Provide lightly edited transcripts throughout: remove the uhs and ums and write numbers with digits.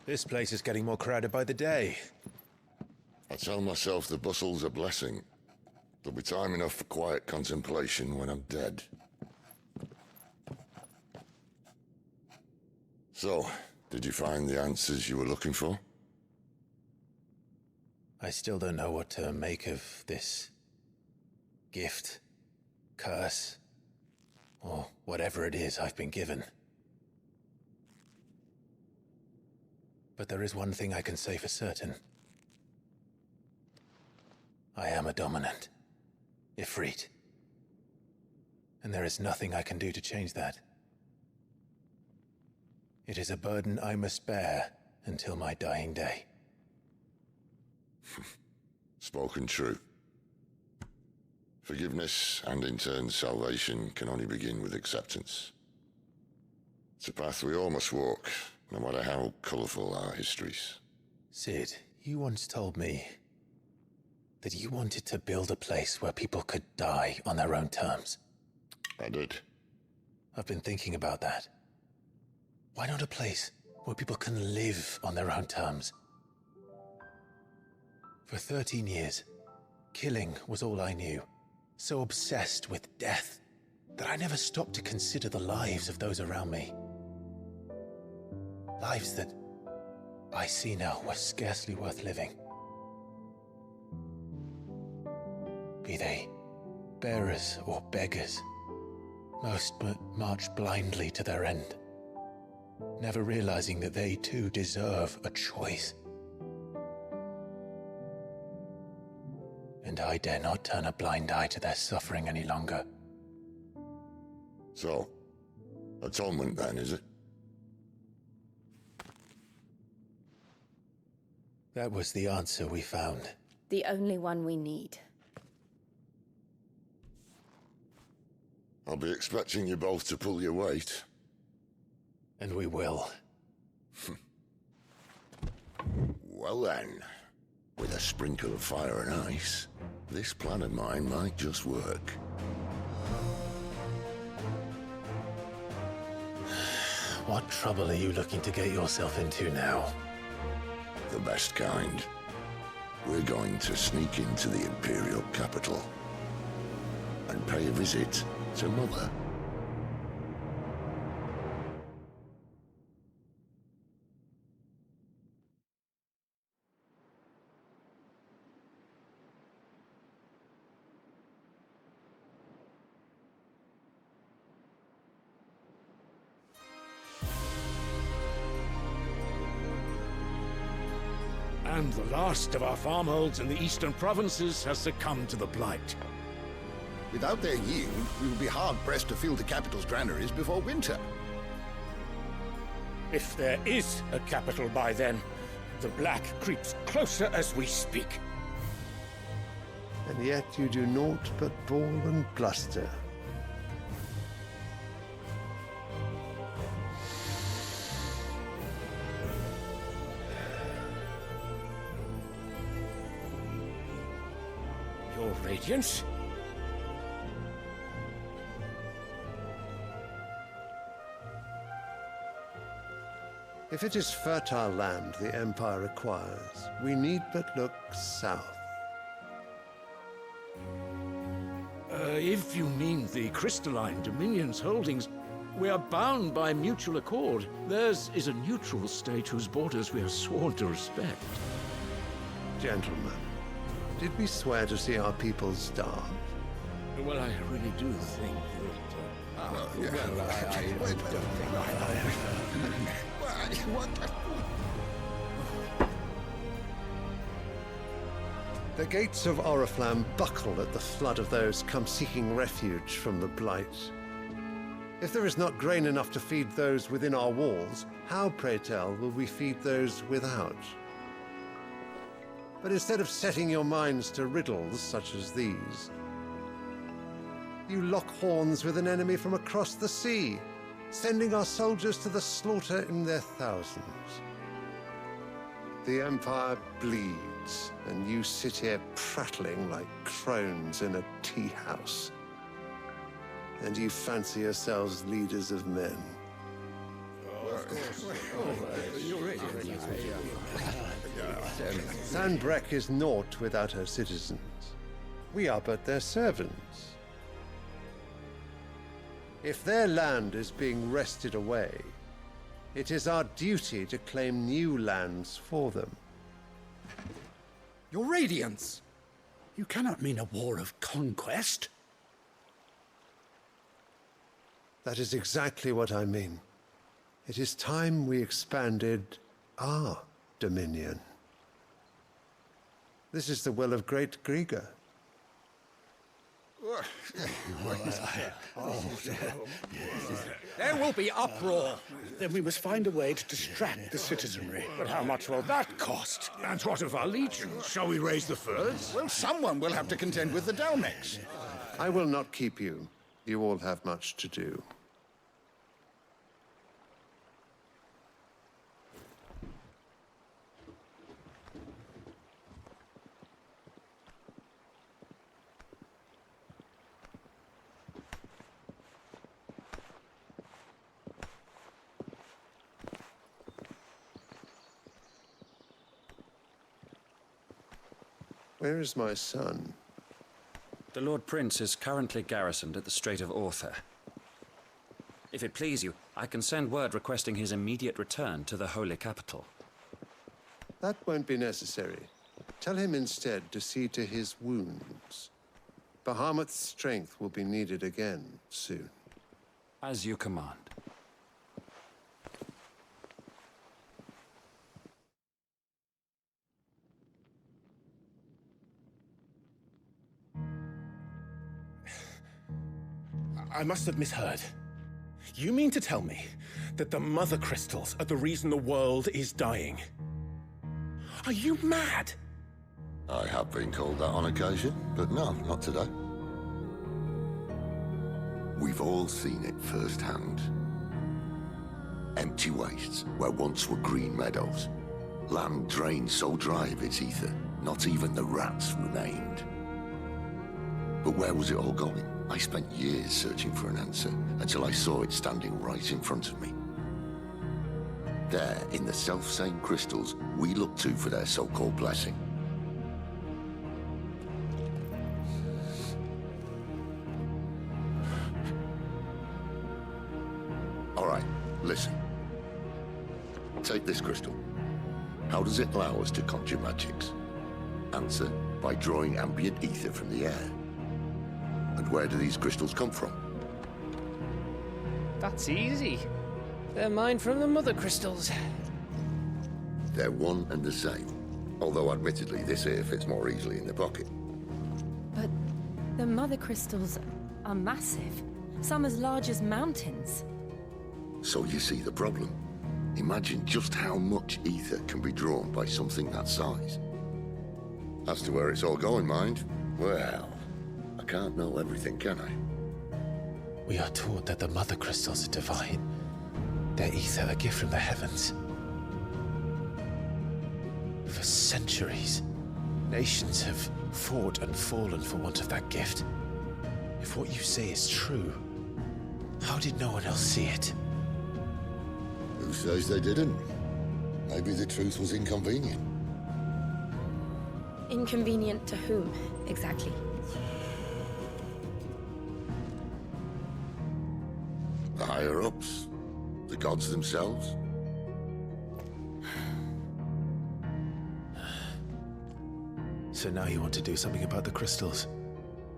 This place is getting more crowded by the day. I tell myself the bustle's a blessing. There'll be time enough for quiet contemplation when I'm dead. So, did you find the answers you were looking for? I still don't know what to make of this gift, curse, or whatever it is I've been given. But there is one thing I can say for certain. I am a dominant, Ifrit. And there is nothing I can do to change that. It is a burden I must bear until my dying day. Spoken true. Forgiveness, and in turn salvation, can only begin with acceptance. It's a path we all must walk, no matter how colourful our histories. Sid, you once told me that you wanted to build a place where people could die on their own terms. I did. I've been thinking about that. Why not a place where people can live on their own terms? For 13 years, killing was all I knew. So obsessed with death that I never stopped to consider the lives of those around me. Lives that I see now were scarcely worth living. Be they bearers or beggars, most march blindly to their end, never realizing that they too deserve a choice. And I dare not turn a blind eye to their suffering any longer. So, atonement then, is it? That was the answer we found. The only one we need. I'll be expecting you both to pull your weight. And we will. Well then, with a sprinkle of fire and ice, this plan of mine might just work. What trouble are you looking to get yourself into now? The best kind. We're going to sneak into the Imperial capital and pay a visit to Mother. And the last of our farmholds in the eastern provinces has succumbed to the blight. Without their yield, we will be hard-pressed to fill the capital's granaries before winter. If there is a capital by then, the black creeps closer as we speak. And yet you do naught but bawl and bluster. Your Radiance? If it is fertile land the Empire requires, we need but look south. If you mean the crystalline Dominion's holdings, we are bound by mutual accord. Theirs is a neutral state whose borders we are sworn to respect. Gentlemen, did we swear to see our people starve? Well, I really do think that... I don't think What? The gates of Oriflamme buckle at the flood of those come seeking refuge from the blight. If there is not grain enough to feed those within our walls, how, pray tell, will we feed those without? But instead of setting your minds to riddles such as these, you lock horns with an enemy from across the sea, sending our soldiers to the slaughter in their thousands. The Empire bleeds, and you sit here prattling like crones in a tea house. And you fancy yourselves leaders of men. Sanbreque is naught without her citizens. We are but their servants. If their land is being wrested away, it is our duty to claim new lands for them. Your Radiance! You cannot mean a war of conquest. That is exactly what I mean. It is time we expanded our dominion. This is the will of great Griga. There will be uproar. Then we must find a way to distract the citizenry. But how much will that cost? And what of our legions? Shall we raise the furs? Well, someone will have to contend with the Dalmex. I will not keep you. You all have much to do. Where is my son? The Lord Prince is currently garrisoned at the Strait of Author. If it please you, I can send word requesting his immediate return to the Holy Capital. That won't be necessary. Tell him instead to see to his wounds. Bahamut's strength will be needed again soon. As you command. I must have misheard. You mean to tell me that the Mother Crystals are the reason the world is dying? Are you mad? I have been called that on occasion, but no, not today. We've all seen it firsthand. Empty wastes where once were green meadows. Land drained so dry of its ether, not even the rats remained. But where was it all going? I spent years searching for an answer, until I saw it standing right in front of me. There, in the self-same crystals we look to for their so-called blessing. All right, listen. Take this crystal. How does it allow us to conjure magics? Answer, by drawing ambient ether from the air. And where do these crystals come from? That's easy. They're mined from the Mother Crystals. They're one and the same. Although admittedly, this here fits more easily in the pocket. But the Mother Crystals are massive. Some as large as mountains. So you see the problem. Imagine just how much ether can be drawn by something that size. As to where it's all going, mind, well, I can't know everything, can I? We are taught that the Mother Crystals are divine. Their ether a gift from the heavens. For centuries, nations have fought and fallen for want of that gift. If what you say is true, how did no one else see it? Who says they didn't? Maybe the truth was inconvenient. Inconvenient to whom, exactly? The higher-ups? The gods themselves? So now you want to do something about the crystals?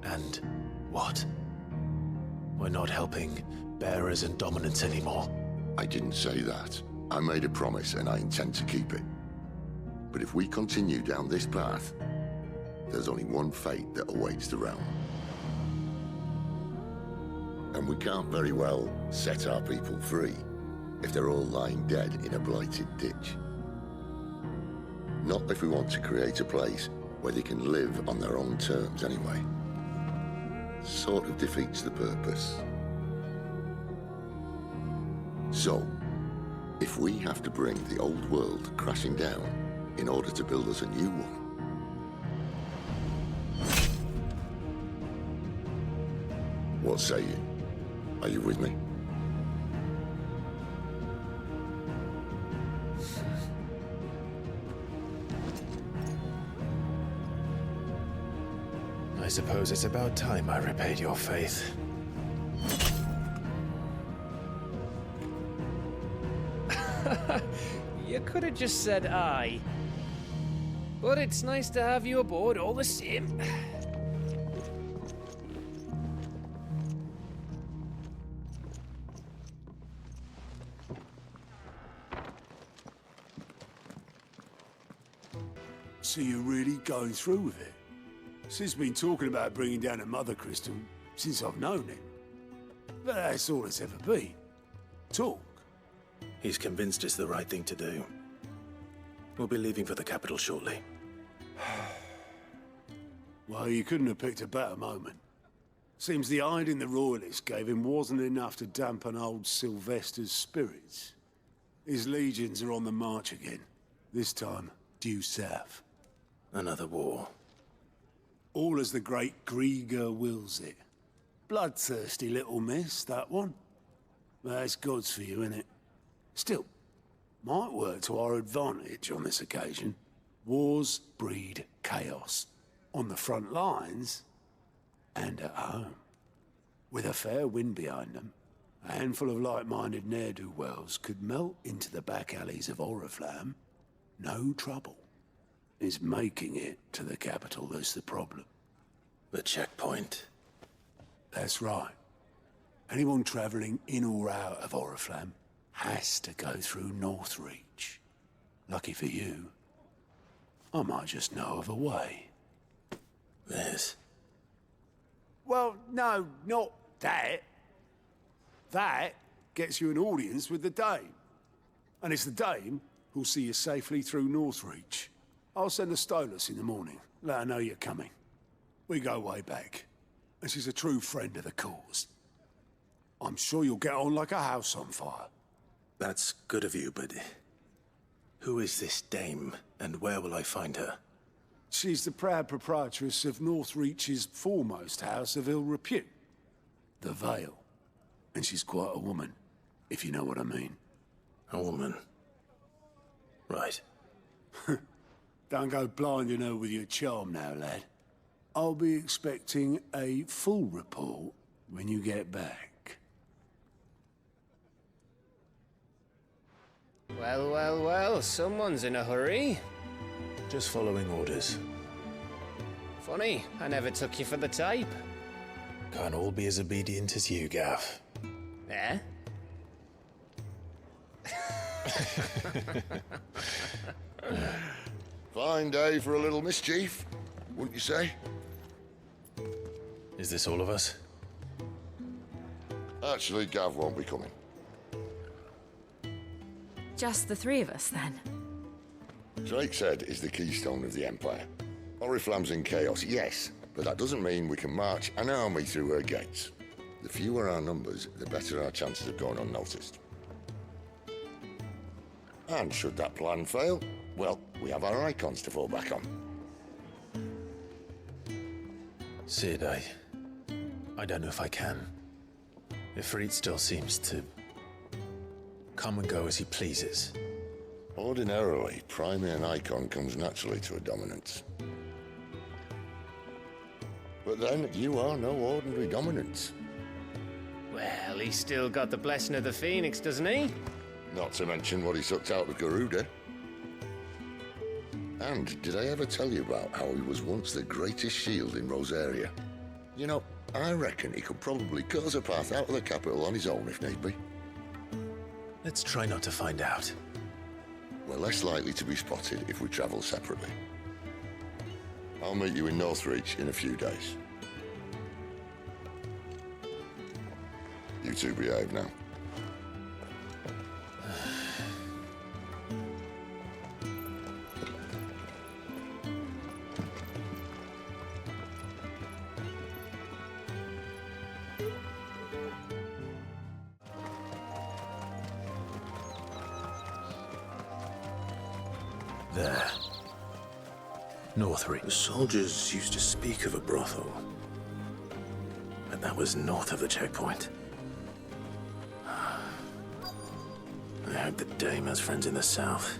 And what? We're not helping bearers and dominants anymore. I didn't say that. I made a promise and I intend to keep it. But if we continue down this path, there's only one fate that awaits the realm. And we can't very well set our people free if they're all lying dead in a blighted ditch. Not if we want to create a place where they can live on their own terms anyway. Sort of defeats the purpose. So, if we have to bring the old world crashing down in order to build us a new one, what say you? Are you with me? suppose it's about time I repaid your faith. You could have just said aye. But it's nice to have you aboard all the same. So you're really going through with it? Sid's been talking about bringing down a mother crystal since I've known him. But that's all it's ever been. Talk. He's convinced it's the right thing to do. We'll be leaving for the capital shortly. Well, you couldn't have picked a better moment. Seems the hiding the Royalists gave him wasn't enough to dampen old Sylvester's spirits. His legions are on the march again. This time, due south. Another war. All as the great Grieger wills it. Bloodthirsty little miss, that one. That's God's for you, innit? Still, might work to our advantage on this occasion. Wars breed chaos. On the front lines, and at home. With a fair wind behind them, a handful of like-minded ne'er-do-wells could melt into the back alleys of Oriflamme. No trouble. It's making it to the capital that's the problem. The checkpoint. That's right. Anyone travelling in or out of Oriflamme has to go through Northreach. Lucky for you, I might just know of a way. This. Well, no, not that. That gets you an audience with the Dame. And it's the Dame who'll see you safely through Northreach. I'll send a Stolas in the morning. Let her know you're coming. We go way back. And she's a true friend of the cause. I'm sure you'll get on like a house on fire. That's good of you, but... who is this dame, and where will I find her? She's the proud proprietress of Northreach's foremost house of ill repute. The Vale. And she's quite a woman, if you know what I mean. A woman. Right. Don't go blinding her with your charm now, lad. I'll be expecting a full report when you get back. Well, well, well, someone's in a hurry. Just following orders. Funny, I never took you for the type. Can't all be as obedient as you, Gav. Eh? Fine day for a little mischief, wouldn't you say? Is this all of us? Actually, Gav won't be coming. Just the three of us, then? Drake's Head is the keystone of the Empire. Oriflamme's in chaos, yes, but that doesn't mean we can march an army through her gates. The fewer our numbers, the better our chances of going unnoticed. And should that plan fail, well, we have our icons to fall back on. Sid, I don't know if I can. Ifrit still seems to come and go as he pleases. Ordinarily, priming an icon comes naturally to a dominance. But then, you are no ordinary dominance. Well, he's still got the blessing of the Phoenix, doesn't he? Not to mention what he sucked out of Garuda. And did I ever tell you about how he was once the greatest shield in Rosaria? You know, I reckon he could probably cut us a path out of the capital on his own if need be. Let's try not to find out. We're less likely to be spotted if we travel separately. I'll meet you in Northreach in a few days. You two behave now. There. Northreach. The soldiers used to speak of a brothel. But that was north of the checkpoint. I hope the dame has friends in the south.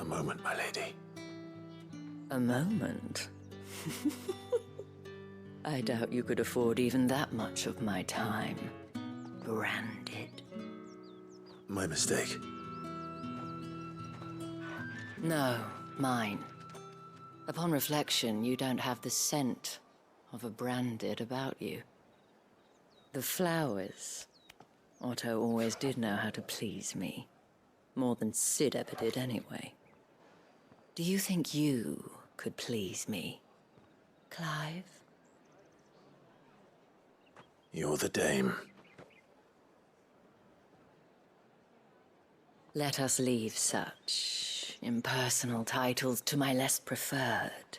moment, my lady. A moment? I doubt you could afford even that much of my time. Branded. My mistake. No, mine. Upon reflection, you don't have the scent of a branded about you. The flowers. Otto always did know how to please me. More than Sid ever did anyway. Do you think you could please me, Clive? You're the dame. Let us leave such impersonal titles to my less preferred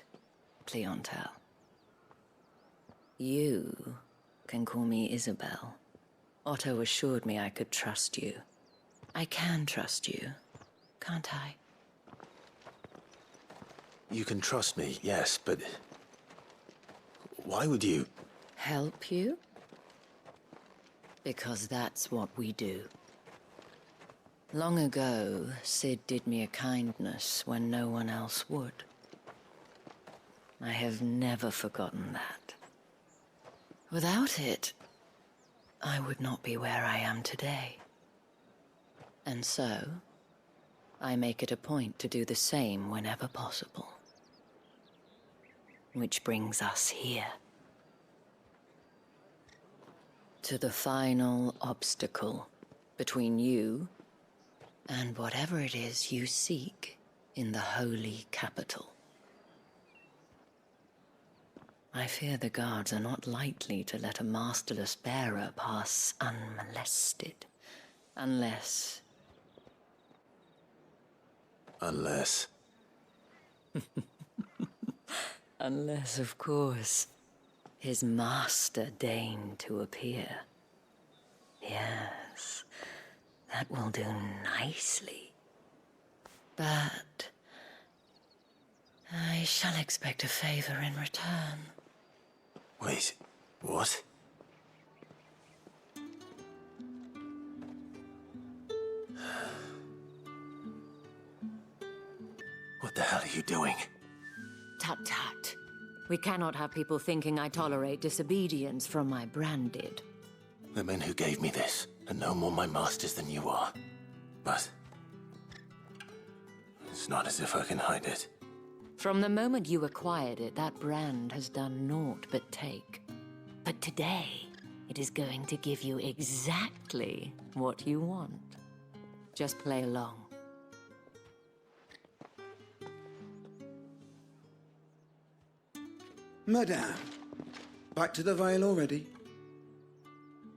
clientele. You can call me Isabel. Otto assured me I could trust you. I can trust you, can't I? You can trust me, yes, but... why would you... Help you? Because that's what we do. Long ago, Sid did me a kindness when no one else would. I have never forgotten that. Without it, I would not be where I am today. And so, I make it a point to do the same whenever possible. Which brings us here. To the final obstacle between you and whatever it is you seek in the holy capital. I fear the guards are not likely to let a masterless bearer pass unmolested, unless... Unless... Unless, of course, his master deigned to appear. Yes, that will do nicely. But I shall expect a favor in return. Wait, what? What the hell are you doing? Tut-tut. We cannot have people thinking I tolerate disobedience from my branded. The men who gave me this are no more my masters than you are. But... it's not as if I can hide it. From the moment you acquired it, that brand has done naught but take. But today, it is going to give you exactly what you want. Just play along. Madame, back to the Vale already?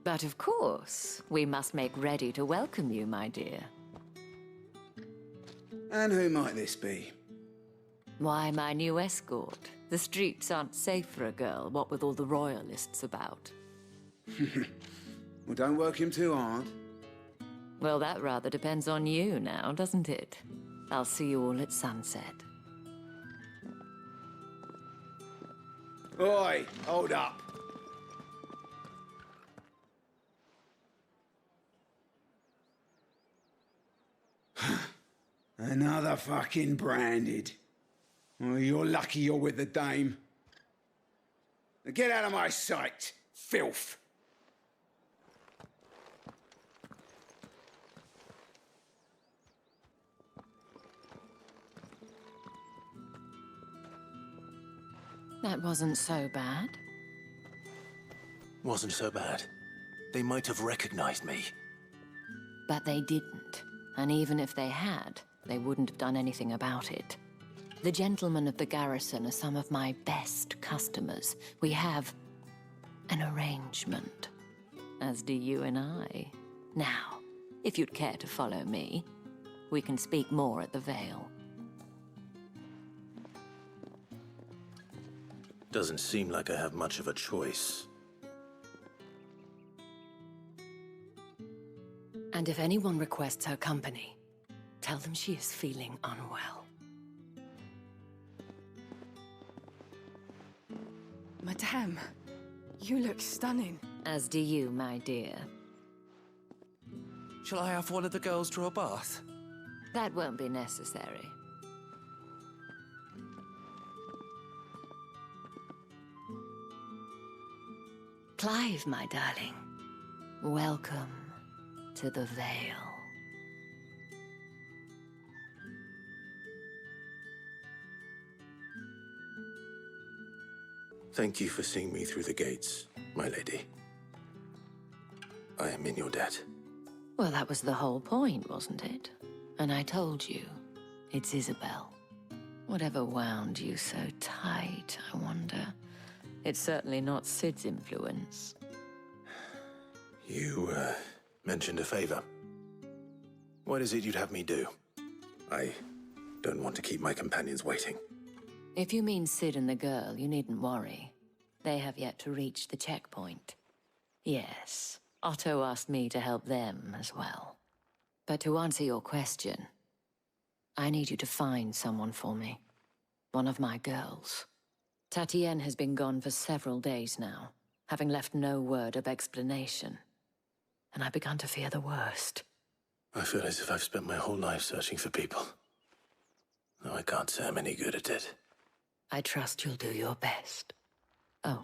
But of course, we must make ready to welcome you, my dear. And who might this be? Why, my new escort. The streets aren't safe for a girl, what with all the royalists about. Well, don't work him too hard. Well, that rather depends on you now, doesn't it? I'll see you all at sunset. Oi, hold up. Another fucking branded. Oh, you're lucky you're with the dame. Now get out of my sight, filth. That wasn't so bad. Wasn't so bad. They might have recognized me. But they didn't. And even if they had, they wouldn't have done anything about it. The gentlemen of the garrison are some of my best customers. We have an arrangement, as do you and I. Now, if you'd care to follow me, we can speak more at the Vale. Doesn't seem like I have much of a choice. And if anyone requests her company, tell them she is feeling unwell. Madame, you look stunning. As do you, my dear. Shall I have one of the girls draw a bath? That won't be necessary. Clive, my darling. Welcome to the Vale. Thank you for seeing me through the gates, my lady. I am in your debt. Well, that was the whole point, wasn't it? And I told you, it's Isabel. Whatever wound you so tight, I wonder. It's certainly not Sid's influence. You, mentioned a favor. What is it you'd have me do? I don't want to keep my companions waiting. If you mean Sid and the girl, you needn't worry. They have yet to reach the checkpoint. Yes, Otto asked me to help them as well. But to answer your question, I need you to find someone for me. One of my girls. Tatienne has been gone for several days now, having left no word of explanation. And I've begun to fear the worst. I feel as if I've spent my whole life searching for people. Though I can't say I'm any good at it. I trust you'll do your best. Oh,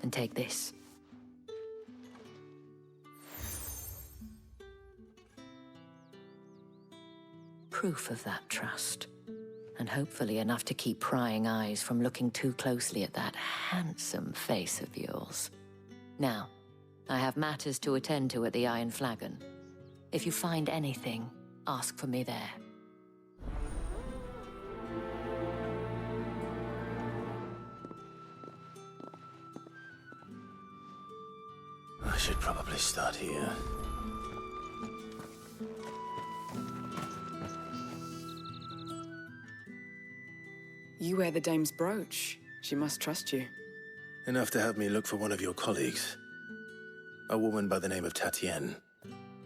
and take this. Proof of that trust. And hopefully enough to keep prying eyes from looking too closely at that handsome face of yours. Now, I have matters to attend to at the Iron Flagon. If you find anything, ask for me there. I should probably start here. You wear the dame's brooch. She must trust you. Enough to have me look for one of your colleagues. A woman by the name of Tatienne.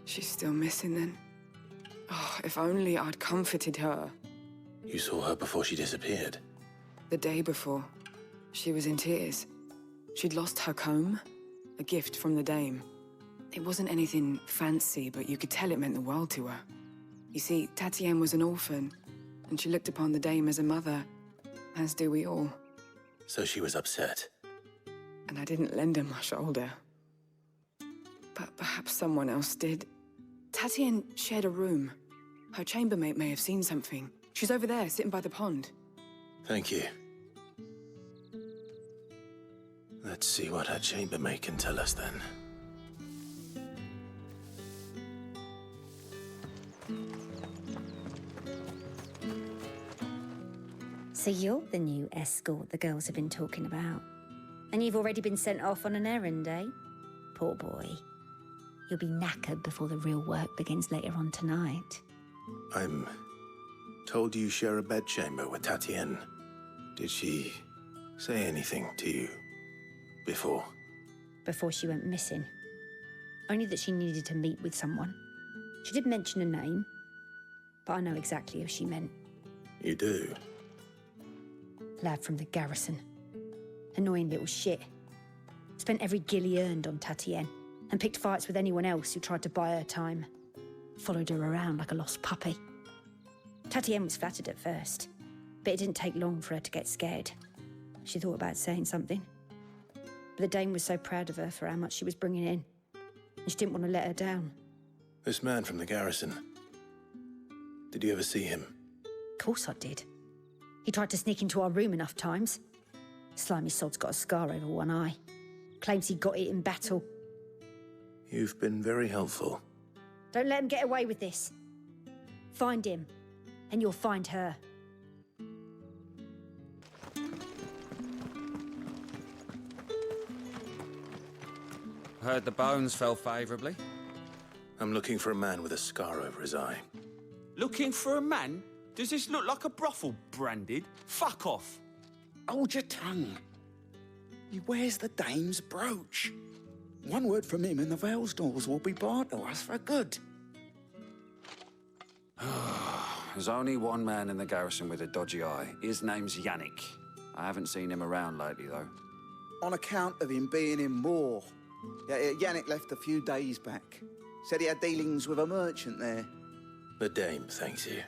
She's still missing then. Oh, if only I'd comforted her. You saw her before she disappeared. The day before. She was in tears. She'd lost her comb, a gift from the dame. It wasn't anything fancy, but you could tell it meant the world to her. You see, Tatienne was an orphan, and she looked upon the dame as a mother, as do we all. So she was upset. And I didn't lend her my shoulder. But perhaps someone else did. Tatienne shared a room. Her chambermaid may have seen something. She's over there, sitting by the pond. Thank you. Let's see what her chambermaid can tell us then. So you're the new escort the girls have been talking about. And you've already been sent off on an errand, eh? Poor boy. You'll be knackered before the real work begins later on tonight. I'm told you share a bedchamber with Tatienne. Did she say anything to you before? Before she went missing. Only that she needed to meet with someone. She did mention a name, but I know exactly who she meant. You do? Lad from the garrison. Annoying little shit. Spent every guil he earned on Tatienne, and picked fights with anyone else who tried to buy her time. Followed her around like a lost puppy. Tatienne was flattered at first, but it didn't take long for her to get scared. She thought about saying something. But the dame was so proud of her for how much she was bringing in, and she didn't want to let her down. This man from the garrison. Did you ever see him? Of course I did. He tried to sneak into our room enough times. Slimy sod's got a scar over one eye. Claims he got it in battle. You've been very helpful. Don't let him get away with this. Find him, and you'll find her. Heard the bones fell favourably. I'm looking for a man with a scar over his eye. Looking for a man? Does this look like a brothel, Branded? Fuck off. Hold your tongue. He wears the dame's brooch. One word from him and the Vale's doors will be barred to us for good. There's only one man in the garrison with a dodgy eye. His name's Yannick. I haven't seen him around lately, though. On account of him being in war. Yannick left a few days back. Said he had dealings with a merchant there. The dame thanks you.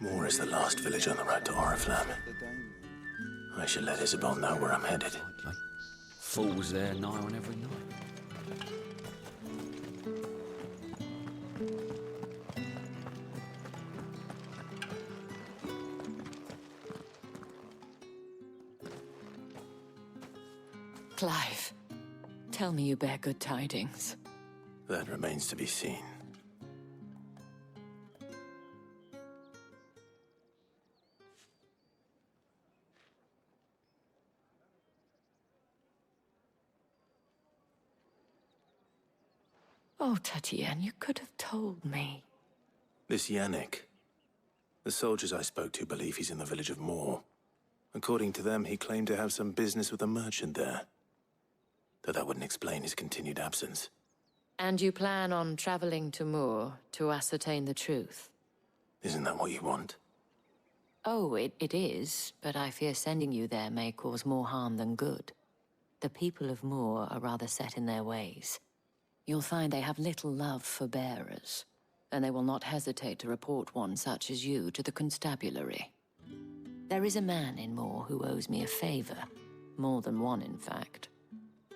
Moor is the last village on the road to Oriflamme. I should let Isabel know where I'm headed. Fools there nigh on every night. Clive, tell me you bear good tidings. That remains to be seen. Oh, Tatienne, you could have told me. This Yannick. The soldiers I spoke to believe he's in the village of Moor. According to them, he claimed to have some business with a merchant there. Though that wouldn't explain his continued absence. And you plan on traveling to Moor to ascertain the truth? Isn't that what you want? Oh, it is, but I fear sending you there may cause more harm than good. The people of Moor are rather set in their ways. You'll find they have little love for bearers, and they will not hesitate to report one such as you to the constabulary. There is a man in Moor who owes me a favor. More than one, in fact.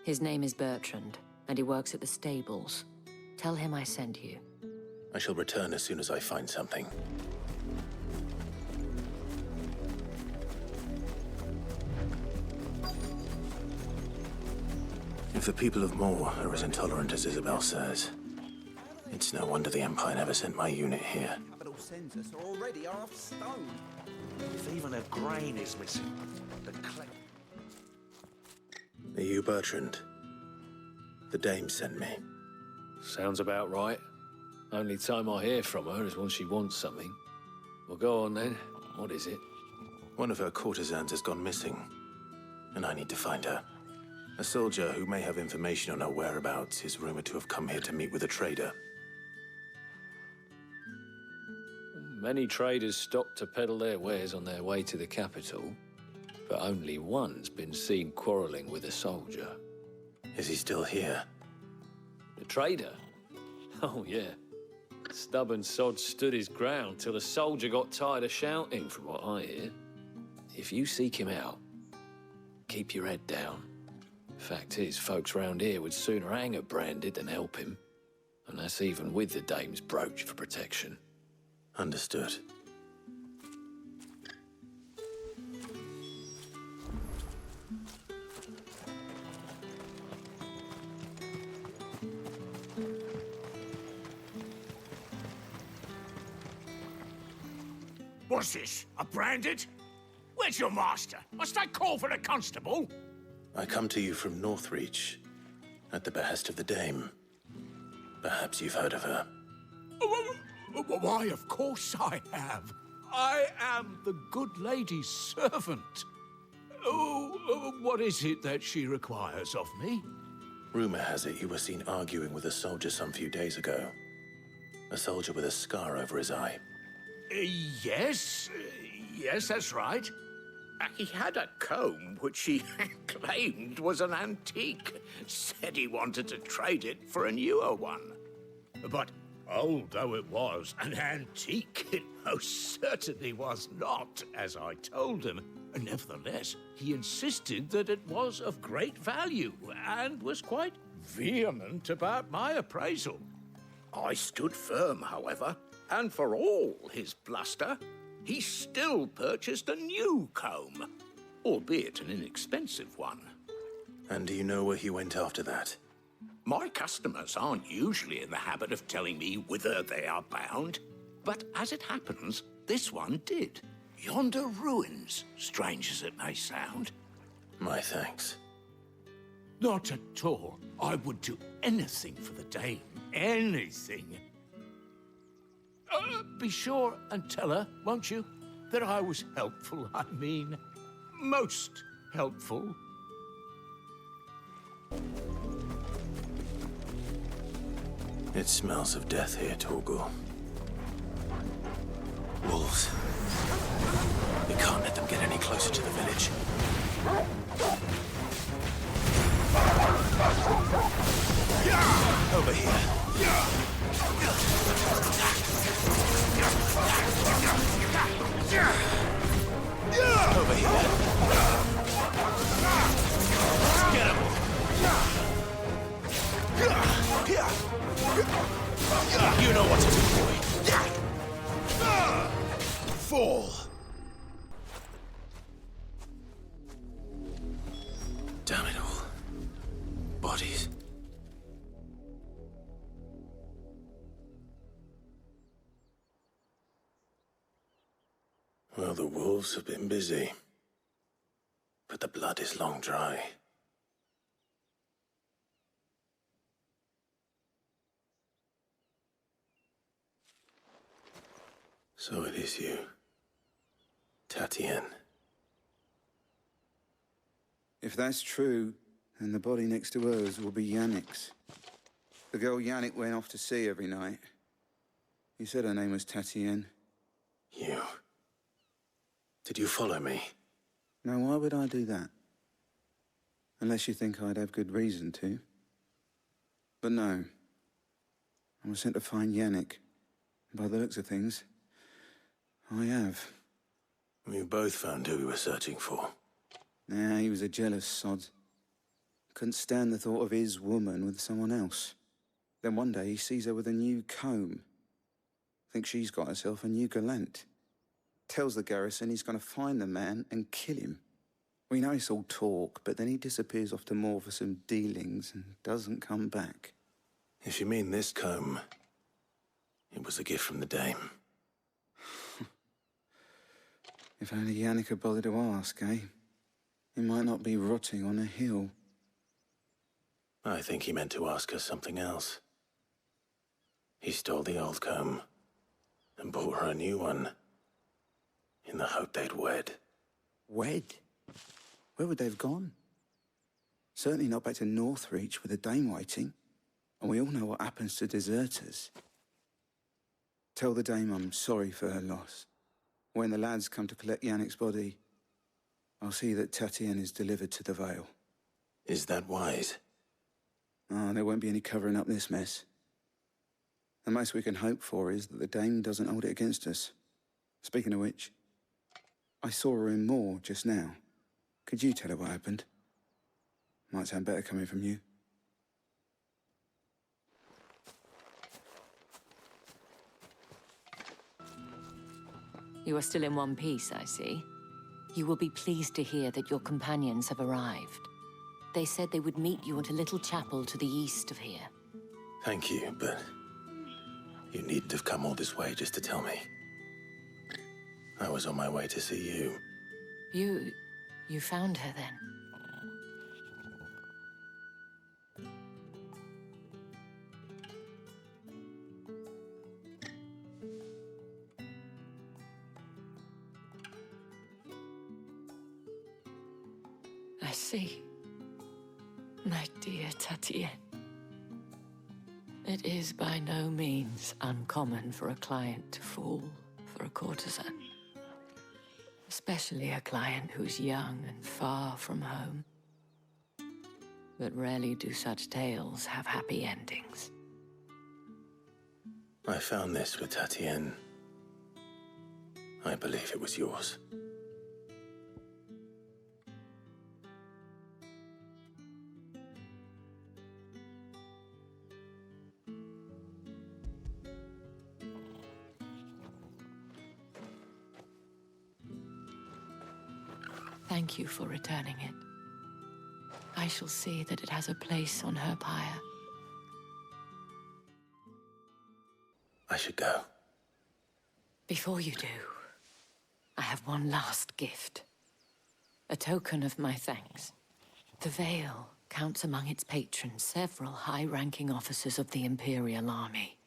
His name is Bertrand, and he works at the stables. Tell him I sent you. I shall return as soon as I find something. If the people of Moor are as intolerant as Isabel says, it's no wonder the Empire never sent my unit here. Capital centres are already half stone. If even a grain is missing, Are you Bertrand? The dame sent me. Sounds about right. Only time I hear from her is when she wants something. Well, go on then. What is it? One of her courtesans has gone missing, and I need to find her. A soldier who may have information on her whereabouts is rumored to have come here to meet with a trader. Many traders stop to peddle their wares on their way to the capital, but only one's been seen quarreling with a soldier. Is he still here? The trader? Oh, yeah. Stubborn sod stood his ground till the soldier got tired of shouting, from what I hear. If you seek him out, keep your head down. Fact is, folks round here would sooner hang a branded than help him. And that's even with the dame's brooch for protection. Understood. What's this? A branded? Where's your master? Must I call for a constable? I come to you from Northreach, at the behest of the dame. Perhaps you've heard of her. Why, of course I have. I am the good lady's servant. What is it that she requires of me? Rumor has it you were seen arguing with a soldier some few days ago. A soldier with a scar over his eye. Yes, that's right. He had a comb which he claimed was an antique. Said he wanted to trade it for a newer one. But old though it was, an antique it most certainly was not, as I told him. Nevertheless, he insisted that it was of great value and was quite vehement about my appraisal. I stood firm, however, and for all his bluster, he still purchased a new comb, albeit an inexpensive one. And do you know where he went after that? My customers aren't usually in the habit of telling me whither they are bound, but as it happens, this one did. Yonder ruins, strange as it may sound. My thanks. Not at all. I would do anything for the dame. Anything. Be sure and tell her, won't you, that I was helpful. I mean, most helpful. It smells of death here, Torgor. Wolves. We can't let them get any closer to the village. Over here. Over here. You know what to do, boy. Fall. Damn it all. Bodies. Well, the wolves have been busy. But the blood is long dry. So it is you, Tatien. If that's true, then the body next to hers will be Yannick's. The girl Yannick went off to see every night. You said her name was Tatien. You. Did you follow me? Now, why would I do that? Unless you think I'd have good reason to. But no. I was sent to find Yannick. By the looks of things, I have. We both found who we were searching for. Nah, he was a jealous sod. Couldn't stand the thought of his woman with someone else. Then one day he sees her with a new comb. Thinks she's got herself a new gallant. Tells the garrison he's going to find the man and kill him. We know it's all talk, but then he disappears off to Moor for some dealings and doesn't come back. If you mean this comb, it was a gift from the dame. If only Yannick had bothered to ask, eh? He might not be rotting on a hill. I think he meant to ask her something else. He stole the old comb and bought her a new one in the hope they'd wed. Wed? Where would they have gone? Certainly not back to Northreach with a dame waiting. And we all know what happens to deserters. Tell the dame I'm sorry for her loss. When the lads come to collect Yannick's body, I'll see that Tatien is delivered to the Vale. Is that wise? Oh, there won't be any covering up this mess. The most we can hope for is that the dame doesn't hold it against us. Speaking of which, I saw her in Moor just now. Could you tell her what happened? Might sound better coming from you. You are still in one piece, I see. You will be pleased to hear that your companions have arrived. They said they would meet you at a little chapel to the east of here. Thank you, but you needn't have come all this way just to tell me. I was on my way to see you. You found her then? I see. My dear Tatien. It is by no means uncommon for a client to fall for a courtesan. Especially a client who's young and far from home. But rarely do such tales have happy endings. I found this with Tatien. I believe it was yours. Thank you for returning it. I shall see that it has a place on her pyre. I should go. Before you do, I have one last gift. A token of my thanks. The Vale counts among its patrons several high-ranking officers of the Imperial Army.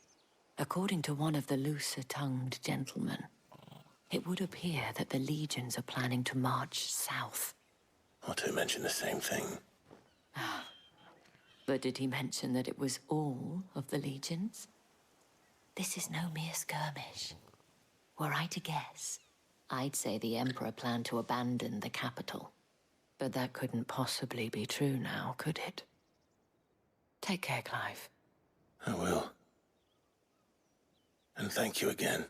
According to one of the looser-tongued gentlemen, it would appear that the legions are planning to march south. Or to mention the same thing. But did he mention that it was all of the legions? This is no mere skirmish. Were I to guess, I'd say the Emperor planned to abandon the capital. But that couldn't possibly be true now, could it? Take care, Clive. I will. And thank you again.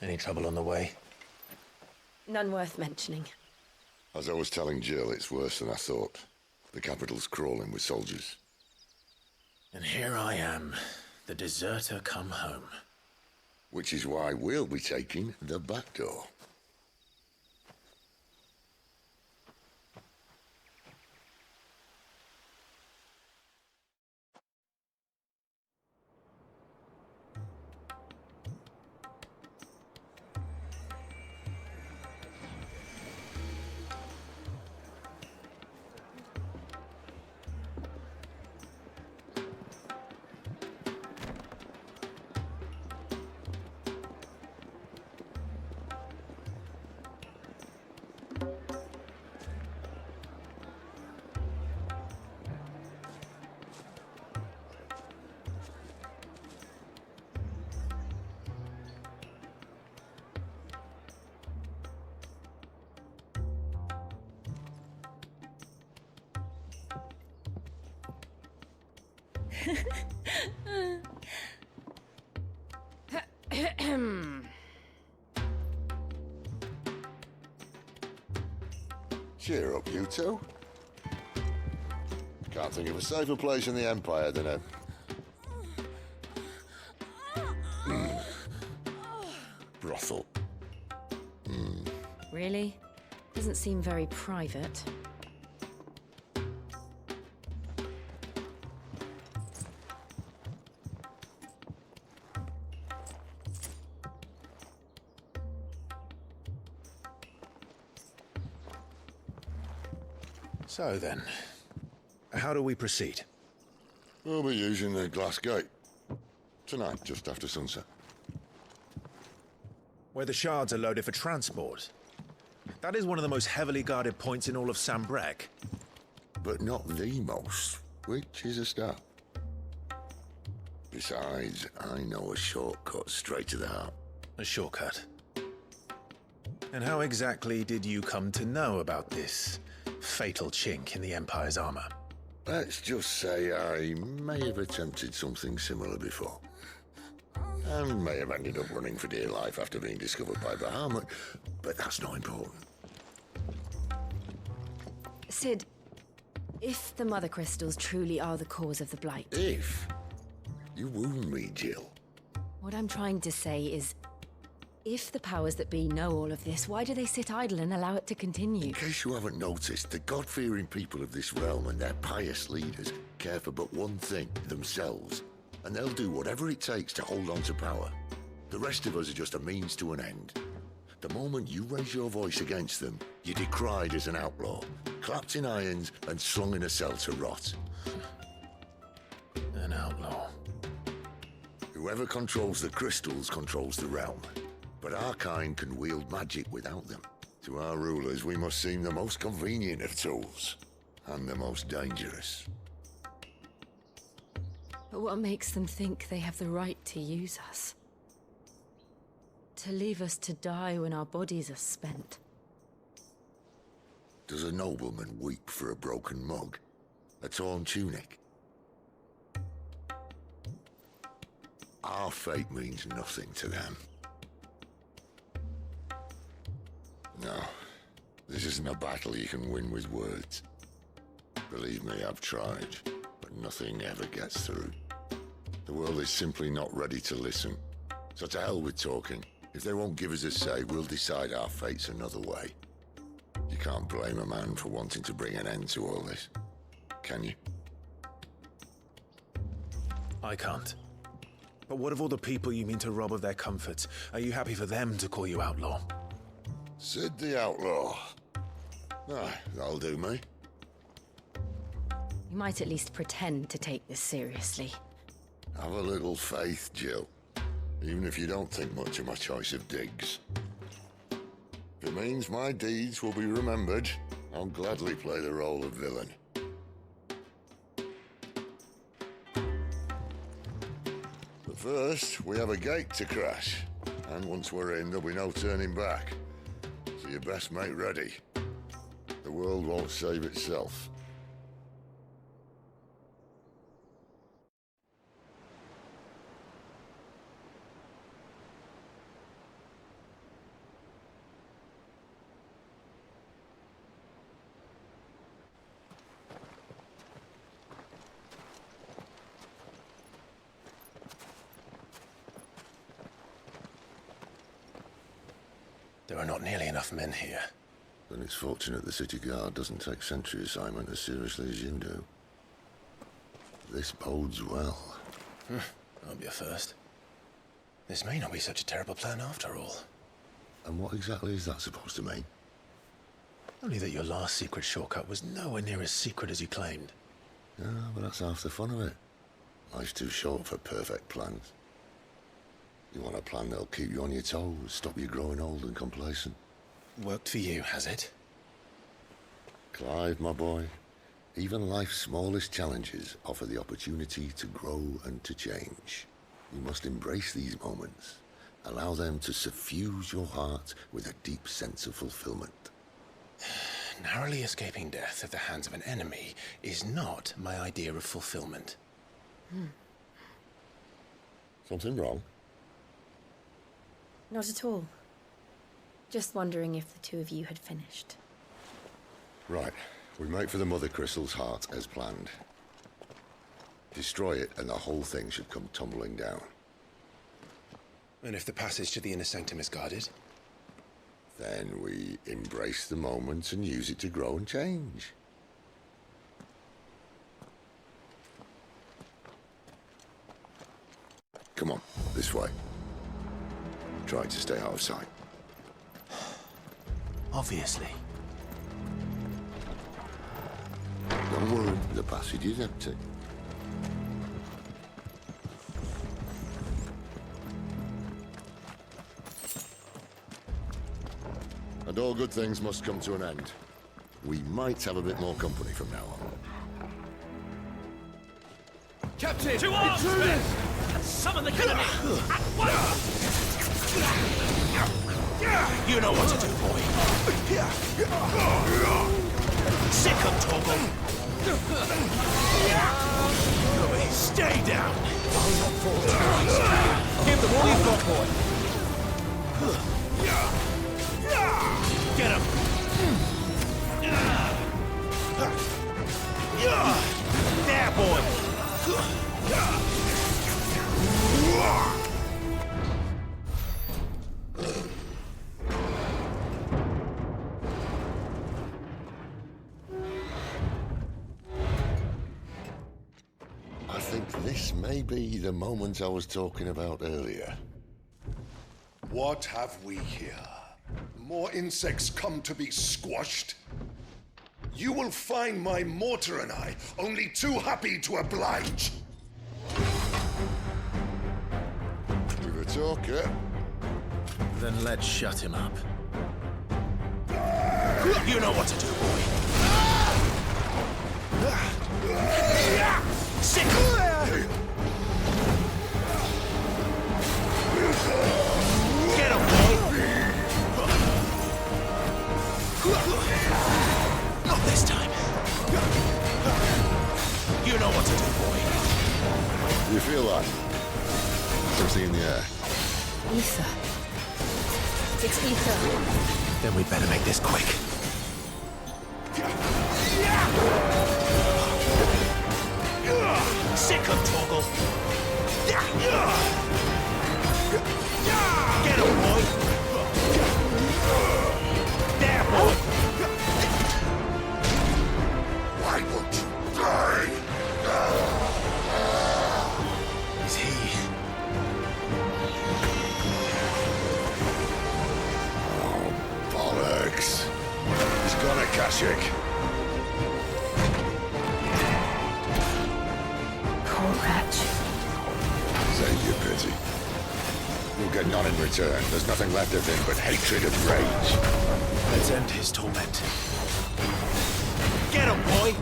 Any trouble on the way? None worth mentioning. As I was telling Jill, it's worse than I thought. The capital's crawling with soldiers. And here I am, the deserter come home. Which is why we'll be taking the back door. Cheer up, you two. Can't think of a safer place in the Empire than a... brothel. Really? Doesn't seem very private. So then, how do we proceed? We'll be using the glass gate. Tonight, just after sunset. Where the shards are loaded for transport. That is one of the most heavily guarded points in all of Sambrec. But not the most, which is a start. Besides, I know a shortcut straight to the heart. A shortcut? And how exactly did you come to know about this fatal chink in the Empire's armor? Let's just say I may have attempted something similar before. And may have ended up running for dear life after being discovered by Bahamut, but that's not important. Sid, if the Mother Crystals truly are the cause of the Blight... If? You wound me, Jill. What I'm trying to say is, if the powers that be know all of this, why do they sit idle and allow it to continue? In case you haven't noticed, the God-fearing people of this realm and their pious leaders care for but one thing, themselves. And they'll do whatever it takes to hold on to power. The rest of us are just a means to an end. The moment you raise your voice against them, you're decried as an outlaw, clapped in irons and slung in a cell to rot. An outlaw. Whoever controls the crystals controls the realm. But our kind can wield magic without them. To our rulers, we must seem the most convenient of tools, and the most dangerous. But what makes them think they have the right to use us? To leave us to die when our bodies are spent? Does a nobleman weep for a broken mug? A torn tunic? Our fate means nothing to them. No, this isn't a battle you can win with words. Believe me, I've tried, but nothing ever gets through. The world is simply not ready to listen. So to hell with talking. If they won't give us a say, we'll decide our fates another way. You can't blame a man for wanting to bring an end to all this, can you? I can't. But what of all the people you mean to rob of their comforts? Are you happy for them to call you outlaw? Sid the Outlaw. Ah, that'll do me. You might at least pretend to take this seriously. Have a little faith, Jill. Even if you don't think much of my choice of digs. If it means my deeds will be remembered, I'll gladly play the role of villain. First, we have a gate to crash. And once we're in, there'll be no turning back. So you best make ready. The world won't save itself. There are not nearly enough men here. Then it's fortunate the city guard doesn't take sentry assignment as seriously as you do. This bodes well. That'll be a first. This may not be such a terrible plan after all. And what exactly is that supposed to mean? Only that your last secret shortcut was nowhere near as secret as you claimed. Yeah, but that's half the fun of it. Life's too short for perfect plans. You want a plan that'll keep you on your toes, stop you growing old and complacent. Worked for you, has it? Clive, my boy, even life's smallest challenges offer the opportunity to grow and to change. You must embrace these moments. Allow them to suffuse your heart with a deep sense of fulfillment. Narrowly escaping death at the hands of an enemy is not my idea of fulfillment. Something wrong? Not at all. Just wondering if the two of you had finished. Right. We make for the Mother Crystal's heart as planned. Destroy it and the whole thing should come tumbling down. And if the passage to the inner sanctum is guarded? Then we embrace the moment and use it to grow and change. Come on, this way. Try to stay out of sight. Obviously. Don't worry, the passage is empty. And all good things must come to an end. We might have a bit more company from now on. Captain! To arms, men! Summon the enemy! At once! You know what to do, boy. Sick of Toggle. Stay down. Give them all you've got, boy. Get him. There, boy. I think this may be the moment I was talking about earlier. What have we here? More insects come to be squashed? You will find my mortar and I only too happy to oblige. With a talker. Then let's shut him up. You know what to do, boy. Sick! Get him, boy! Not this time. You know what to do, boy. You feel that? Something in the air. Ether. It's ether. Then we'd better make this quick. Sick of Toggle. Get him, boy. There, boy. Why won't you die? Is he? Oh, bollocks. He's got a Kashyyyk. Poor wretch. Save your pity. You'll get none in return. There's nothing left of him but hatred and rage. Let's end his torment. Get him, boy!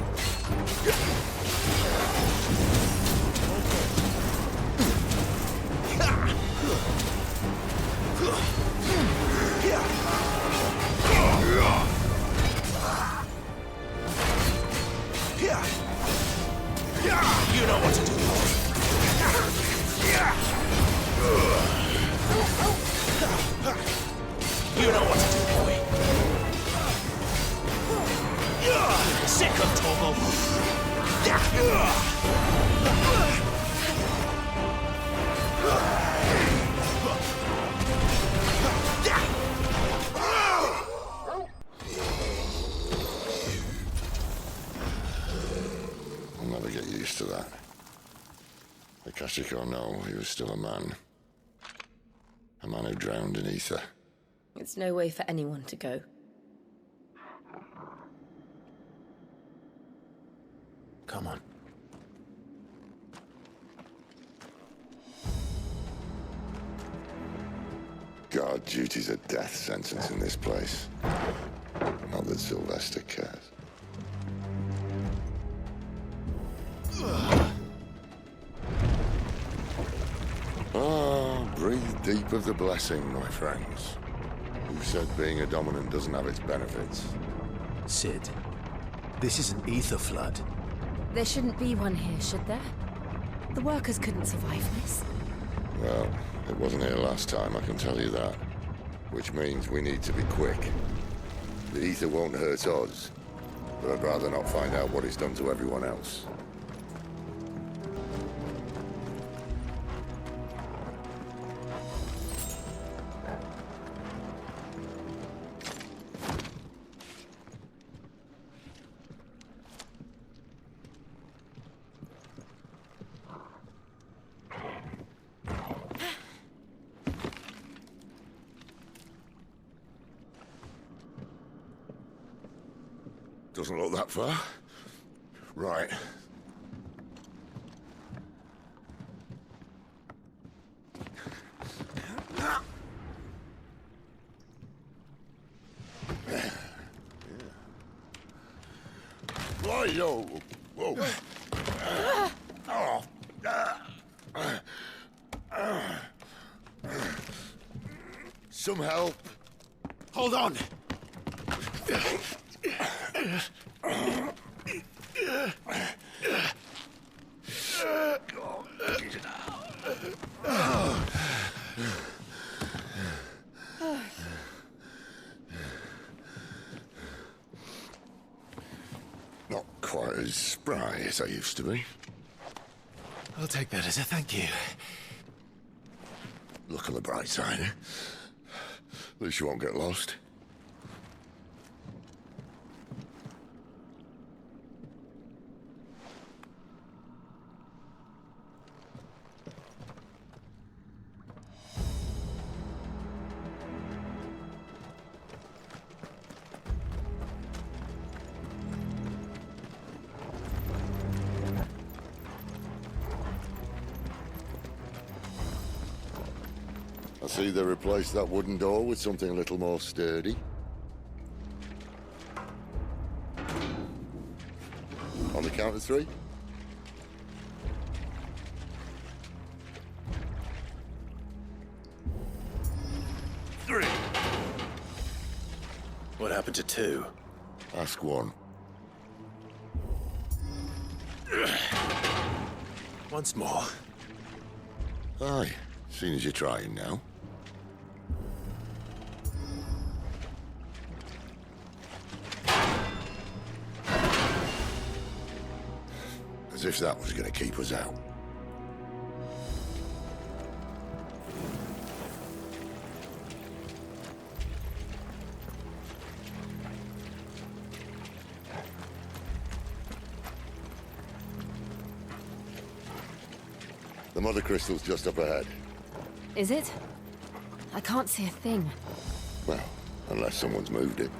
You know what to do, boy. You know what to do, boy. Sick of Togo. I'll never get used to that. The Kashik or no, he was still a man. A man who drowned in ether. It's no way for anyone to go. Come on. God, duty's a death sentence in this place. Not that Sylvester cares. Ah, breathe deep of the blessing, my friends. Who said being a dominant doesn't have its benefits? Sid, this is an ether flood. There shouldn't be one here, should there? The workers couldn't survive this. Well, it wasn't here last time, I can tell you that. Which means we need to be quick. The ether won't hurt us, but I'd rather not find out what it's done to everyone else. Doesn't look that far. Right. Right, yo. Whoa. Some help. Hold on. Not quite as spry as I used to be. I'll take that as a thank you. Look on the bright side, eh? At least you won't get lost. I see they replaced that wooden door with something a little more sturdy. On the count of 3? What happened to 2? Ask 1. Once more. Aye, seeing as you're trying now. As if that was going to keep us out. The mother crystal's just up ahead. Is it? I can't see a thing. Well, unless someone's moved it.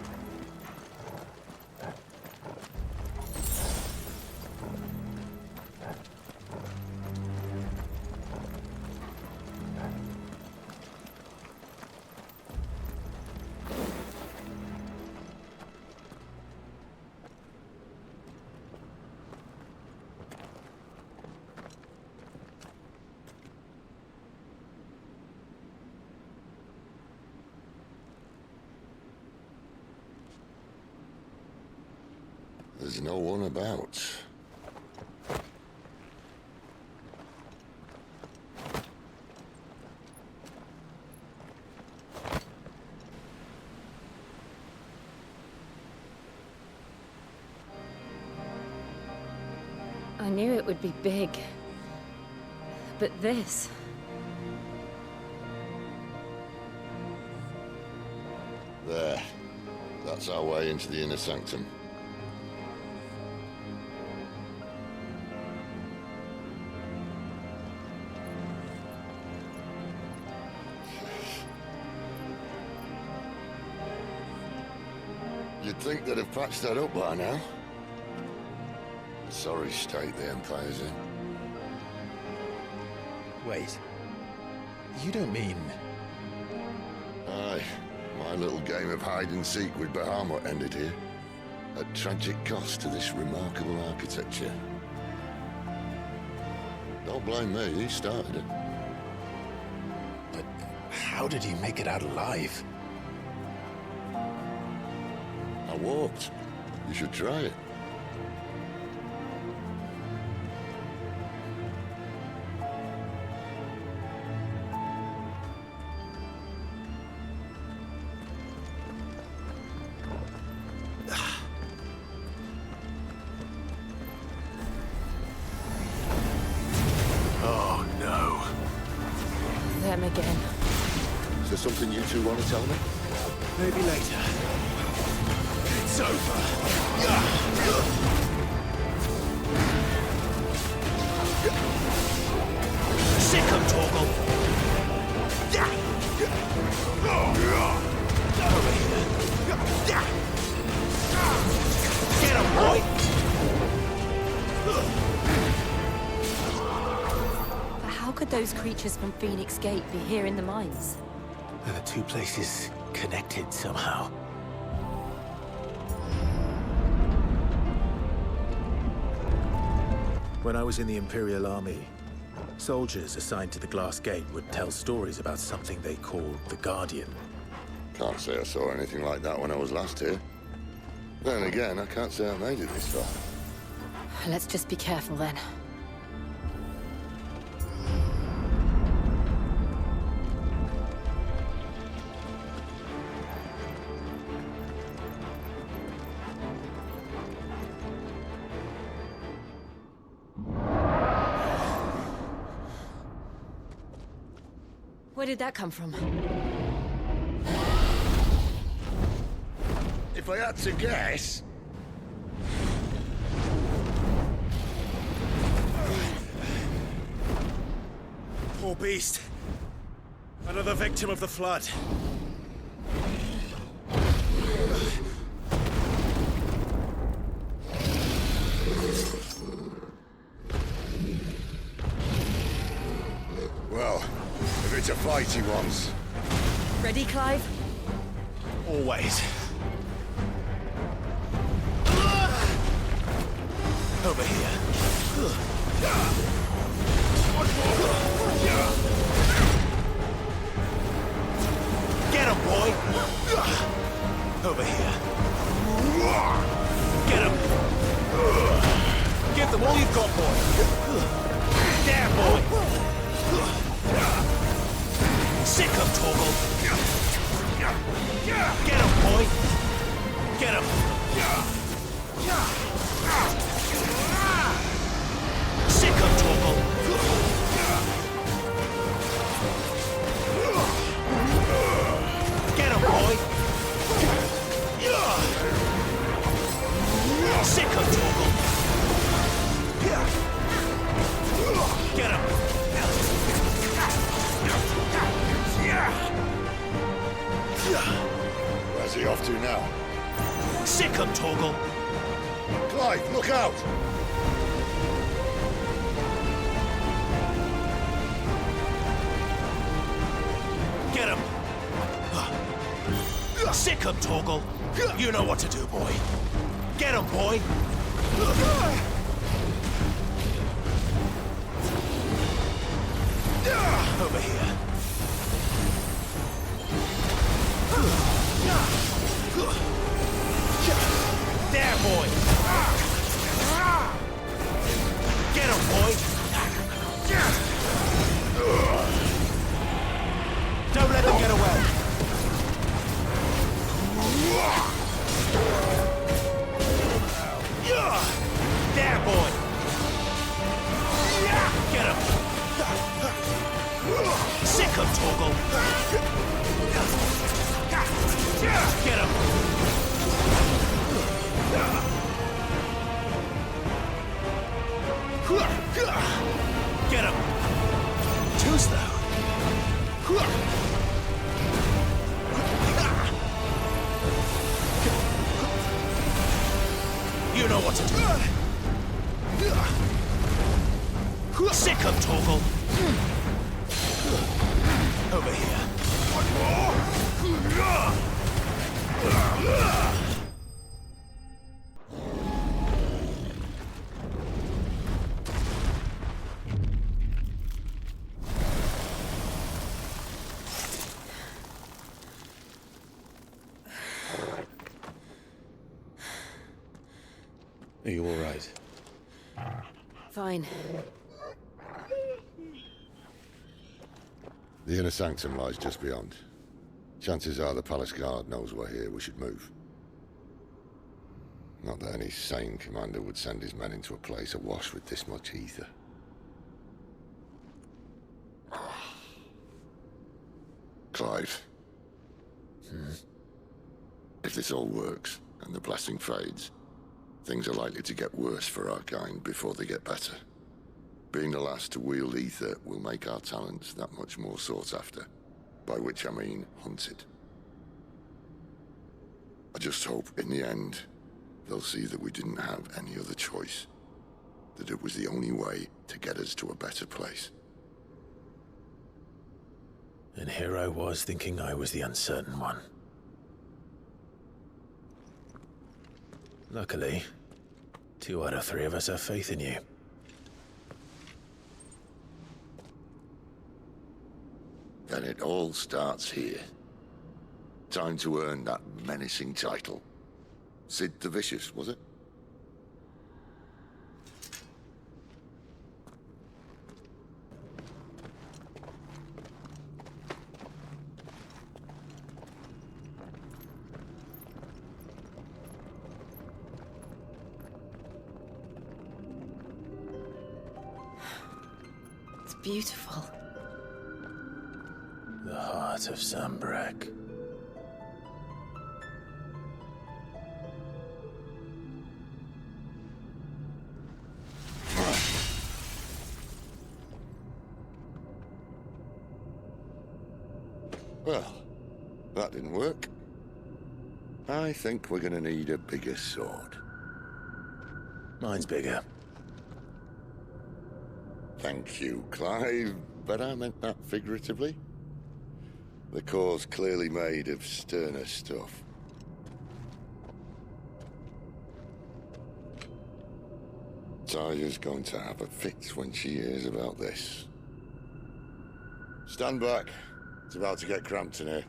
There's no one about. I knew it would be big. But this... There. That's our way into the inner sanctum. You'd think they'd have patched that up by now. Sorry state the Empire's in. Wait. You don't mean... Aye. My little game of hide-and-seek with Bahamut ended here. At tragic cost to this remarkable architecture. Don't blame me, he started it. But how did he make it out alive? I walked. You should try it. Oh no. Them again. Is there something you two want to tell me? Maybe later. It's over. Sick 'em, Torgal. Over here. Get 'em, boy. But how could those creatures from Phoenix Gate be here in the mines? Are the two places connected somehow? When I was in the Imperial Army, soldiers assigned to the Glass Gate would tell stories about something they called the Guardian. Can't say I saw anything like that when I was last here. Then again, I can't say I made it this far. Let's just be careful then. Where did that come from? If I had to guess... Poor beast. Another victim of the flood. Well, if it's a fight he wants... Ready, Clive? Always. Over here. Get him, boy! Over here. Get him! Give them all you've got, boy! There, boy! Sick him, Torgal! Get him, boy! Get him! Sick him, Torgal! Get him, boy! Sick him, Torgal! Get him! Where's he off to now? Sick him, Torgal! Clive, look out! Get him! Sick him, Torgal! You know what to do, boy. Get him, boy! Over here. There, boy! Get him, boy! Don't let them get away! There, boy! Torgal. Get him. Get him. Too slow. You know what to do. Sick of Torgal. Over here. One more. Are you all right? Fine. The inner sanctum lies just beyond. Chances are the palace guard knows we're here. We should move. Not that any sane commander would send his men into a place awash with this much ether. Clive. If this all works, and the blessing fades, things are likely to get worse for our kind before they get better. Being the last to wield ether will make our talents that much more sought after. By which I mean hunted. I just hope, in the end, they'll see that we didn't have any other choice. That it was the only way to get us to a better place. And here I was thinking I was the uncertain one. Luckily, 2 out of 3 of us have faith in you. Then it all starts here. Time to earn that menacing title. Sid the Vicious, was it? It's beautiful. The heart of Sambrek. Well, that didn't work. I think we're gonna need a bigger sword. Mine's bigger. Thank you, Clive, but I meant that figuratively. The core's clearly made of sterner stuff. Taya's going to have a fit when she hears about this. Stand back. It's about to get cramped in here.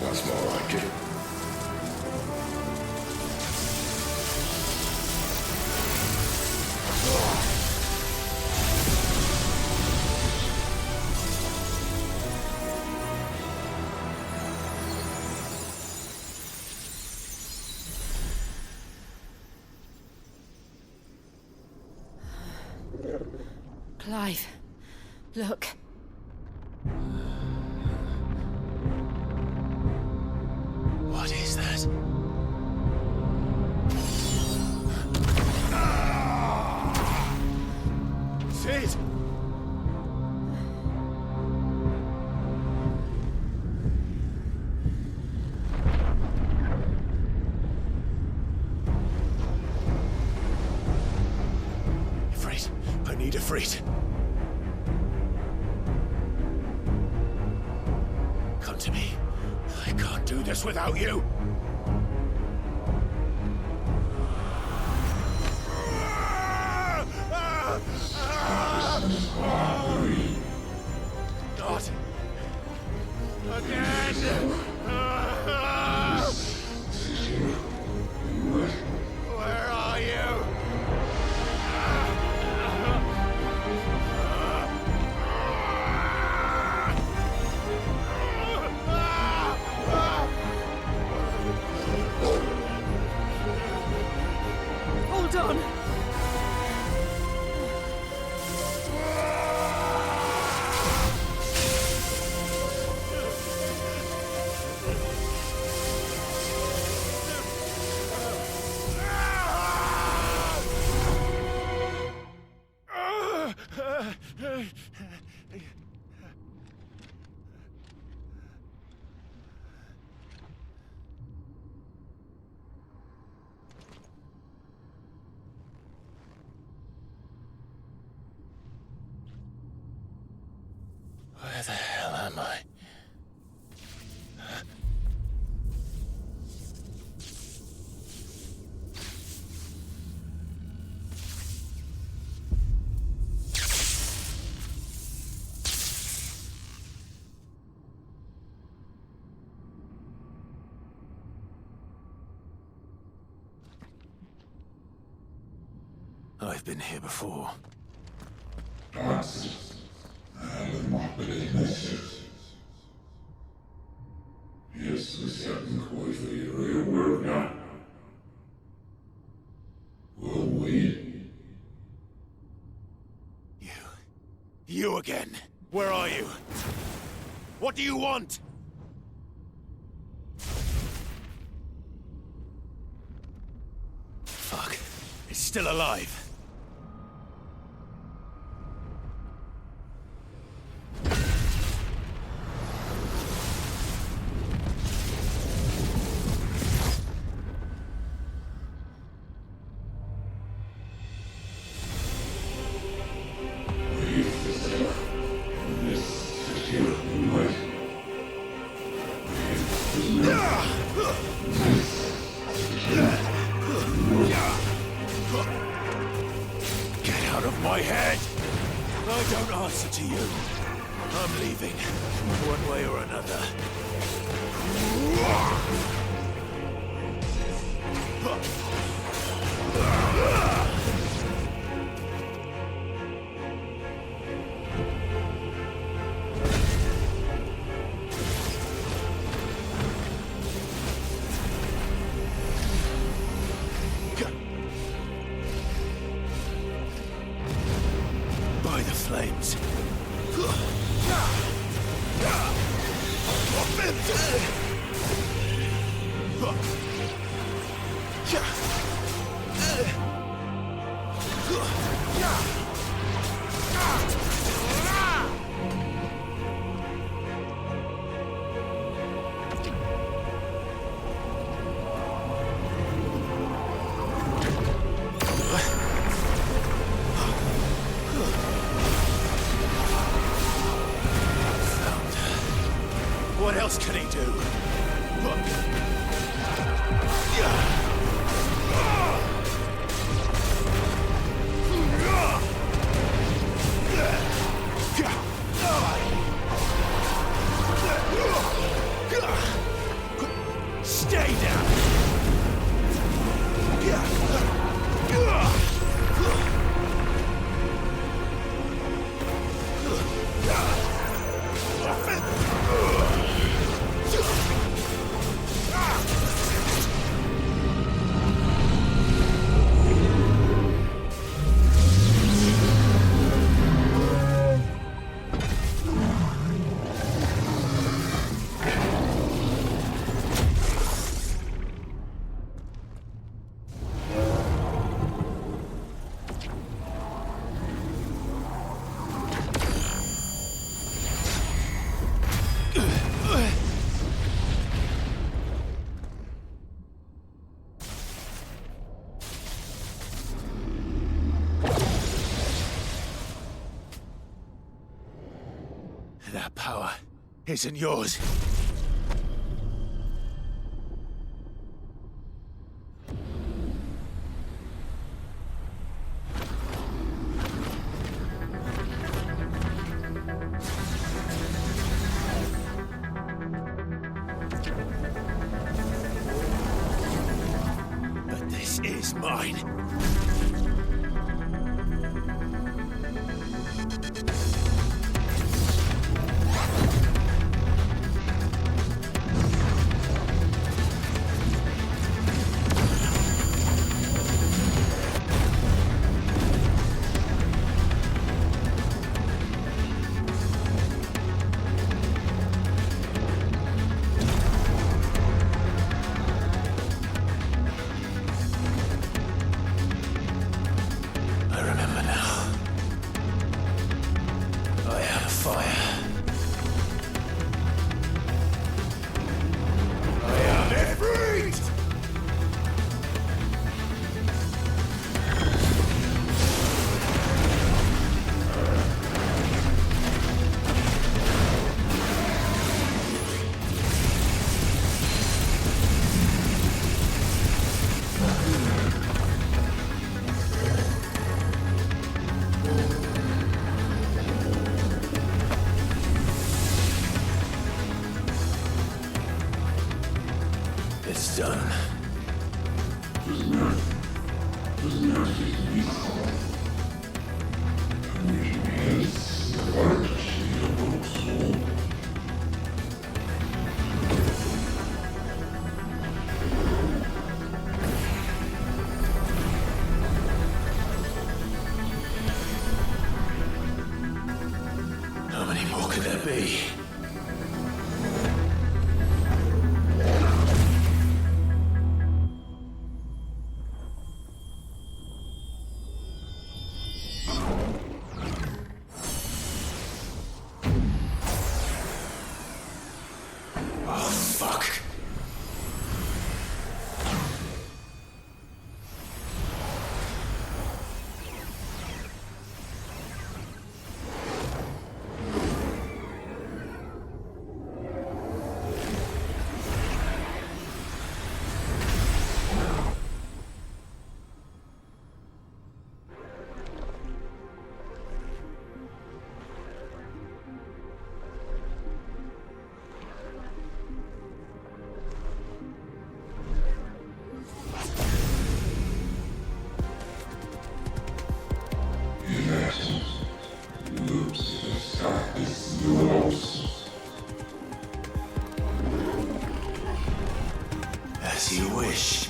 That's more like it. Clive, look. What is that? Sid! Ifrit, I need Ifrit. Come to me. I can't do this without you. Not again! Where are you? Hold on! Where the hell am I? I've been here before. You again. Where are you? What do you want? Fuck. It's still alive. Get out of my head! I don't answer to you. I'm leaving, one way or another. By the flames. What else can he do? Stay down! That power isn't yours. is mine. It's done. How many more could there be? As you wish.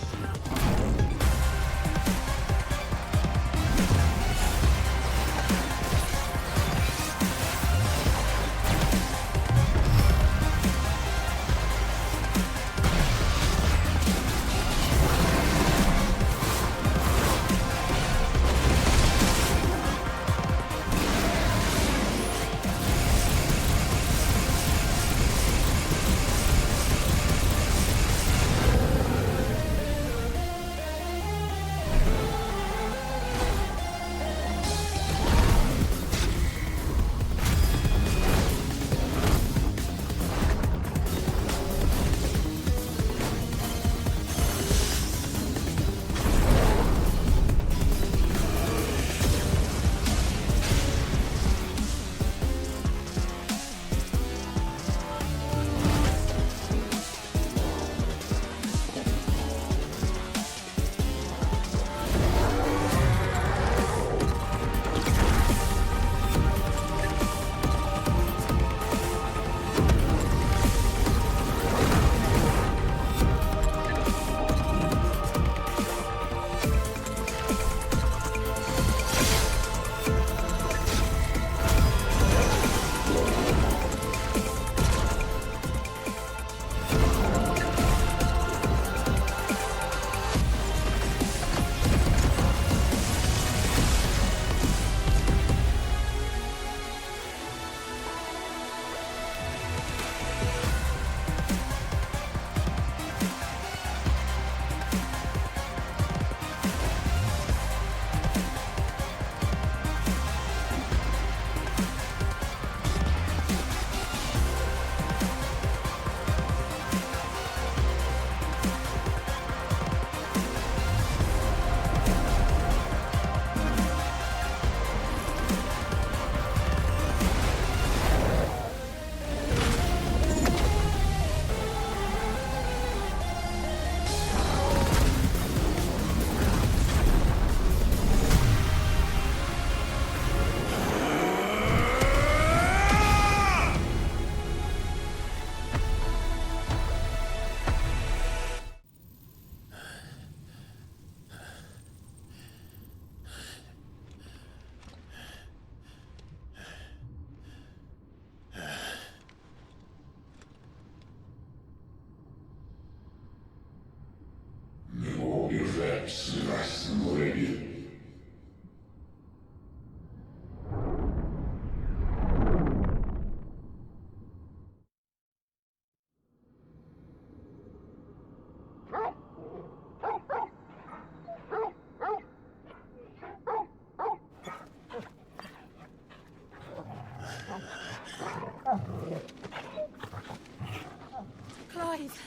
Clive!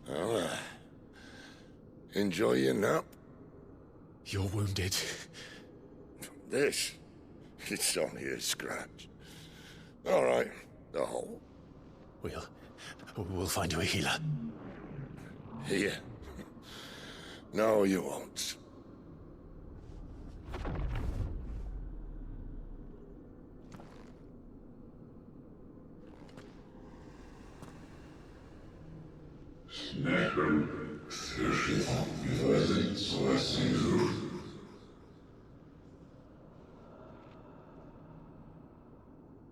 Well, enjoy your nap. You're wounded. This? It's only a scratch. All right, the hole. We'll find you a healer. Here. No, you won't.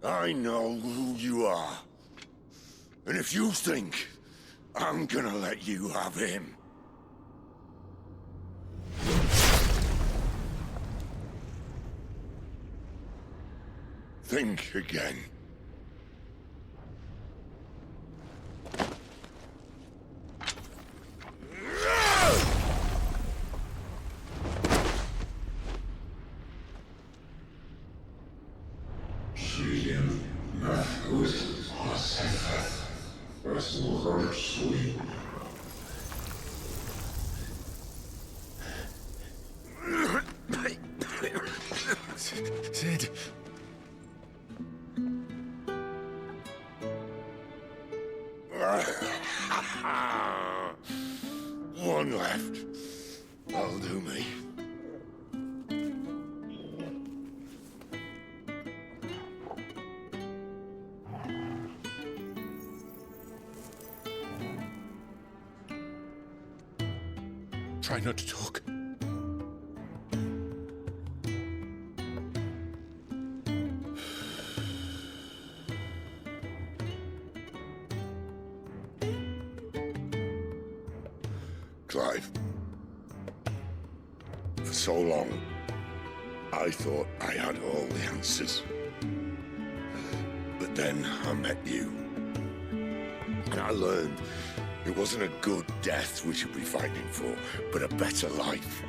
I know who you are. And if you think I'm gonna let you have him... think again. Sid. One left. That'll do me. Try not to talk. Clive. For so long, I thought I had all the answers. But then I met you. And I learned it wasn't a good death we should be fighting for, but a better life.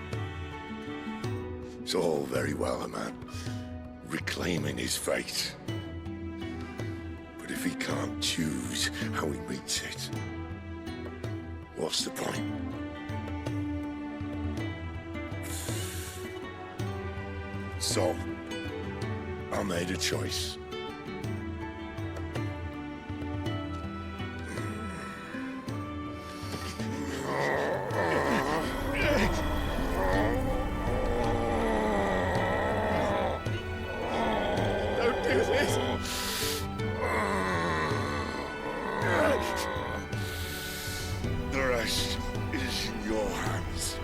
It's all very well, a man reclaiming his fate. But if he can't choose how he meets it, what's the point? So, I made a choice. Don't do this! The rest is in your hands.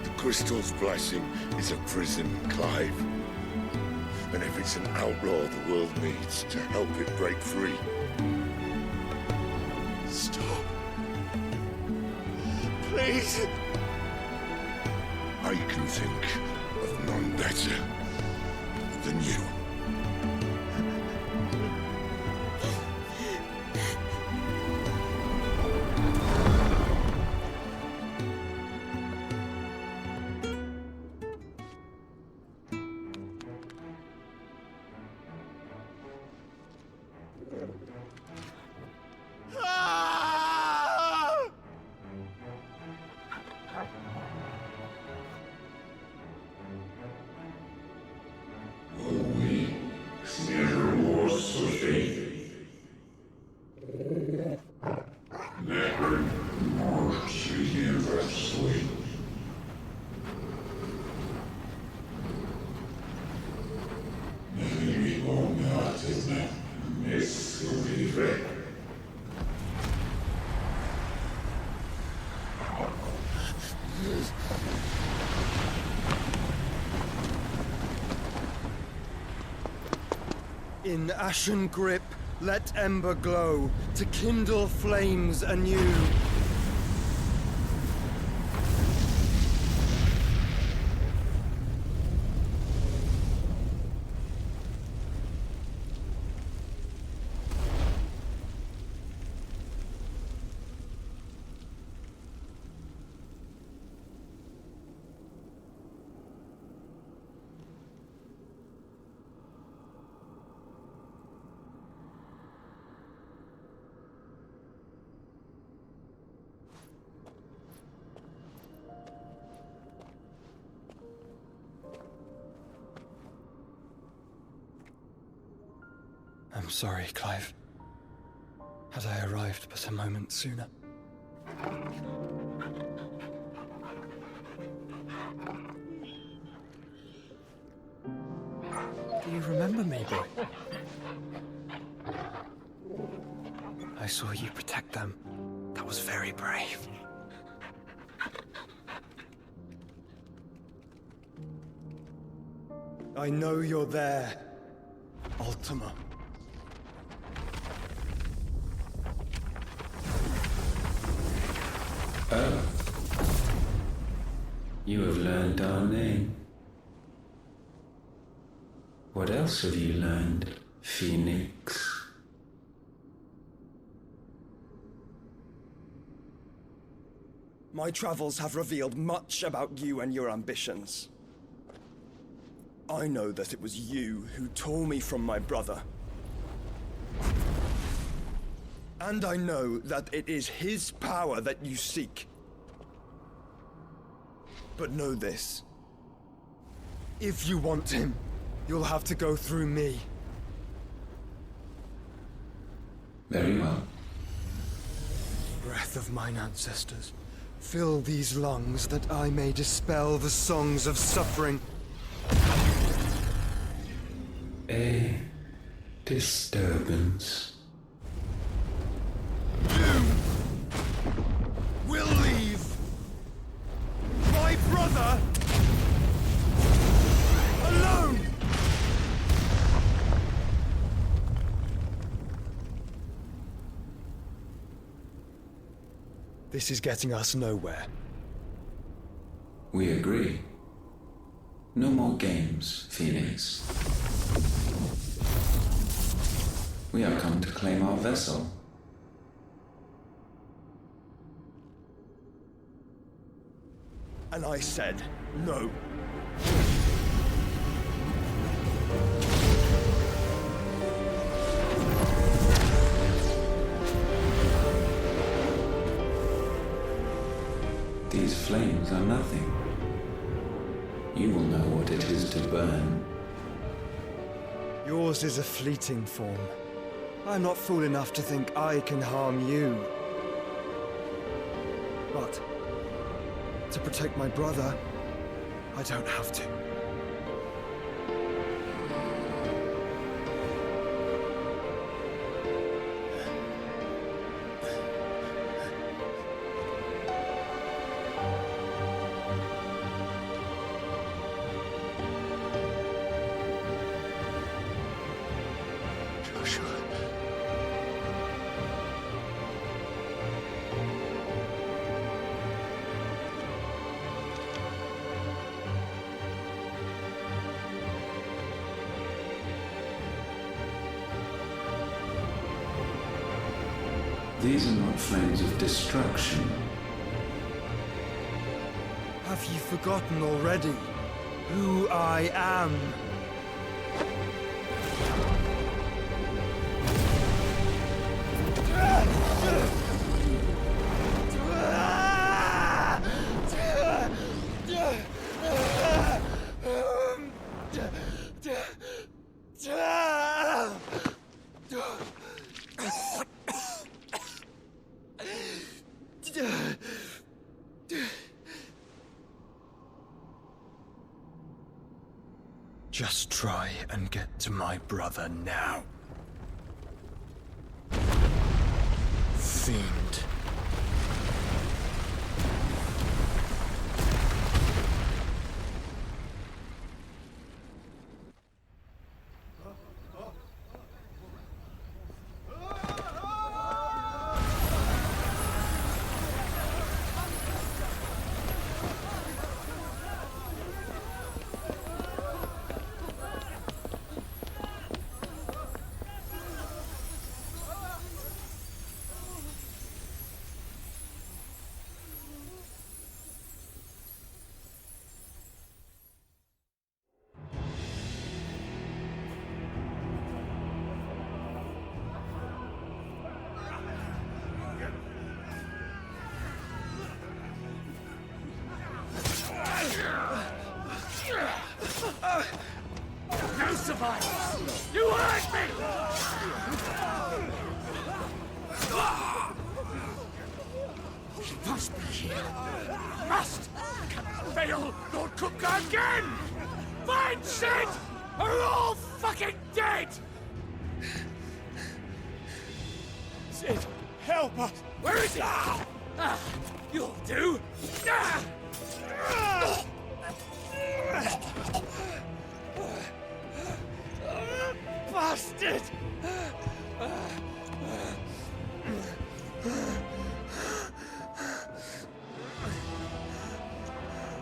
The crystal's blessing is a prison, Clive. And if it's an outlaw the world needs to help it break free. Stop. Please. I can think of none better than you. Ah! In ashen grip, let ember glow, to kindle flames anew. I'm sorry, Clive. Had I arrived but a moment sooner. Do you remember me, boy? I saw you protect them. That was very brave. I know you're there, Ultima. Oh. You have learned our name. What else have you learned, Phoenix? My travels have revealed much about you and your ambitions. I know that it was you who tore me from my brother. And I know that it is his power that you seek. But know this. If you want him, you'll have to go through me. Very well. Breath of mine ancestors, fill these lungs that I may dispel the songs of suffering. A disturbance. You will leave my brother alone! This is getting us nowhere. We agree. No more games, Phoenix. We have come to claim our vessel. And I said no. These flames are nothing. You will know what it is to burn. Yours is a fleeting form. I'm not fool enough to think I can harm you. But to protect my brother, I don't have to. These are not flames of destruction. Have you forgotten already who I am? Just try and get to my brother now. Fiend. No survivors! You hurt me! He must be here. Must! Cannot fail, Lord Cook again! Find Sid! Are all fucking dead! Sid, help us! Where is he? You'll do! Bastard!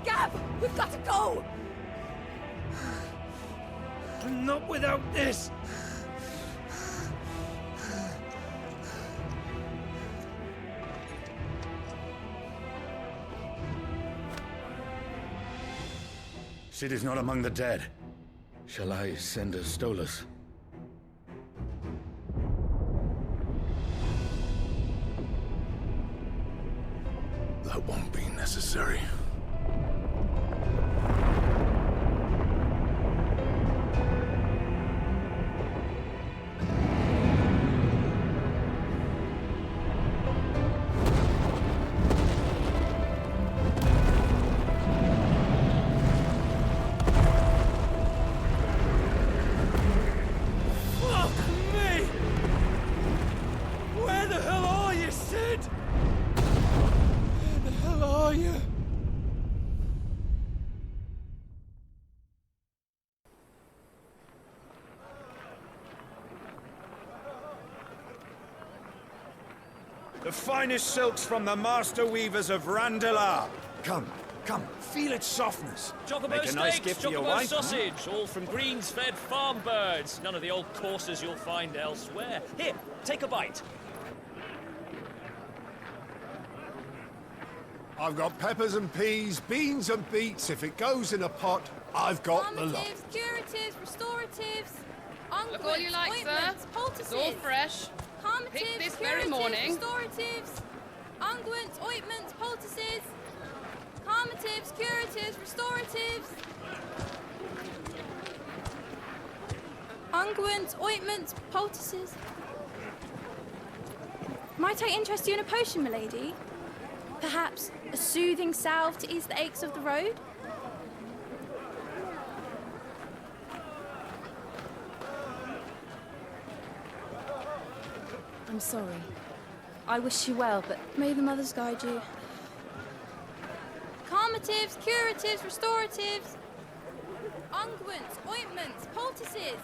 Gab! We've got to go! Not without this! Sid is not among the dead. Shall I send a Stolas? That won't be necessary. The finest silks from the master weavers of Randalar. Come, come, feel its softness. Chocobo Make a nice steaks, gift for your chocobo wife. sausage, all from greens-fed farm birds. None of the old courses you'll find elsewhere. Here, take a bite. I've got peppers and peas, beans and beets. If it goes in a pot, I've got the lot. Calmatives, curatives, restoratives, unguents, Look all you like, ointments, sir. poultices. It's all fresh. Calmatives, Picked this curatives, very morning. restoratives, unguents, ointments, poultices. Calmatives, curatives, restoratives. Unguents, ointments, poultices. Might I interest you in a potion, milady? Perhaps a soothing salve to ease the aches of the road? I'm sorry. I wish you well, but may the mothers guide you. Calmatives, curatives, restoratives. Unguents, ointments, poultices.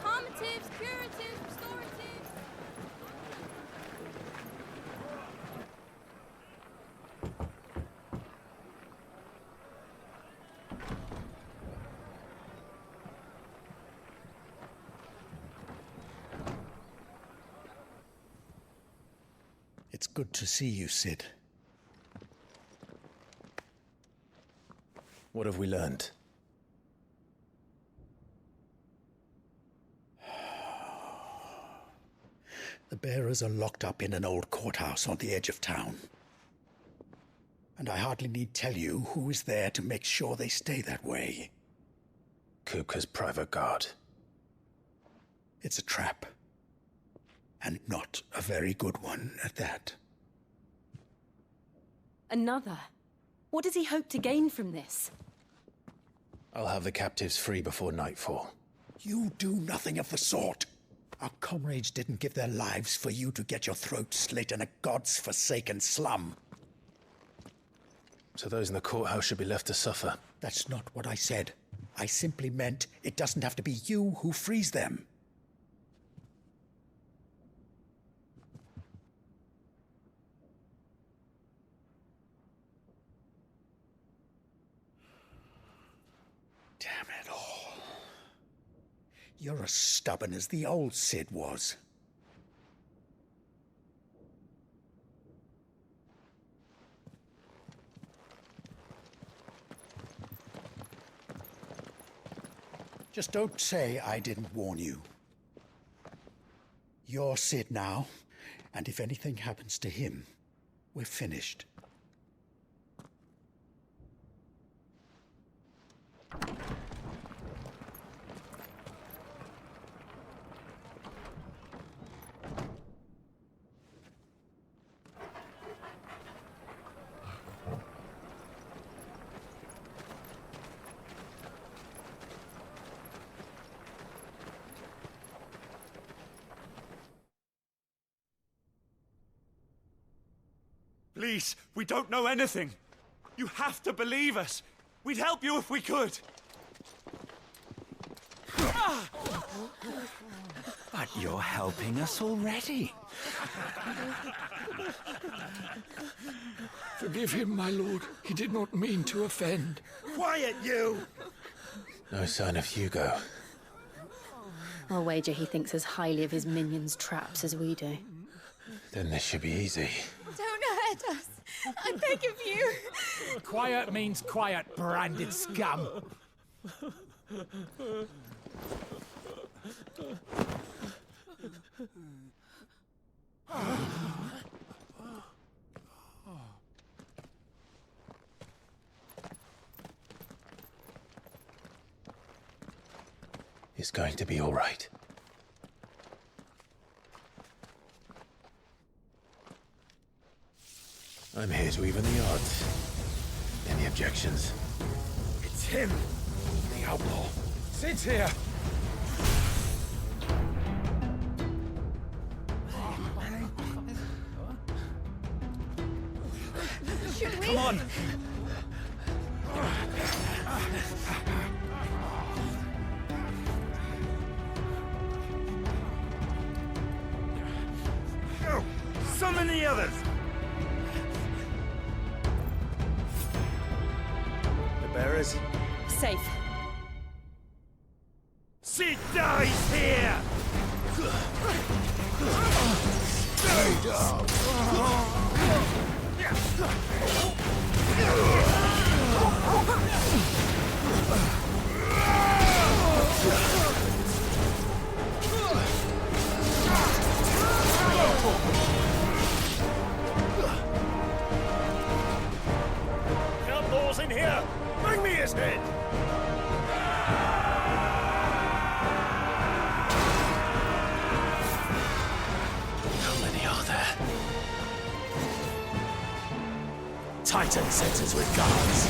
Calmatives, curatives, restoratives. It's good to see you, Sid. What have we learned? The bearers are locked up in an old courthouse on the edge of town. And I hardly need tell you who is there to make sure they stay that way. Kupka's private guard. It's a trap. And not a very good one at that. Another? What does he hope to gain from this? I'll have the captives free before nightfall. You do nothing of the sort. Our comrades didn't give their lives for you to get your throat slit in a god's forsaken slum. So those in the courthouse should be left to suffer. That's not what I said. I simply meant it doesn't have to be you who frees them. Damn it all. You're as stubborn as the old Sid was. Just don't say I didn't warn you. You're Sid now, and if anything happens to him, we're finished. Please, we don't know anything. You have to believe us. We'd help you if we could. But you're helping us already. Forgive him, my lord. He did not mean to offend. Quiet, you! No sign of Hugo. I'll wager he thinks as highly of his minions' traps as we do. Then this should be easy. Don't hurt us. I beg of you. Quiet means quiet, branded scum. It's going to be all right. I'm here to even the odds. Any objections? It's him, the outlaw. Sit here. Should we? Come on. Go! Summon the others! The bearers? Safe. Sid dies here! Stay down! Outlaws in here! Bring me his head! How many are there? Titan sensors with guards.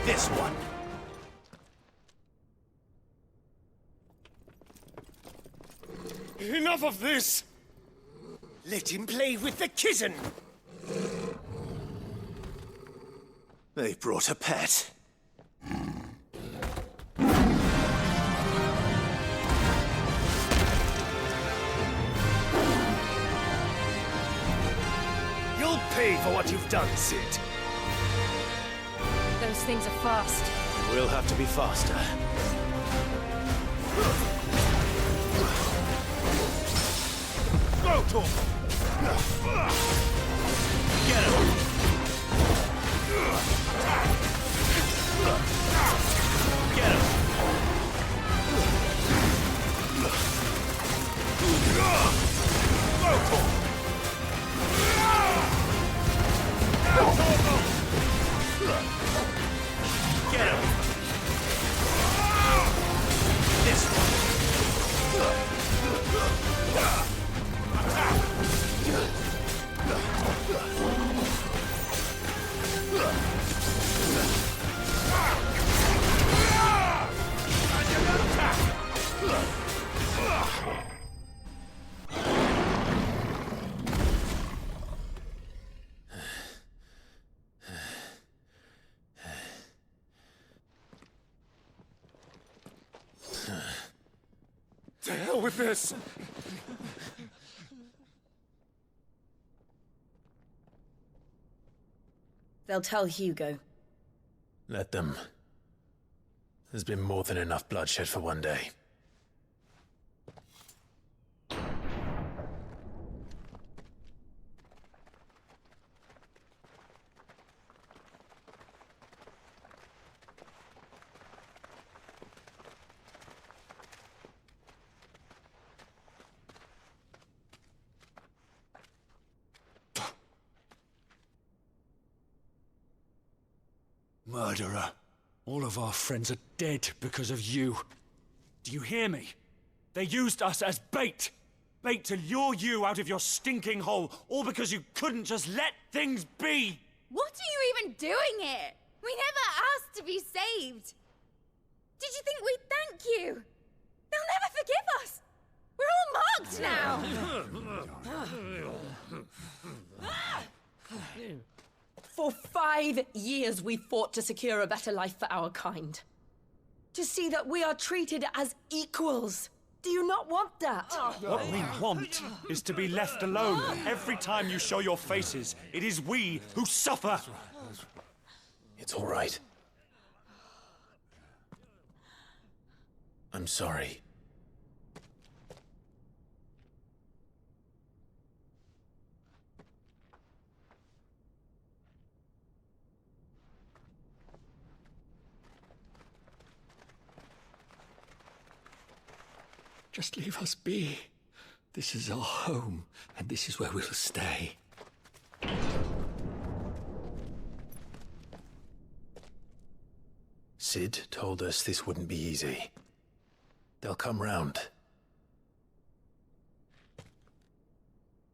This one. Enough of this! Let him play with the kitten! They brought a pet. You'll pay for what you've done, Sid. Those things are fast. We'll have to be faster. Go, Tom! Get him! Get him! Go, Tom! Get him! This one! To hell with this! They'll tell Hugo. Let them. There's been more than enough bloodshed for one day. Murderer. All of our friends are dead because of you. Do you hear me? They used us as bait. Bait to lure you out of your stinking hole, all because you couldn't just let things be. What are you even doing here? We never asked to be saved. Did you think we'd thank you? They'll never forgive us! We're all marked now! For 5 years we fought to secure a better life for our kind. To see that we are treated as equals. Do you not want that? What we want is to be left alone. Every time you show your faces, it is we who suffer. It's all right. I'm sorry. Just leave us be. This is our home, and this is where we'll stay. Sid told us this wouldn't be easy. They'll come round.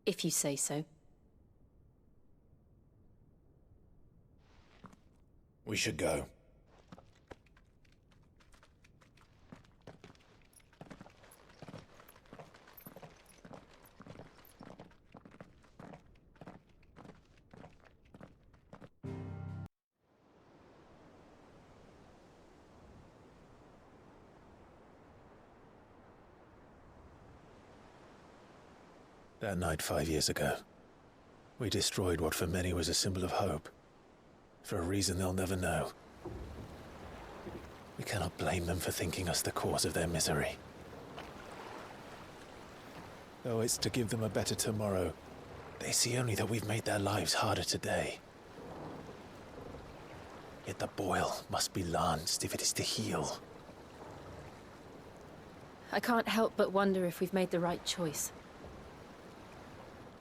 If you say so. We should go. That night 5 years ago, we destroyed what for many was a symbol of hope. For a reason they'll never know. We cannot blame them for thinking us the cause of their misery. Though it's to give them a better tomorrow, they see only that we've made their lives harder today. Yet the boil must be lanced if it is to heal. I can't help but wonder if we've made the right choice.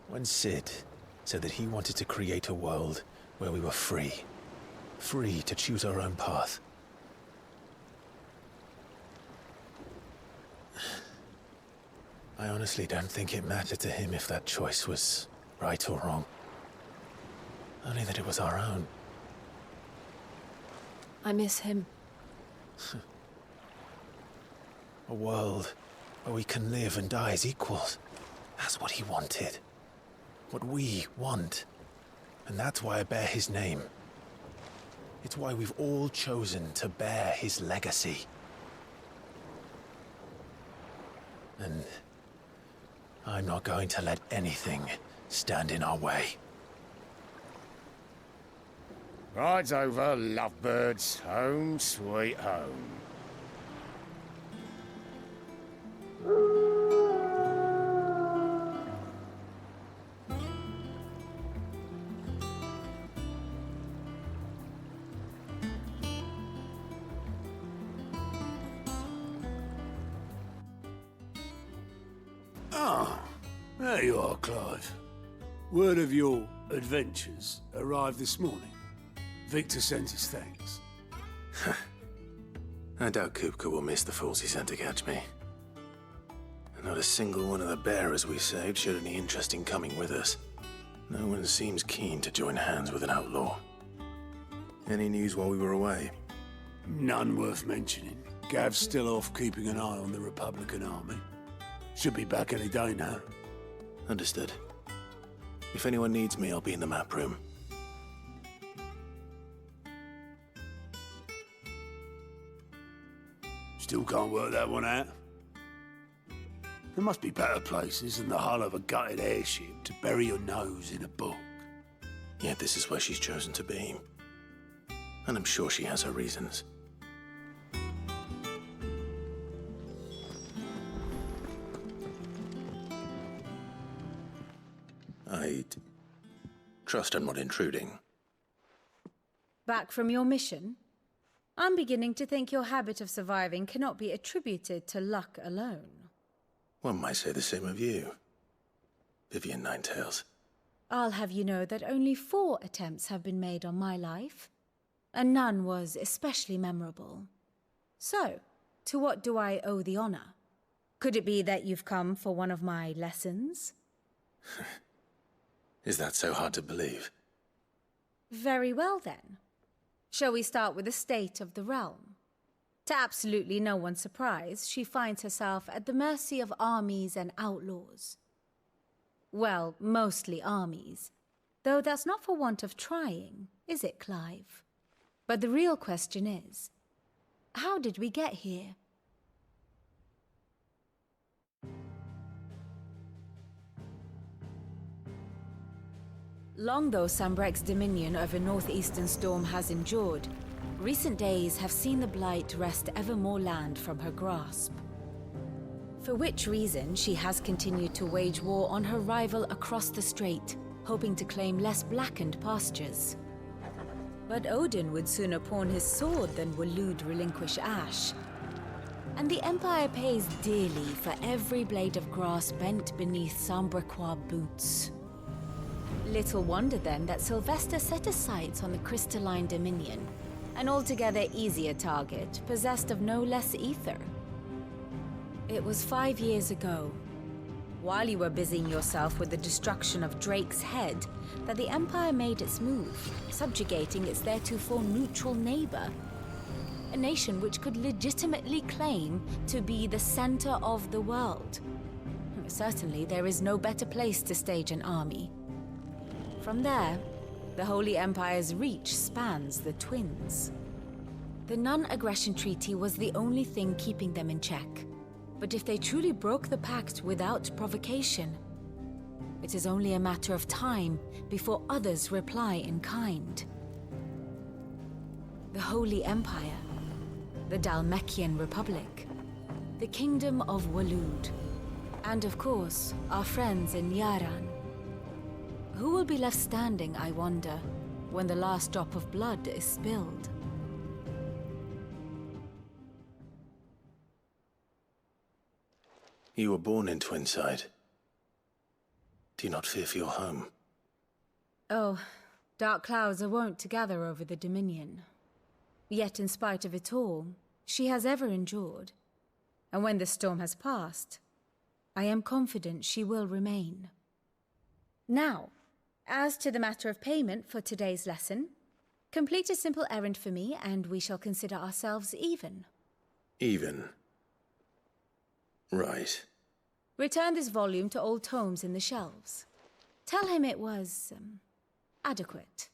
When Sid said that he wanted to create a world where we were free. Free to choose our own path. I honestly don't think it mattered to him if that choice was right or wrong. Only that it was our own. I miss him. A world where we can live and die as equals. That's what he wanted. What we want. And that's why I bear his name. It's why we've all chosen to bear his legacy. And I'm not going to let anything stand in our way. Rides over, lovebirds. Home, sweet home. There you are, Clive. Word of your adventures arrived this morning. Victor sent his thanks. I doubt Kupka will miss the fools he sent to catch me. And not a single one of the bearers we saved showed any interest in coming with us. No one seems keen to join hands with an outlaw. Any news while we were away? None worth mentioning. Gav's still off keeping an eye on the Republican army. Should be back any day now. Understood. If anyone needs me, I'll be in the map room. Still can't work that one out. There must be better places than the hull of a gutted airship to bury your nose in a book. Yet this is where she's chosen to be. And I'm sure she has her reasons. I'd trust I'm not intruding. Back from your mission? I'm beginning to think your habit of surviving cannot be attributed to luck alone. One might say the same of you, Vivian Ninetails. I'll have you know that only 4 attempts have been made on my life, and none was especially memorable. So, to what do I owe the honor? Could it be that you've come for one of my lessons? Is that so hard to believe? Very well then. Shall we start with the state of the realm? To absolutely no one's surprise, she finds herself at the mercy of armies and outlaws. Well, mostly armies. Though that's not for want of trying, is it, Clive? But the real question is, how did we get here? Long though Sambrek's dominion over northeastern Storm has endured, recent days have seen the Blight wrest ever more land from her grasp. For which reason she has continued to wage war on her rival across the strait, hoping to claim less blackened pastures. But Odin would sooner pawn his sword than Waloed relinquish Ash. And the Empire pays dearly for every blade of grass bent beneath Sambrequois boots. Little wonder then that Sylvester set his sights on the crystalline dominion, an altogether easier target, possessed of no less ether. It was 5 years ago, while you were busying yourself with the destruction of Drake's head, that the Empire made its move, subjugating its theretofore neutral neighbor. A nation which could legitimately claim to be the center of the world. Certainly, there is no better place to stage an army. From there, the Holy Empire's reach spans the Twins. The non-aggression treaty was the only thing keeping them in check. But if they truly broke the pact without provocation, it is only a matter of time before others reply in kind. The Holy Empire, the Dhalmekian Republic, the Kingdom of Waloed, and of course, our friends in Yaran. Who will be left standing, I wonder, when the last drop of blood is spilled? You were born in Twinside. Do you not fear for your home? Oh, dark clouds are wont to gather over the Dominion. Yet in spite of it all, she has ever endured. And when the storm has passed, I am confident she will remain. Now, as to the matter of payment for today's lesson, complete a simple errand for me and we shall consider ourselves even. Even? Right. Return this volume to old tomes in the shelves. Tell him it was, adequate.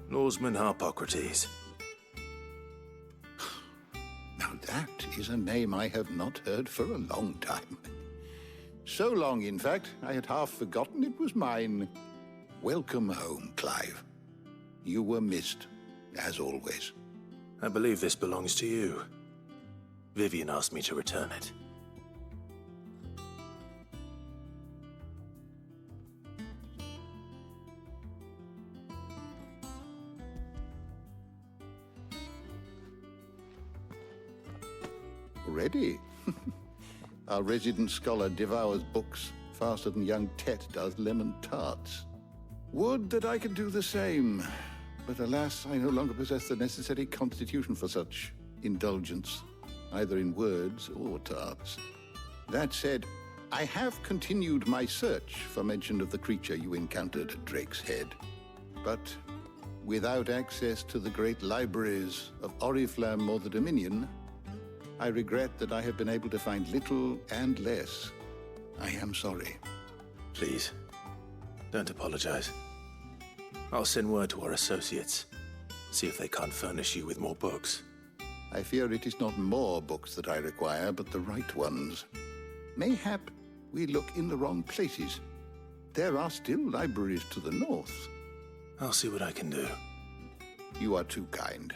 Norseman Harpocrates. Now that is a name I have not heard for a long time. So long, in fact, I had half forgotten it was mine. Welcome home, Clive. You were missed, as always. I believe this belongs to you. Vivian asked me to return it. Already? Our resident scholar devours books faster than young Tet does lemon tarts. Would that I could do the same, but alas, I no longer possess the necessary constitution for such indulgence, either in words or tarts. That said, I have continued my search for mention of the creature you encountered at Drake's Head, but without access to the great libraries of Oriflamme or the Dominion, I regret that I have been able to find little and less. I am sorry. Please, don't apologize. I'll send word to our associates. See if they can't furnish you with more books. I fear it is not more books that I require, but the right ones. Mayhap we look in the wrong places. There are still libraries to the north. I'll see what I can do. You are too kind.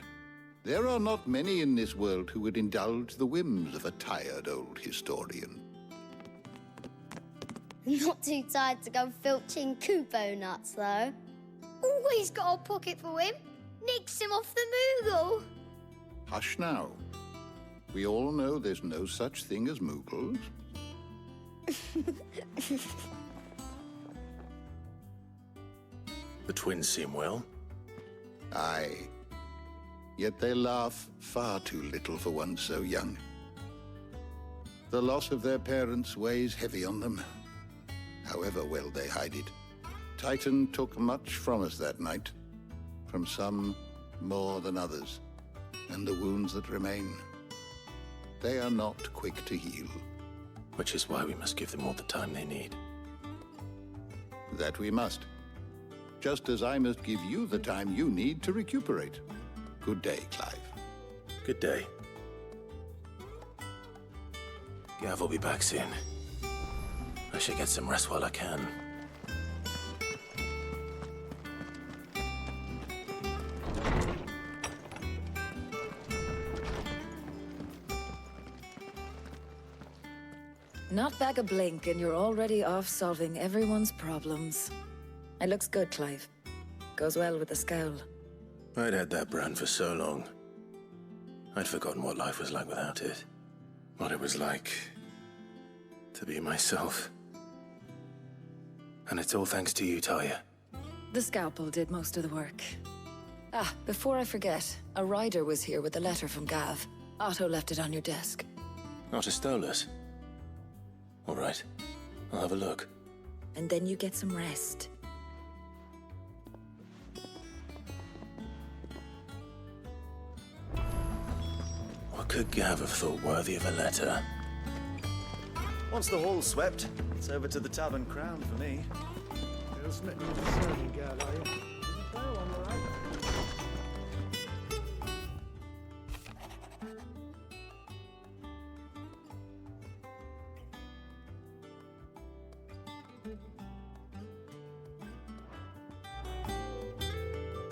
There are not many in this world who would indulge the whims of a tired old historian. Not too tired to go filching Kupo nuts, though. Always got a pocket for him. Nicks him off the Moogle. Hush now. We all know there's no such thing as Moogles. The twins seem well. Aye. Yet they laugh far too little for one so young. The loss of their parents weighs heavy on them, however well they hide it. Titan took much from us that night, from some more than others, and the wounds that remain, they are not quick to heal. Which is why we must give them all the time they need. That we must. Just as I must give you the time you need to recuperate. Good day, Clive. Good day. Gav will be back soon. I should get some rest while I can. Not back a blink and you're already off solving everyone's problems. It looks good, Clive. Goes well with the scowl. I'd had that brand for so long. I'd forgotten what life was like without it. What it was like to be myself. And it's all thanks to you, Talia. The scalpel did most of the work. Ah, before I forget, a rider was here with a letter from Gav. Otto left it on your desk. Otto stole us. All right, I'll have a look. And then you get some rest. What could Gav have thought worthy of a letter? Once the hall's swept, it's over to the Tavern Crown for me. You're smitten with a serving girl, are you? Is it fair on the right?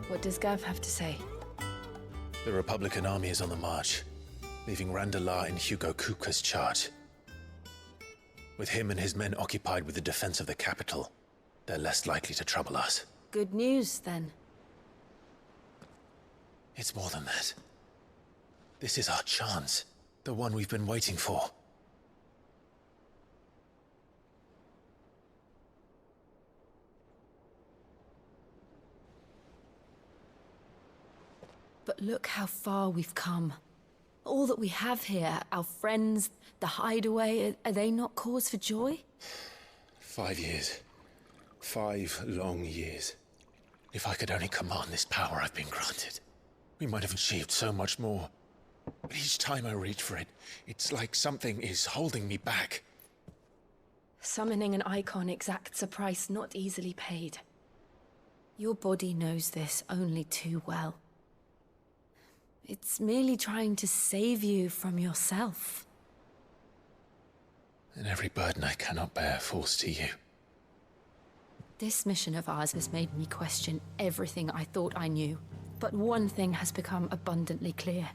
What does Gav have to say? The Republican army is on the march, leaving Randalar in Hugo Kupka's charge. With him and his men occupied with the defense of the capital, they're less likely to trouble us. Good news, then. It's more than that. This is our chance, the one we've been waiting for. But look how far we've come. All that we have here, our friends, the hideaway, are they not cause for joy? 5 years. 5 long years. If I could only command this power I've been granted, we might have achieved so much more. But each time I reach for it, it's like something is holding me back. Summoning an icon exacts a price not easily paid. Your body knows this only too well. It's merely trying to save you from yourself. And every burden I cannot bear falls to you. This mission of ours has made me question everything I thought I knew. But one thing has become abundantly clear.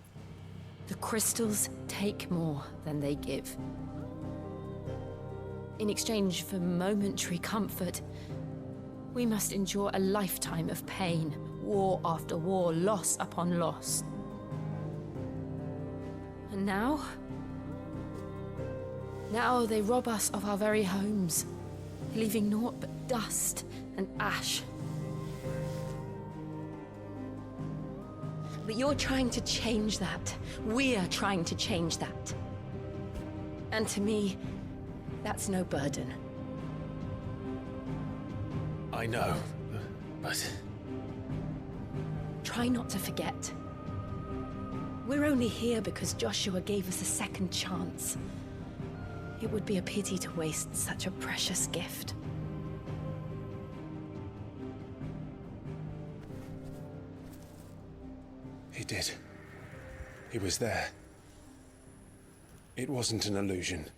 The crystals take more than they give. In exchange for momentary comfort, we must endure a lifetime of pain, war after war, loss upon loss. And now they rob us of our very homes, leaving naught but dust and ash. But you're trying to change that. We're trying to change that. And to me, that's no burden. I know, but... Try not to forget. We're only here because Joshua gave us a second chance. It would be a pity to waste such a precious gift. He did. He was there. It wasn't an illusion.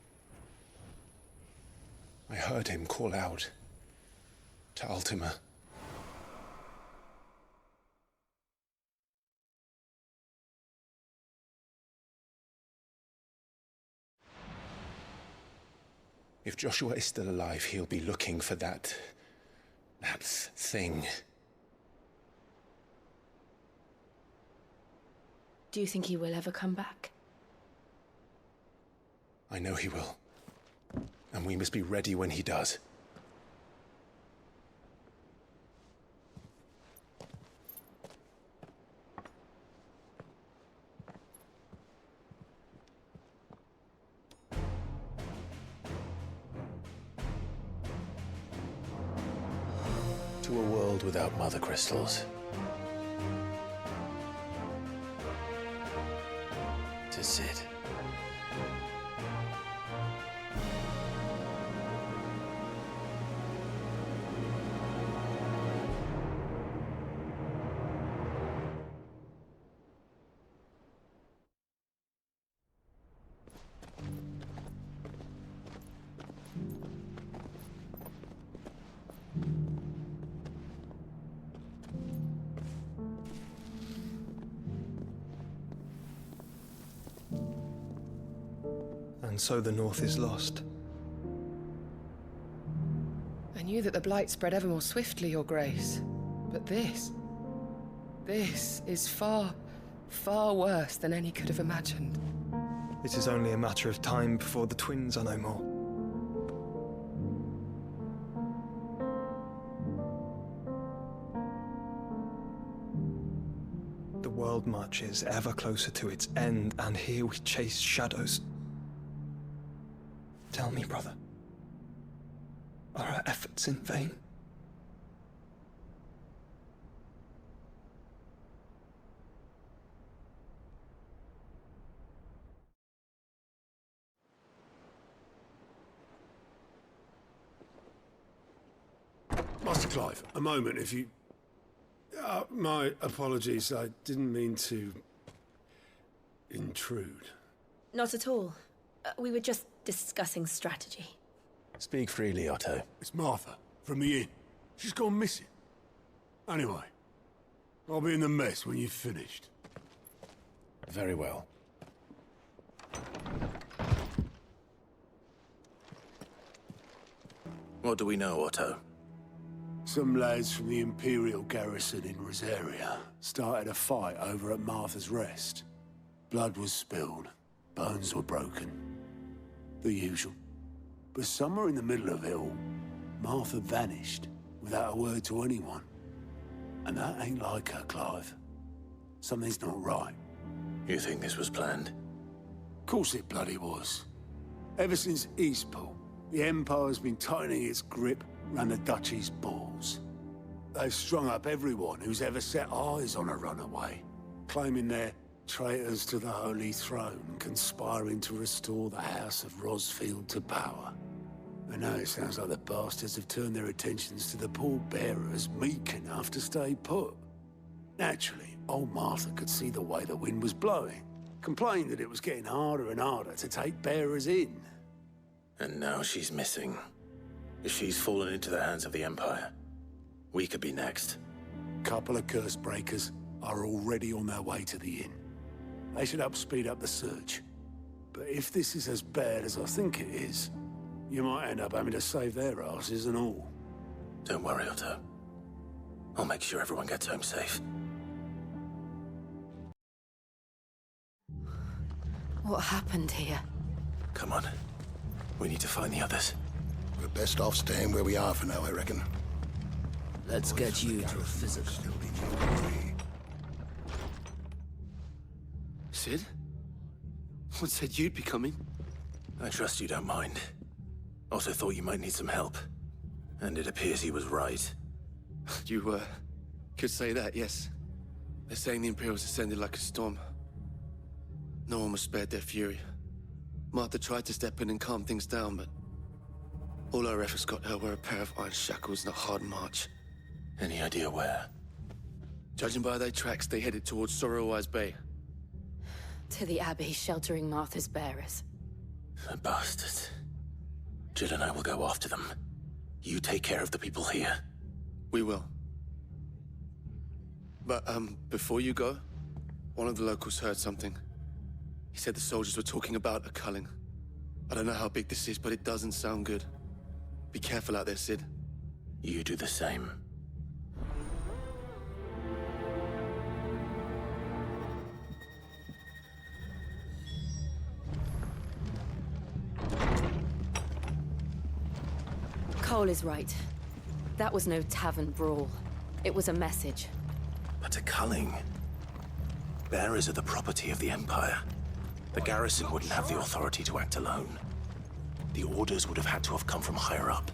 I heard him call out to Ultima. If Joshua is still alive, he'll be looking for that thing. Do you think he will ever come back? I know he will. And we must be ready when he does. to a world without mother crystals. To Cid. And so the North is lost. I knew that the Blight spread ever more swiftly, Your Grace. But this is far, far worse than any could have imagined. It is only a matter of time before the twins are no more. The world marches ever closer to its end, and here we chase shadows. Tell me, brother, are our efforts in vain? Master Clive, a moment, if you... my apologies, I didn't mean to... intrude. Not at all. We were just discussing strategy. Speak freely, Otto. It's Martha, from the inn. She's gone missing. Anyway, I'll be in the mess when you've finished. Very well. What do we know, Otto? Some lads from the Imperial garrison in Rosaria started a fight over at Martha's Rest. Blood was spilled, bones were broken. The usual. But somewhere in the middle of it all, Martha vanished without a word to anyone. And that ain't like her, Clive. Something's not right. You think this was planned? Of course it bloody was. Ever since Eastpool, the Empire's been tightening its grip round the Duchy's balls. They've strung up everyone who's ever set eyes on a runaway, claiming they're traitors to the Holy Throne, conspiring to restore the House of Rosfield to power. And now it sounds like the bastards have turned their attentions to the pallbearers meek enough to stay put. Naturally, old Martha could see the way the wind was blowing, complained that it was getting harder and harder to take bearers in. And now she's missing. If she's fallen into the hands of the Empire, we could be next. Couple of curse breakers are already on their way to the inn. They should help speed up the search. But if this is as bad as I think it is, you might end up having to save their asses and all. Don't worry, Otto. I'll make sure everyone gets home safe. What happened here? Come on. We need to find the others. We're best off staying where we are for now, I reckon. Let's get you to a physical. Cid? What said you'd be coming? I trust you don't mind. Also thought you might need some help. And it appears he was right. You, could say that, yes. They're saying the Imperials descended like a storm. No one was spared their fury. Martha tried to step in and calm things down, but all our efforts got her were a pair of iron shackles and a hard march. Any idea where? Judging by their tracks, they headed towards Sorrowwise Bay. To the Abbey, sheltering Martha's bearers. The bastards. Jill and I will go after them. You take care of the people here. We will. But, before you go, one of the locals heard something. He said the soldiers were talking about a culling. I don't know how big this is, but it doesn't sound good. Be careful out there, Cid. You do the same. Cole is right. That was no tavern brawl. It was a message. But a culling. Bearers are the property of the Empire. The garrison wouldn't have the authority to act alone. The orders would have had to have come from higher up.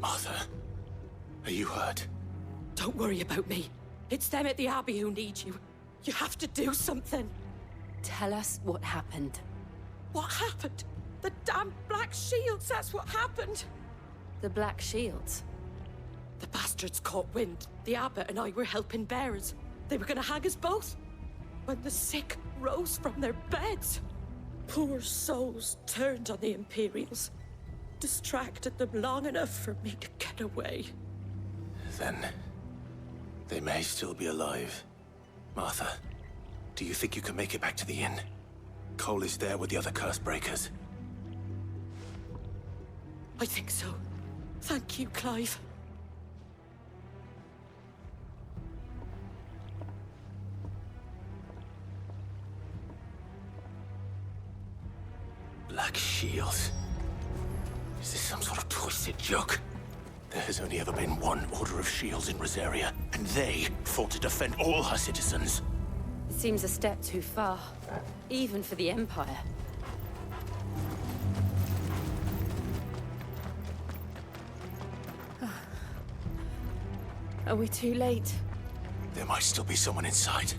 Martha, are you hurt? Don't worry about me. It's them at the Abbey who need you. You have to do something. Tell us what happened. What happened? The damn Black Shields, that's what happened. The Black Shields? The bastards caught wind. The Abbot and I were helping bearers. They were gonna hang us both. When the sick rose from their beds, poor souls turned on the Imperials. Distracted them long enough for me to get away. Then they may still be alive. Martha, do you think you can make it back to the inn? Cole is there with the other curse breakers. I think so. Thank you, Clive. Black Shields. Is this some sort of twisted joke? There has only ever been one Order of Shields in Rosaria, and they fought to defend all her citizens. It seems a step too far, even for the Empire. Are we too late? There might still be someone inside.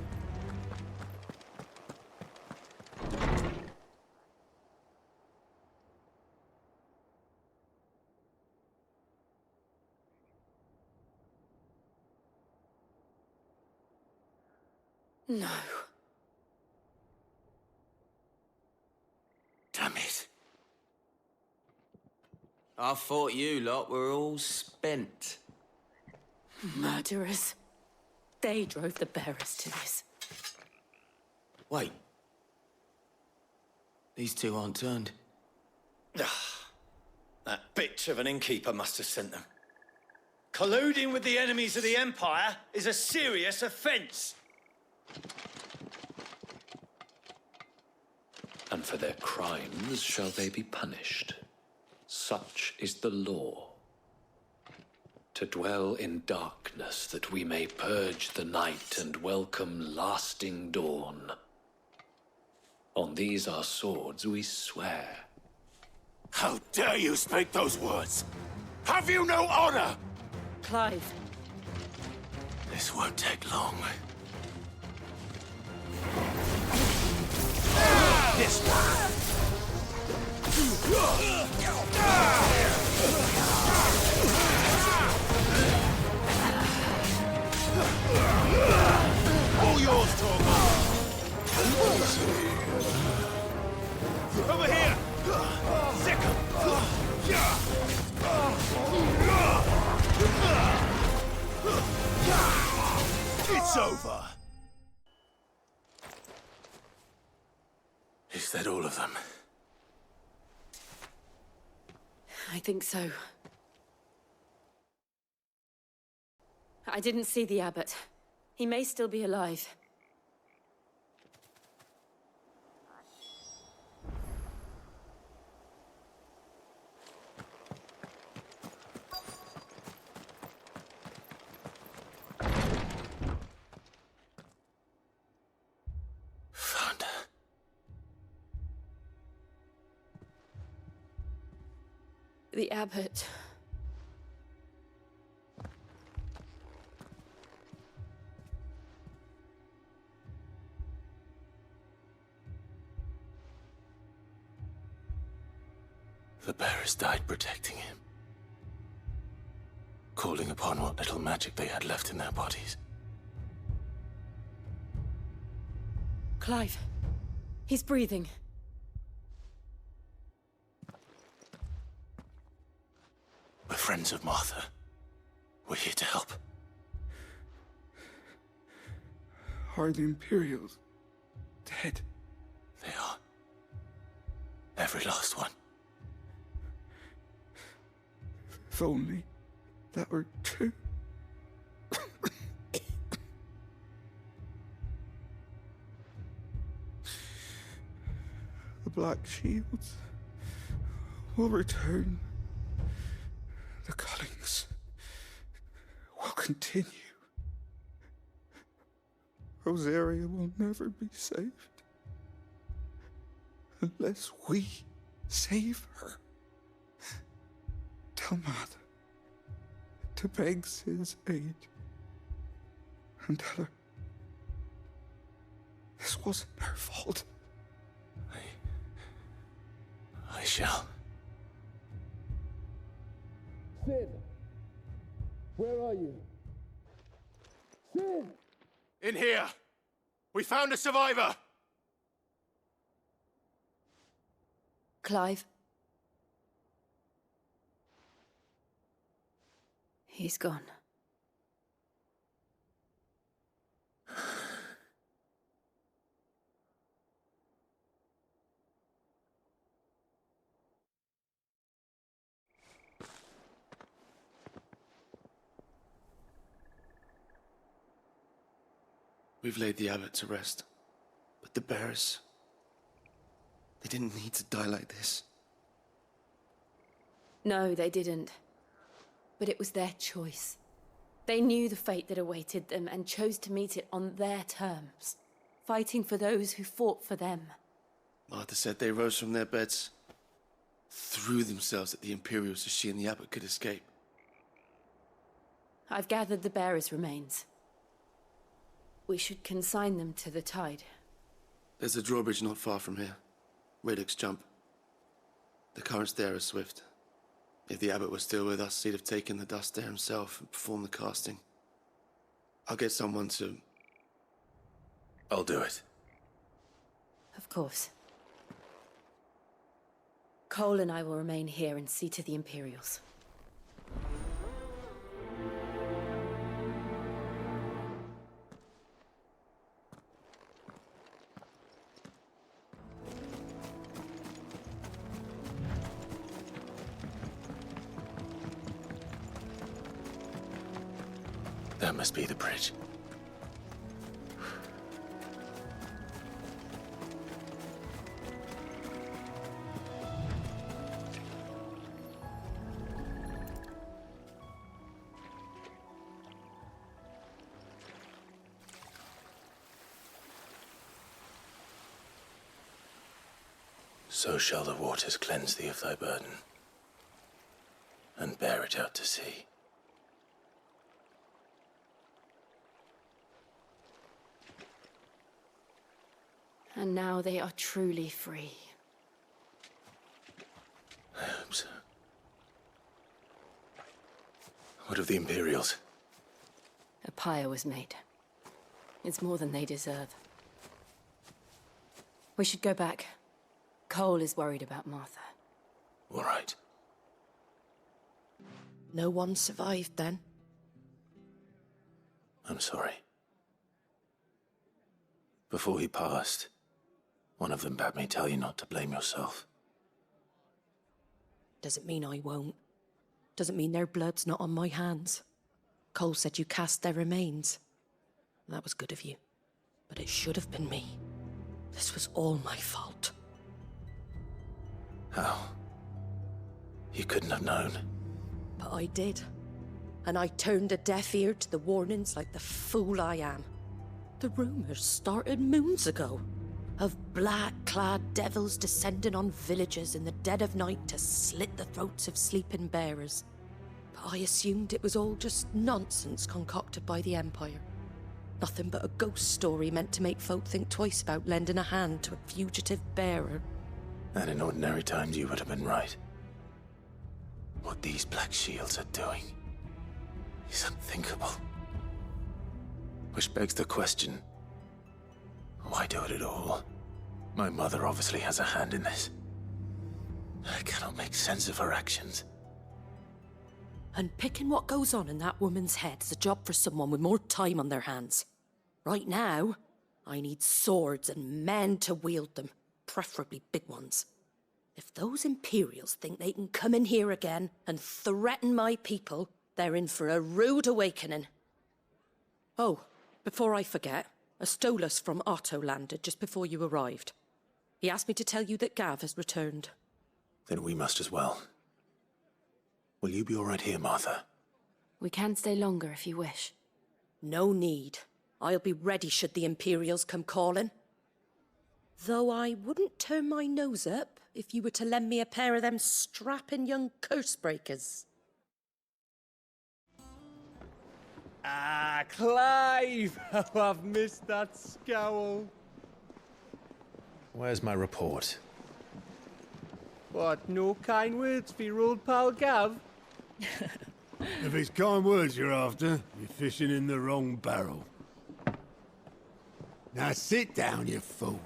No. Damn it. I thought you lot were all spent. Murderers. They drove the bearers to this. Wait. These two aren't turned. That bitch of an innkeeper must have sent them. Colluding with the enemies of the Empire is a serious offence. And for their crimes shall they be punished. Such is the law. To dwell in darkness that we may purge the night and welcome lasting dawn. On these our swords we swear. How dare you speak those words? Have you no honor? Clive. This won't take long. This one. All yours, Torgal. Over here! Sick 'em! It's over. Is that all of them? I think so. I didn't see the Abbot. He may still be alive. Found her. The Abbot. The bearers died protecting him. Calling upon what little magic they had left in their bodies. Clive. He's breathing. We're friends of Martha. We're here to help. Are the Imperials dead? They are. Every last one. If only that were true. The Black Shields will return. The cullings will continue. Rosaria will never be saved unless we save her. Tell Mother to beg Sid's aid and tell her this wasn't her fault. I shall. Sid! Where are you? Sid! In here! We found a survivor! Clive. He's gone. We've laid the abbot to rest. But the bearers... they didn't need to die like this. No, they didn't. But it was their choice. They knew the fate that awaited them and chose to meet it on their terms, fighting for those who fought for them. Martha said they rose from their beds, threw themselves at the Imperials so she and the abbot could escape. I've gathered the bearers' remains. We should consign them to the tide. There's a drawbridge not far from here. Radix jump. The currents there are swift. If the abbot was still with us, he'd have taken the dust there himself and performed the casting. I'll get someone to... I'll do it. Of course. Cole and I will remain here and see to the Imperials. That must be the bridge. So shall the waters cleanse thee of thy burden, and bear it out to sea. And now they are truly free. I hope so. What of the Imperials? A pyre was made. It's more than they deserve. We should go back. Cole is worried about Martha. All right. No one survived then? I'm sorry. Before he passed, one of them bade me tell you not to blame yourself. Doesn't mean I won't. Doesn't mean their blood's not on my hands. Cole said you cast their remains. That was good of you. But it should have been me. This was all my fault. How? You couldn't have known. But I did. And I turned a deaf ear to the warnings like the fool I am. The rumors started moons ago. Of black-clad devils descending on villages in the dead of night to slit the throats of sleeping bearers. But I assumed it was all just nonsense concocted by the Empire. Nothing but a ghost story meant to make folk think twice about lending a hand to a fugitive bearer. And in ordinary times you would have been right. What these Black Shields are doing is unthinkable. Which begs the question, why do it at all? My mother obviously has a hand in this. I cannot make sense of her actions. And picking what goes on in that woman's head is a job for someone with more time on their hands. Right now, I need swords and men to wield them, preferably big ones. If those Imperials think they can come in here again and threaten my people, they're in for a rude awakening. Oh, before I forget, a Stolas from Otto landed just before you arrived. He asked me to tell you that Gav has returned. Then we must as well. Will you be all right here, Martha? We can stay longer if you wish. No need. I'll be ready should the Imperials come calling. Though I wouldn't turn my nose up if you were to lend me a pair of them strapping young curse breakers. Ah, Clive! Oh, I've missed that scowl. Where's my report? What, no kind words for your old pal Gav? If it's kind words you're after, you're fishing in the wrong barrel. Now sit down, you fool.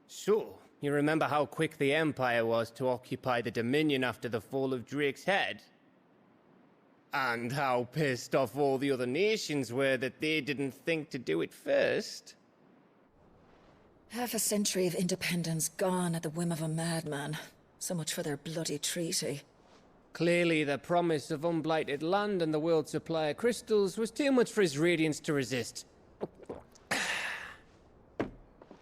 So, you remember how quick the Empire was to occupy the Dominion after the fall of Drake's head? And how pissed off all the other nations were that they didn't think to do it first? Half a century of independence gone at the whim of a madman. So much for their bloody treaty. Clearly, the promise of unblighted land and the world's supply of crystals was too much for his radiance to resist.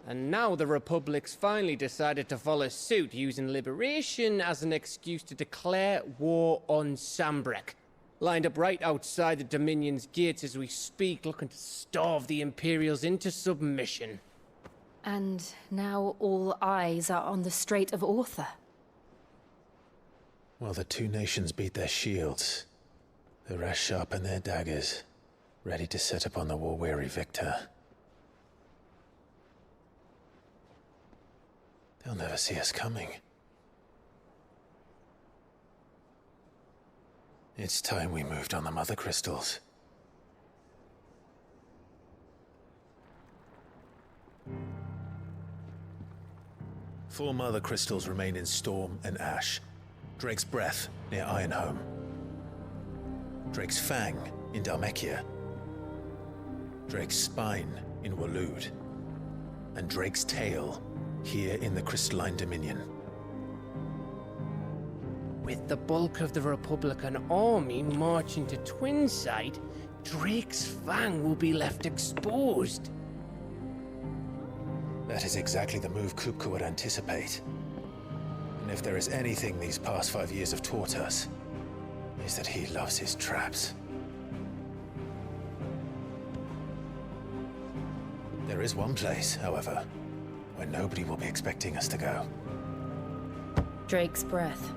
And now the Republic's finally decided to follow suit, using liberation as an excuse to declare war on Sambrek. Lined up right outside the Dominion's gates as we speak, looking to starve the Imperials into submission. And now all eyes are on the Strait of Author. While the two nations beat their shields, the rest sharpen their daggers, ready to set upon the war-weary victor. They'll never see us coming. It's time we moved on the Mother Crystals. Four Mother Crystals remain in Storm and Ash. Drake's Breath near Ironhome. Drake's Fang in Dhalmekia. Drake's Spine in Waloed. And Drake's Tail here in the Crystalline Dominion. With the bulk of the Republican army marching to Twinside, Drake's Fang will be left exposed. That is exactly the move Kupka would anticipate. And if there is anything these past 5 years have taught us, is that he loves his traps. There is one place, however, where nobody will be expecting us to go. Drake's Breath.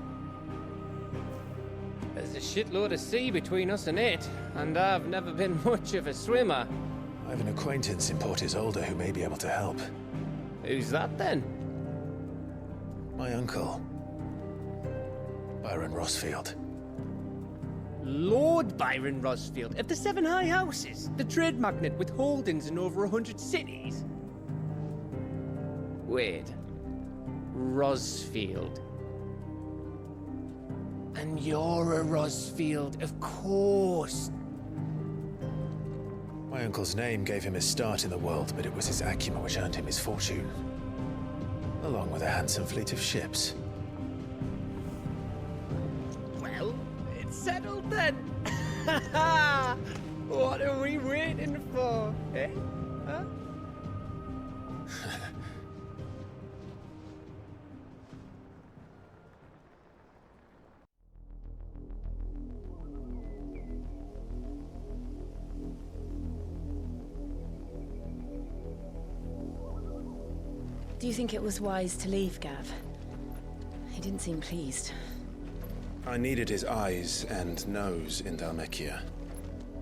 There's a shitload of sea between us and it, and I've never been much of a swimmer. I have an acquaintance in Port Isolde who may be able to help. Who's that then? My uncle, Byron Rosfield. Lord Byron Rosfield of the Seven High Houses, the trade magnate with holdings in over 100 cities. Wait, Rosfield. And you're a Rosfield, of course. My uncle's name gave him his start in the world, but it was his acumen which earned him his fortune. Along with a handsome fleet of ships. Well, it's settled then. What are we waiting for, eh? Huh? Do you think it was wise to leave, Gav? He didn't seem pleased. I needed his eyes and nose in Dhalmekia.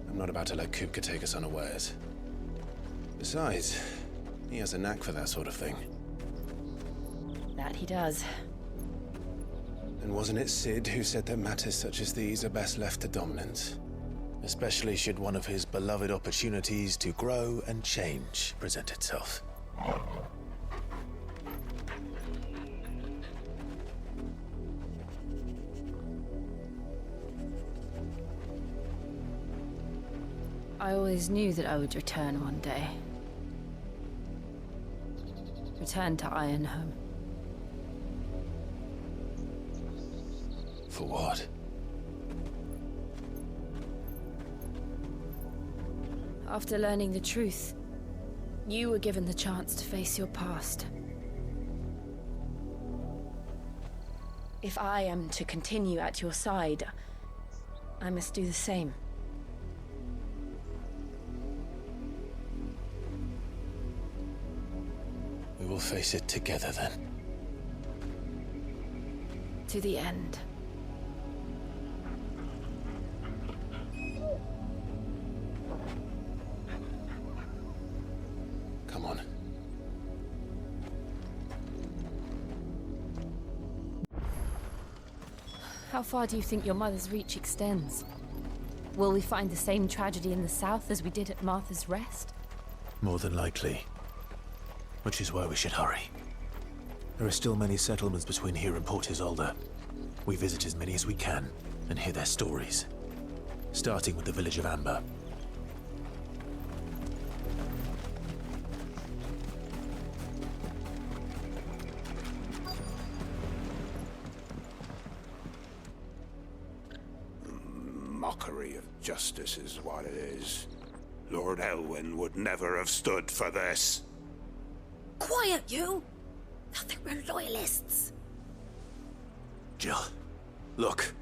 I'm not about to let Kupka take us unawares. Besides, he has a knack for that sort of thing. That he does. And wasn't it Sid who said that matters such as these are best left to dominance? Especially should one of his beloved opportunities to grow and change present itself. I always knew that I would return one day. Return to Ironhome. For what? After learning the truth, you were given the chance to face your past. If I am to continue at your side, I must do the same. We will face it together then. To the end. Come on. How far do you think your mother's reach extends? Will we find the same tragedy in the south as we did at Martha's Rest? More than likely. Which is why we should hurry. There are still many settlements between here and Port Isolde. We visit as many as we can and hear their stories. Starting with the village of Amber. Mockery of justice is what it is. Lord Elwyn would never have stood for this. Quiet, you! Thought they were loyalists. Jill, look.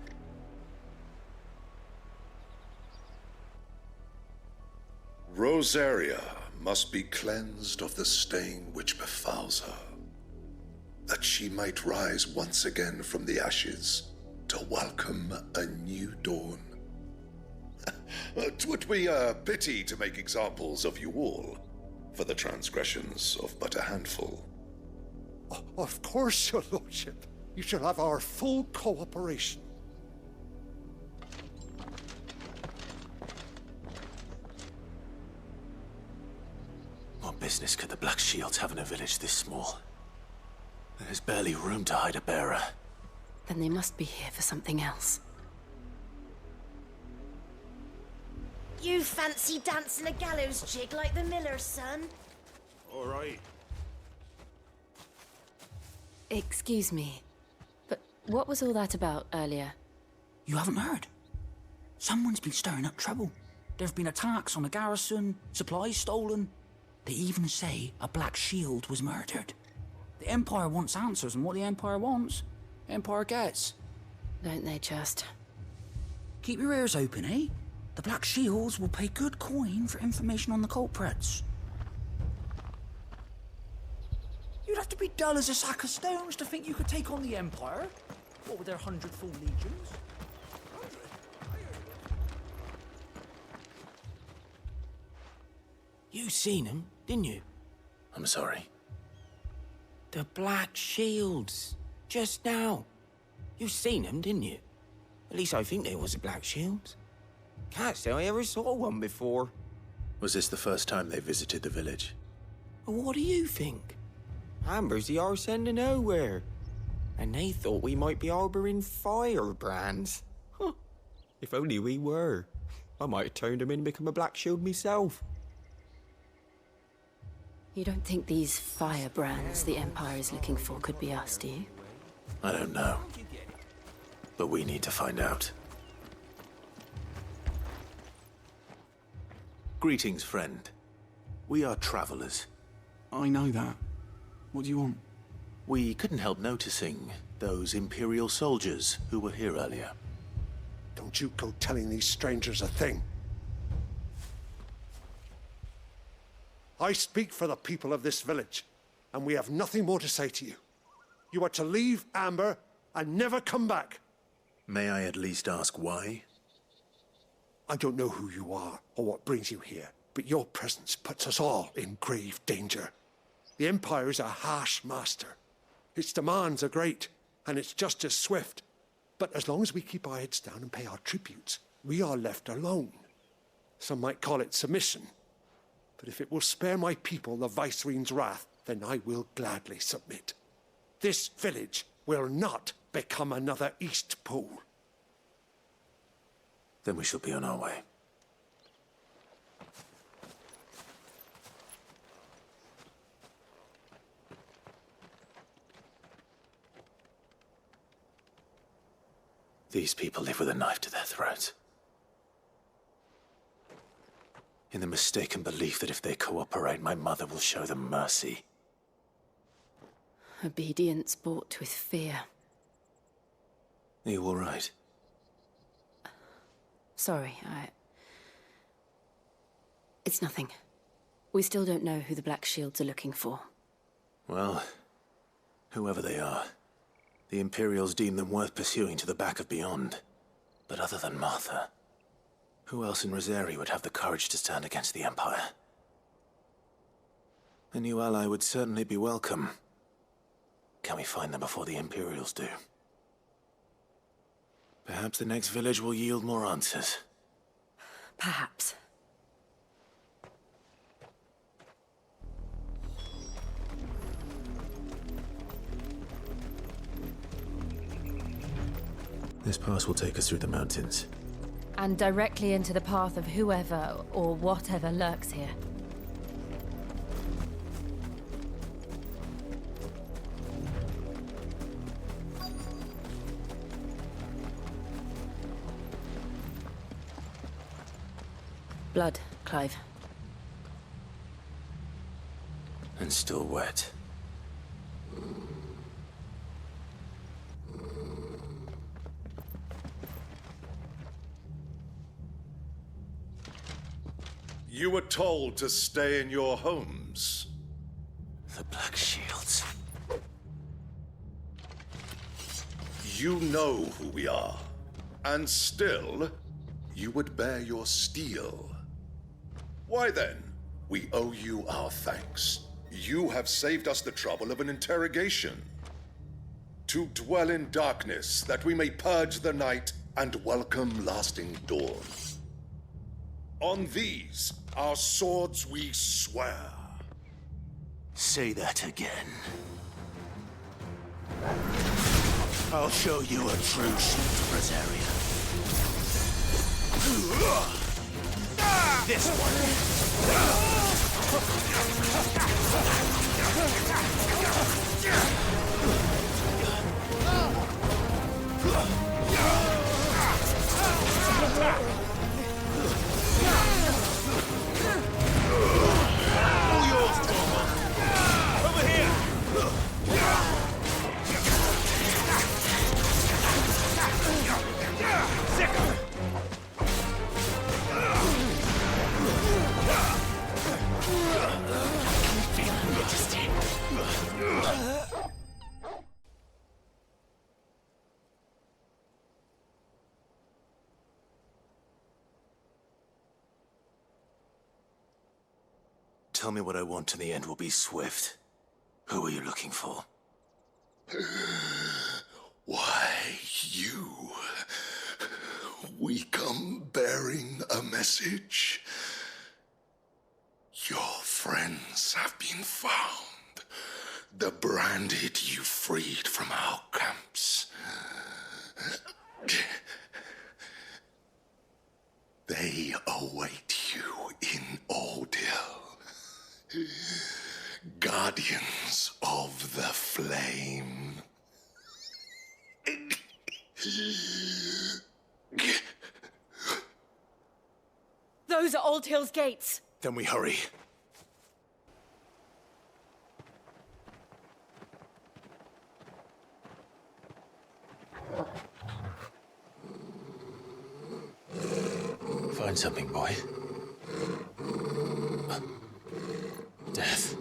Rosaria must be cleansed of the stain which befouls her, that she might rise once again from the ashes to welcome a new dawn. 'Twould be a pity to make examples of you all, for the transgressions of but a handful. Of course, your lordship. You shall have our full cooperation. What business could the Black Shields have in a village this small? There's barely room to hide a bearer. Then they must be here for something else. You fancy dancing a gallows jig like the miller's son? All right. Excuse me, but what was all that about earlier? You haven't heard? Someone's been stirring up trouble. There have been attacks on the garrison, supplies stolen. They even say a Black Shield was murdered. The Empire wants answers, and what the Empire wants, the Empire gets. Don't they just? Keep your ears open, eh? The Black Shields will pay good coin for information on the culprits. You'd have to be dull as a sack of stones to think you could take on the Empire. What with their 100 full legions? You seen them, didn't you? I'm sorry. The Black Shields. Just now. You seen them, didn't you? At least I think they was the Black Shields. Can't say I ever saw one before. Was this the first time they visited the village? What do you think? Amber's the arse end of nowhere. And they thought we might be harbouring firebrands. Huh. If only we were. I might have turned them in and become a Black Shield myself. You don't think these firebrands the Empire is looking for could be us, do you? I don't know. But we need to find out. Greetings, friend. We are travelers. I know that. What do you want? We couldn't help noticing those Imperial soldiers who were here earlier. Don't you go telling these strangers a thing. I speak for the people of this village, and we have nothing more to say to you. You are to leave Amber and never come back. May I at least ask why? I don't know who you are or what brings you here, but your presence puts us all in grave danger. The Empire is a harsh master. Its demands are great, and its justice swift. But as long as we keep our heads down and pay our tributes, we are left alone. Some might call it submission. But if it will spare my people the Viceroy's wrath, then I will gladly submit. This village will not become another East Pool. Then we shall be on our way. These people live with a knife to their throats. In the mistaken belief that if they cooperate, my mother will show them mercy. Obedience bought with fear. Are you all right? Sorry, It's nothing. We still don't know who the Black Shields are looking for. Well, whoever they are, The Imperials deem them worth pursuing to the back of beyond. But other than Martha, who else in Rosari would have the courage to stand against the Empire? A new ally would certainly be welcome. Can we find them before the Imperials do? Perhaps the next village will yield more answers. Perhaps. This pass will take us through the mountains. And directly into the path of whoever or whatever lurks here. Blood, Clive. And still wet. You were told to stay in your homes. The Black Shields. You know who we are. And still, you would bear your steel. Why then? We owe you our thanks. You have saved us the trouble of an interrogation. To dwell in darkness, that we may purge the night and welcome lasting dawn. On these, our swords we swear. Say that again. I'll show you a true shield, Rosaria. This Over here! Tell me what I want and the end will be swift. Who are you looking for? Why, you. We come bearing a message. Your friends have been found. The branded you freed from our camps. They await you in Odil. Guardians of the Flame. Those are Old Hill's gates. Then we hurry. Find something, boy. Death.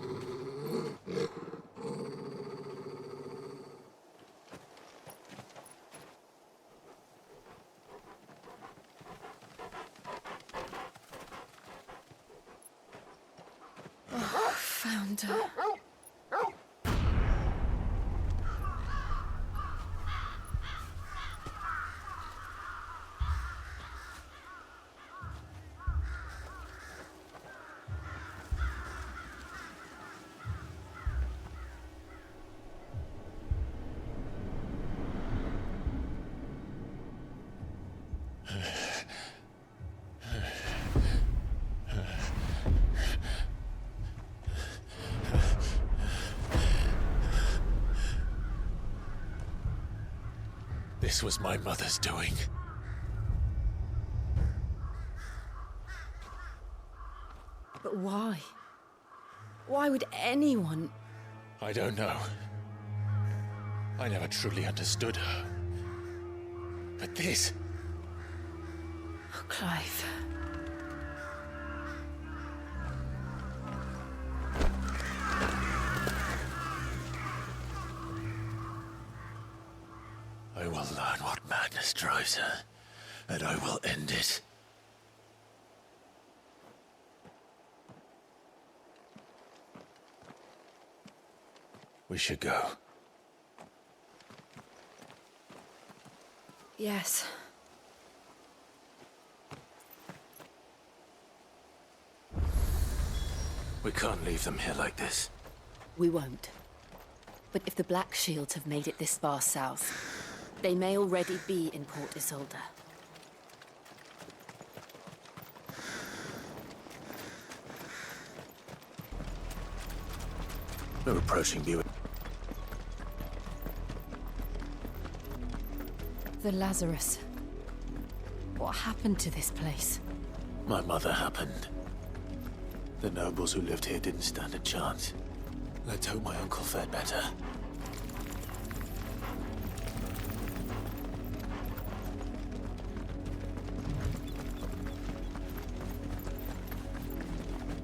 Found her. This was my mother's doing. But why? Why would anyone... I don't know. I never truly understood her. But this... Oh, Clive. I will learn what madness drives her, and I will end it. We should go. Yes. We can't leave them here like this. We won't. But if the Black Shields have made it this far south, they may already be in Port Isolde. We're approaching Buick. The Lazarus. What happened to this place? My mother happened. The nobles who lived here didn't stand a chance. Let's hope my uncle fared better.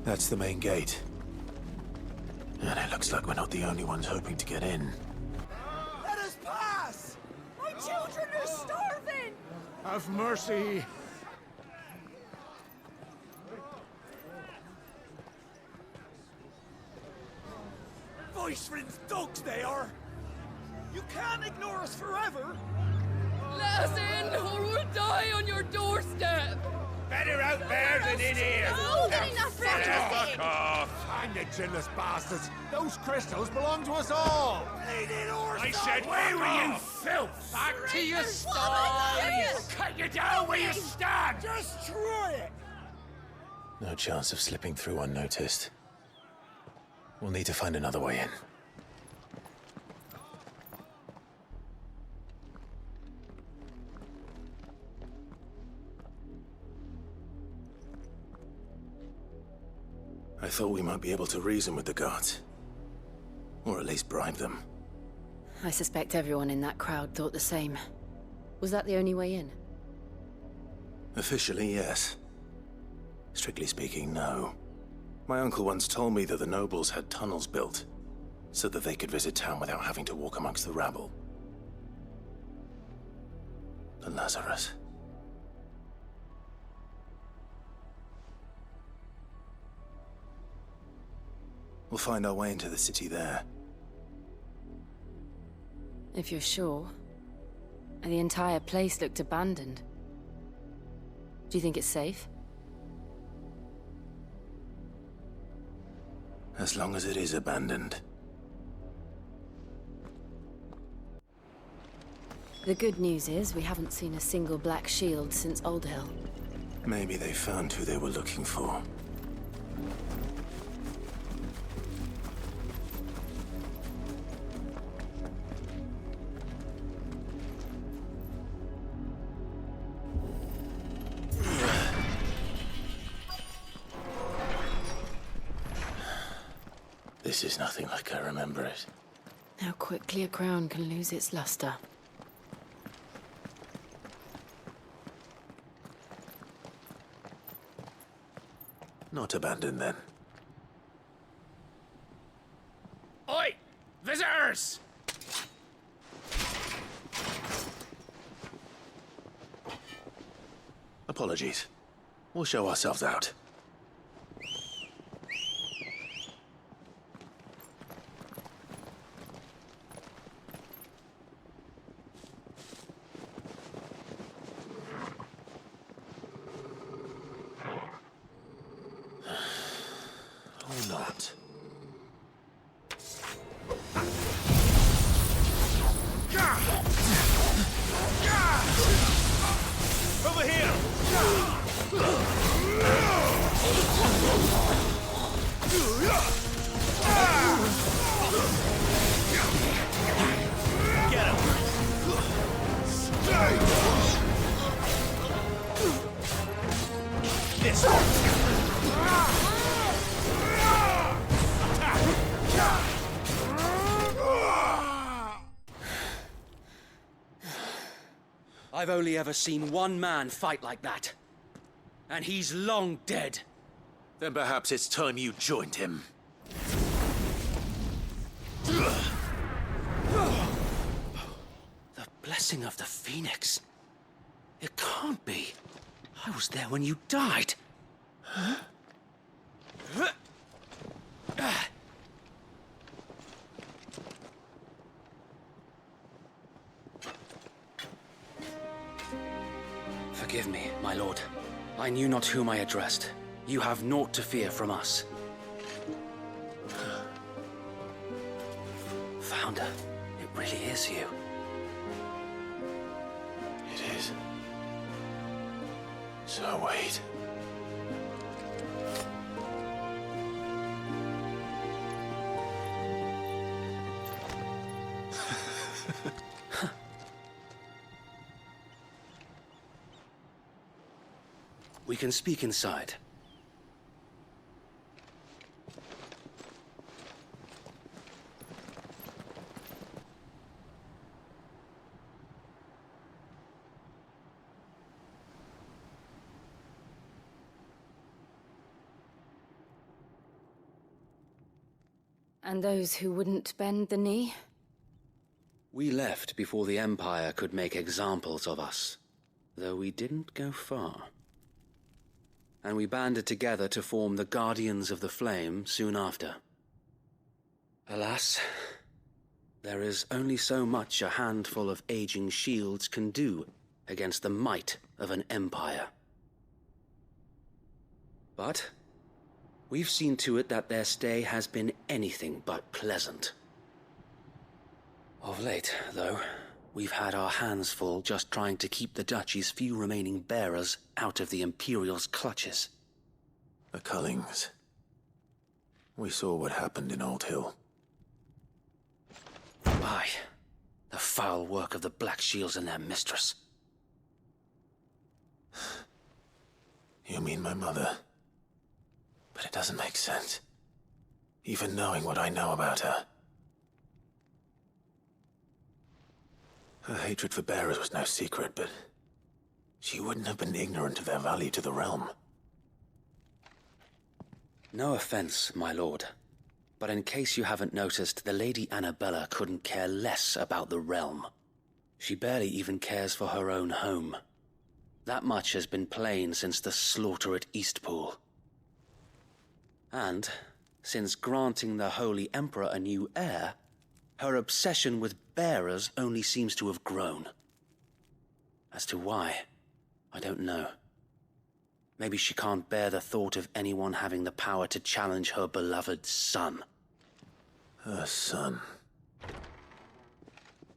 That's the main gate. And it looks like we're not the only ones hoping to get in. Let us pass! My children are starving! Have mercy. Voice-rin's dogs they are! You can't ignore us forever! Let us in, or we'll die on your doorstep! Better out there than in here! No, they're enough for Fuck off! Hang the chinless bastards. Those crystals belong to us all. I said, where were you, filth? Back to your I'll cut you down where you stand! Just try it! No chance of slipping through unnoticed. We'll need to find another way in. I thought we might be able to reason with the guards. Or at least bribe them. I suspect everyone in that crowd thought the same. Was that the only way in? Officially, yes. Strictly speaking, no. My uncle once told me that the nobles had tunnels built, so that they could visit town without having to walk amongst the rabble. The Lazarus. We'll find our way into the city there. If you're sure. The entire place looked abandoned. Do you think it's safe? As long as it is abandoned. The good news is we haven't seen a single Black Shield since Old Hill. Maybe they found who they were looking for. This is nothing like I remember it. How quickly a crown can lose its luster. Not abandoned, then. Oi! Visitors! Apologies. We'll show ourselves out. Or not. Over here! Get him! This I've only ever seen one man fight like that. And he's long dead. Then perhaps it's time you joined him. The Blessing of the Phoenix. It can't be. I was there when you died. Huh? Forgive me, my lord. I knew not whom I addressed. You have naught to fear from us. Founder, it really is you. It is. So wait. We can speak inside. And those who wouldn't bend the knee? We left before the Empire could make examples of us, though we didn't go far. And we banded together to form the Guardians of the Flame soon after. Alas, there is only so much a handful of aging shields can do against the might of an empire. But we've seen to it that their stay has been anything but pleasant. Of late, though, we've had our hands full just trying to keep the Duchy's few remaining bearers out of the Imperial's clutches. The Cullings. We saw what happened in Old Hill. Aye, the foul work of the Black Shields and their mistress. You mean my mother? But it doesn't make sense. Even knowing what I know about her. Her hatred for bearers was no secret, but she wouldn't have been ignorant of their value to the realm. No offense, my lord, but in case you haven't noticed, the Lady Annabella couldn't care less about the realm. She barely even cares for her own home. That much has been plain since the slaughter at Eastpool. And, since granting the Holy Emperor a new heir, her obsession with bearers only seems to have grown. As to why, I don't know. Maybe she can't bear the thought of anyone having the power to challenge her beloved son. Her son?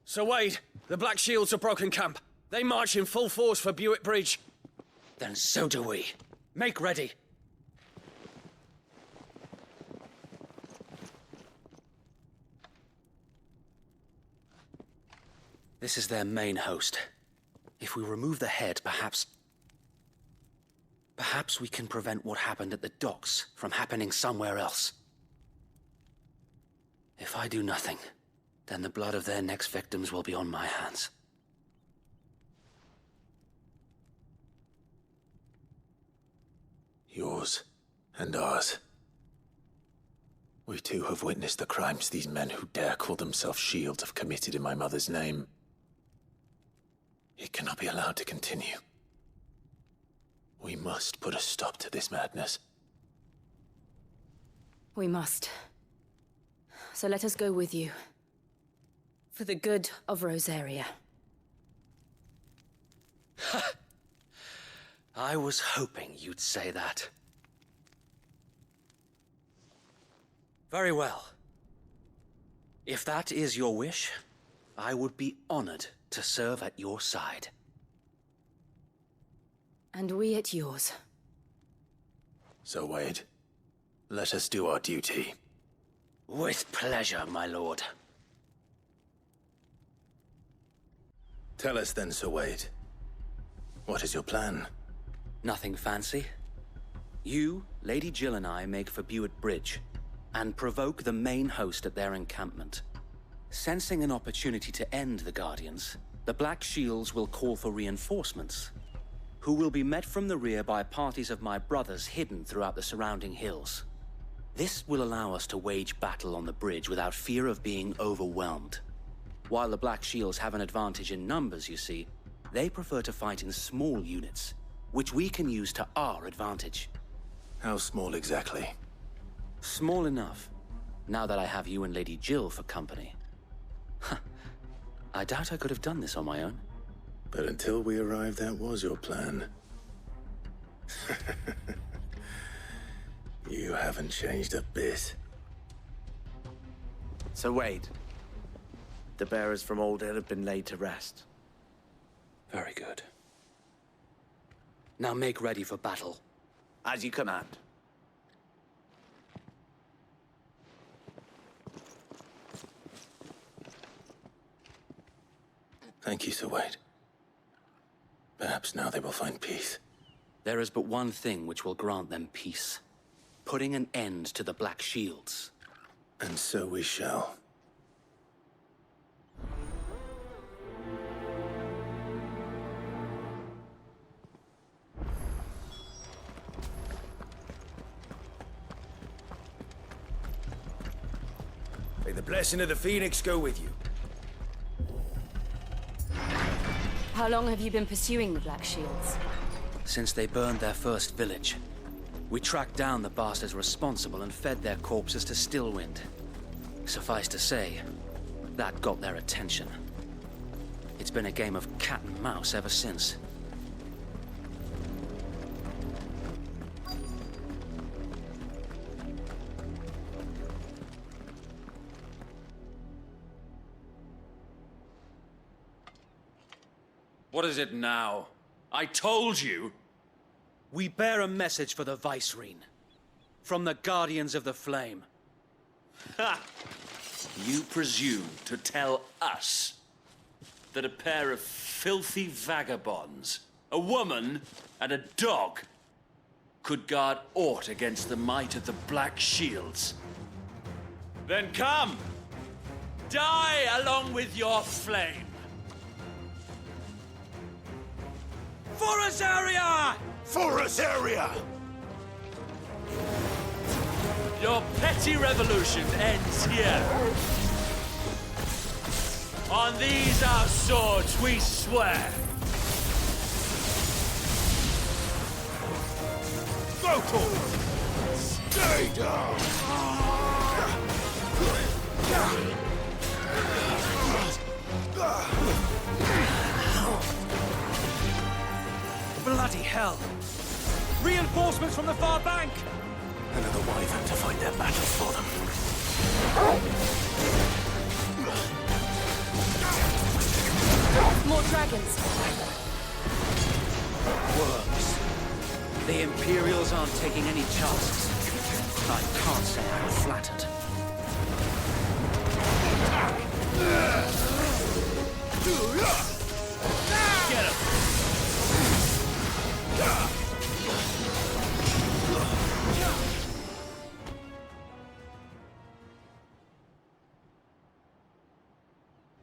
Sir Wade, the Black Shields have broken camp. They march in full force for Buick Bridge. Then so do we. Make ready. This is their main host. If we remove the head, perhaps we can prevent what happened at the docks from happening somewhere else. If I do nothing, then the blood of their next victims will be on my hands. Yours and ours. We too have witnessed the crimes these men who dare call themselves shields have committed in my mother's name. It cannot be allowed to continue. We must put a stop to this madness. We must. So let us go with you. For the good of Rosaria. I was hoping you'd say that. Very well. If that is your wish, I would be honored to serve at your side. And we at yours. So, Wade, let us do our duty. With pleasure, my lord. Tell us then, Sir Wade. What is your plan? Nothing fancy. You, Lady Jill and I make for Buick Bridge, and provoke the main host at their encampment. Sensing an opportunity to end the Guardians, the Black Shields will call for reinforcements, who will be met from the rear by parties of my brothers hidden throughout the surrounding hills. This will allow us to wage battle on the bridge without fear of being overwhelmed. While the Black Shields have an advantage in numbers, you see, they prefer to fight in small units, which we can use to our advantage. How small exactly? Small enough, now that I have you and Lady Jill for company. I doubt I could have done this on my own. But until we arrived, that was your plan. You haven't changed a bit. So Wade, the bearers from Old Inn have been laid to rest. Very good. Now make ready for battle. As you command. Thank you, Sir Wade. Perhaps now they will find peace. There is but one thing which will grant them peace. Putting an end to the Black Shields. And so we shall. May the blessing of the Phoenix go with you. How long have you been pursuing the Black Shields? Since they burned their first village. We tracked down the bastards responsible and fed their corpses to Stillwind. Suffice to say, that got their attention. It's been a game of cat and mouse ever since. What is it now? I told you! We bear a message for the Vicereine. From the Guardians of the Flame. Ha! You presume to tell us that a pair of filthy vagabonds, a woman and a dog, could guard aught against the might of the Black Shields? Then come! Die along with your flame! For Azaria! For Azaria! Your petty revolution ends here. On these our swords we swear. Go to it! Stay down! Bloody hell! Reinforcements from the far bank! Another wyvern to fight their battles for them. More dragons. Works. The Imperials aren't taking any chances. I can't say I'm flattered. Get him!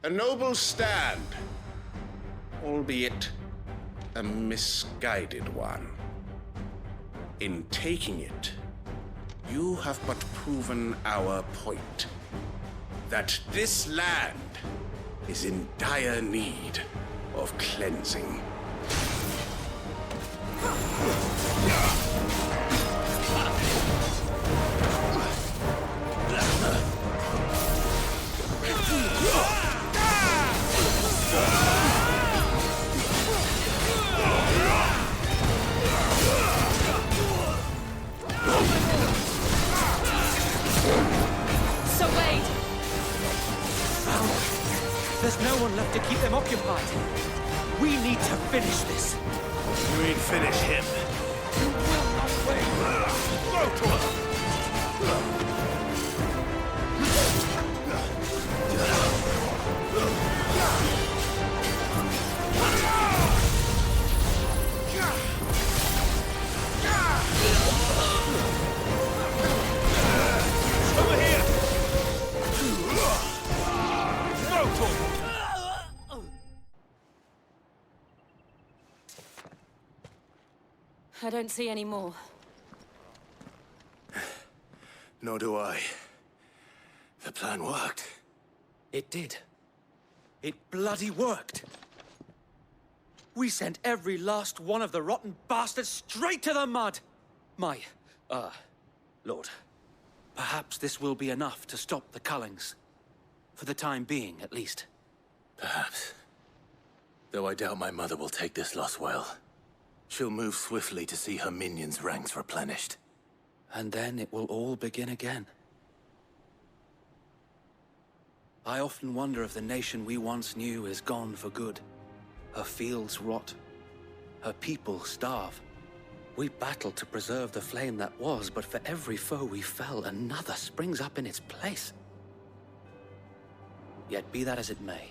A noble stand, albeit a misguided one. In taking it, you have but proven our point. That this land is in dire need of cleansing. So Wade! There's no one left to keep them occupied. We need to finish this. You ain't finish him. You will not wait. Go to him! Over here! Go to him! I don't see any more. Nor do I. The plan worked. It did. It bloody worked! We sent every last one of the rotten bastards straight to the mud! Lord, perhaps this will be enough to stop the Cullings. For the time being, at least. Perhaps. Though I doubt my mother will take this loss well. She'll move swiftly to see her minions' ranks replenished. And then it will all begin again. I often wonder if the nation we once knew is gone for good. Her fields rot. Her people starve. We battled to preserve the flame that was, but for every foe we fell, another springs up in its place. Yet be that as it may,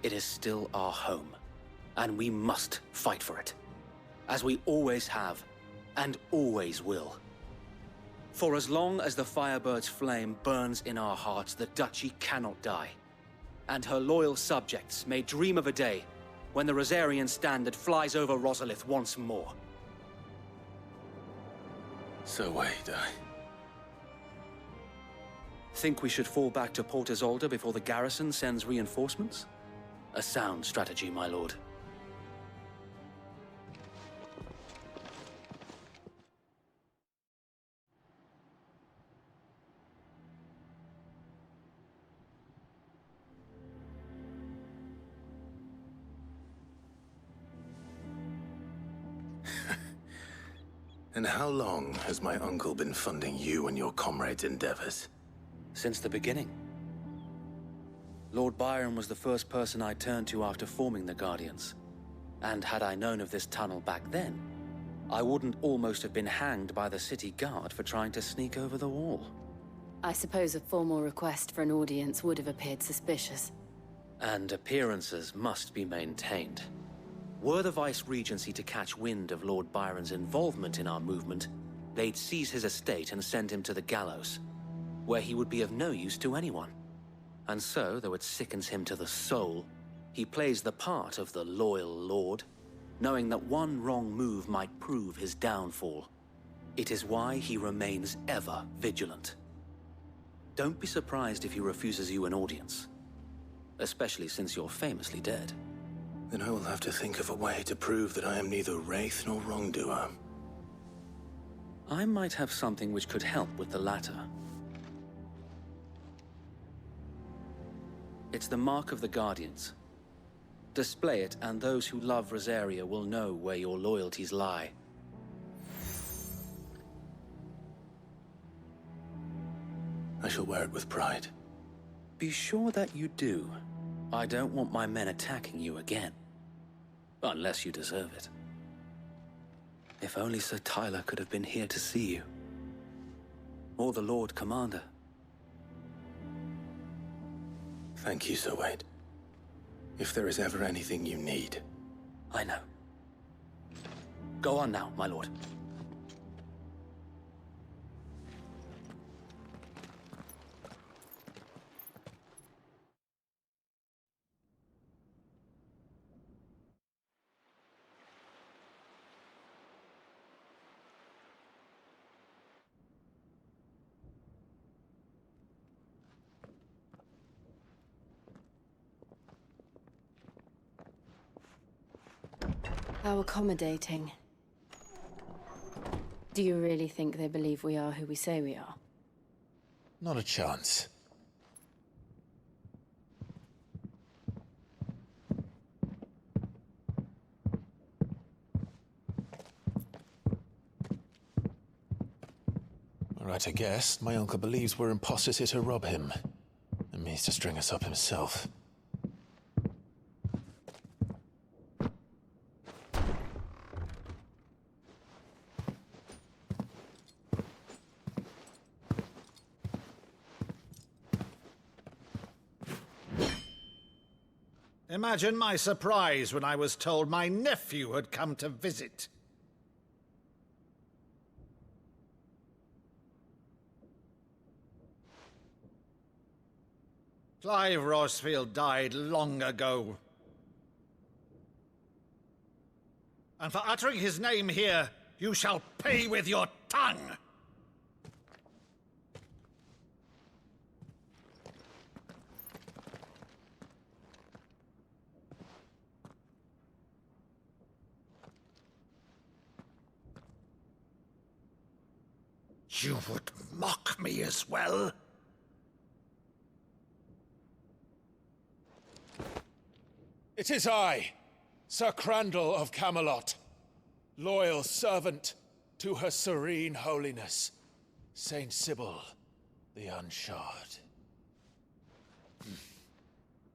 it is still our home, and we must fight for it, as we always have, and always will. For as long as the Firebird's flame burns in our hearts, the Duchy cannot die, and her loyal subjects may dream of a day when the Rosarian standard flies over Rosalith once more. So wait, Think we should fall back to Port Isolde before the garrison sends reinforcements? A sound strategy, my lord. And how long has my uncle been funding you and your comrades' endeavors? Since the beginning. Lord Byron was the first person I turned to after forming the Guardians. And had I known of this tunnel back then, I wouldn't almost have been hanged by the city guard for trying to sneak over the wall. I suppose a formal request for an audience would have appeared suspicious. And appearances must be maintained. Were the Vice-Regency to catch wind of Lord Byron's involvement in our movement, they'd seize his estate and send him to the gallows, where he would be of no use to anyone. And so, though it sickens him to the soul, he plays the part of the loyal lord, knowing that one wrong move might prove his downfall. It is why he remains ever vigilant. Don't be surprised if he refuses you an audience, especially since you're famously dead. Then I will have to think of a way to prove that I am neither wraith nor wrongdoer. I might have something which could help with the latter. It's the mark of the Guardians. Display it, and those who love Rosaria will know where your loyalties lie. I shall wear it with pride. Be sure that you do. I don't want my men attacking you again. Unless you deserve it. If only Sir Tyler could have been here to see you. Or the Lord Commander. Thank you, Sir Wade. If there is ever anything you need. I know. Go on now, my lord. How accommodating. Do you really think they believe we are who we say we are? Not a chance. Right, I guess. My uncle believes we're imposters here to rob him. And means to string us up himself. Imagine my surprise when I was told my nephew had come to visit. Clive Rosfield died long ago. And for uttering his name here, you shall pay with your tongue! You would mock me as well? It is I, Sir Crandall of Camelot, loyal servant to Her Serene Holiness, Saint Sybil the Unshod.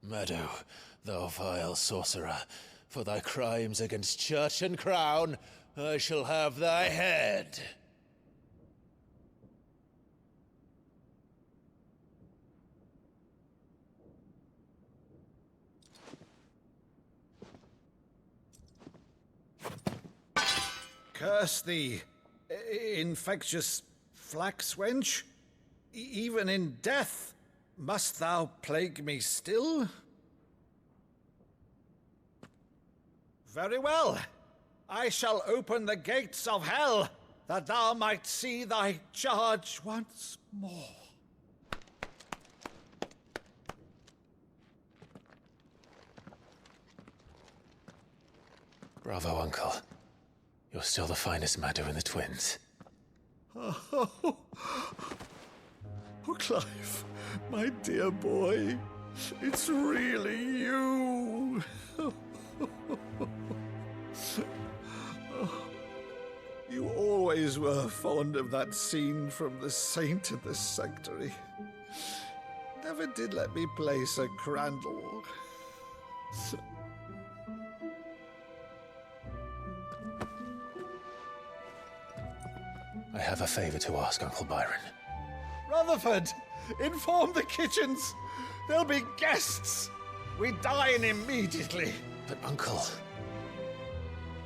Meadow, thou vile sorcerer, for thy crimes against church and crown, I shall have thy head. Curse thee, infectious flax wench. Even in death, must thou plague me still? Very well. I shall open the gates of hell, that thou might see thy charge once more. Bravo, Uncle. You're still the finest Meadow in the twins. Oh, Clive, my dear boy, it's really you. You always were fond of that scene from The Saint and the Sanctuary. Never did let me play Sir Crandall. I have a favor to ask, Uncle Byron. Rutherford, inform the kitchens. There'll be guests. We dine immediately. But, Uncle...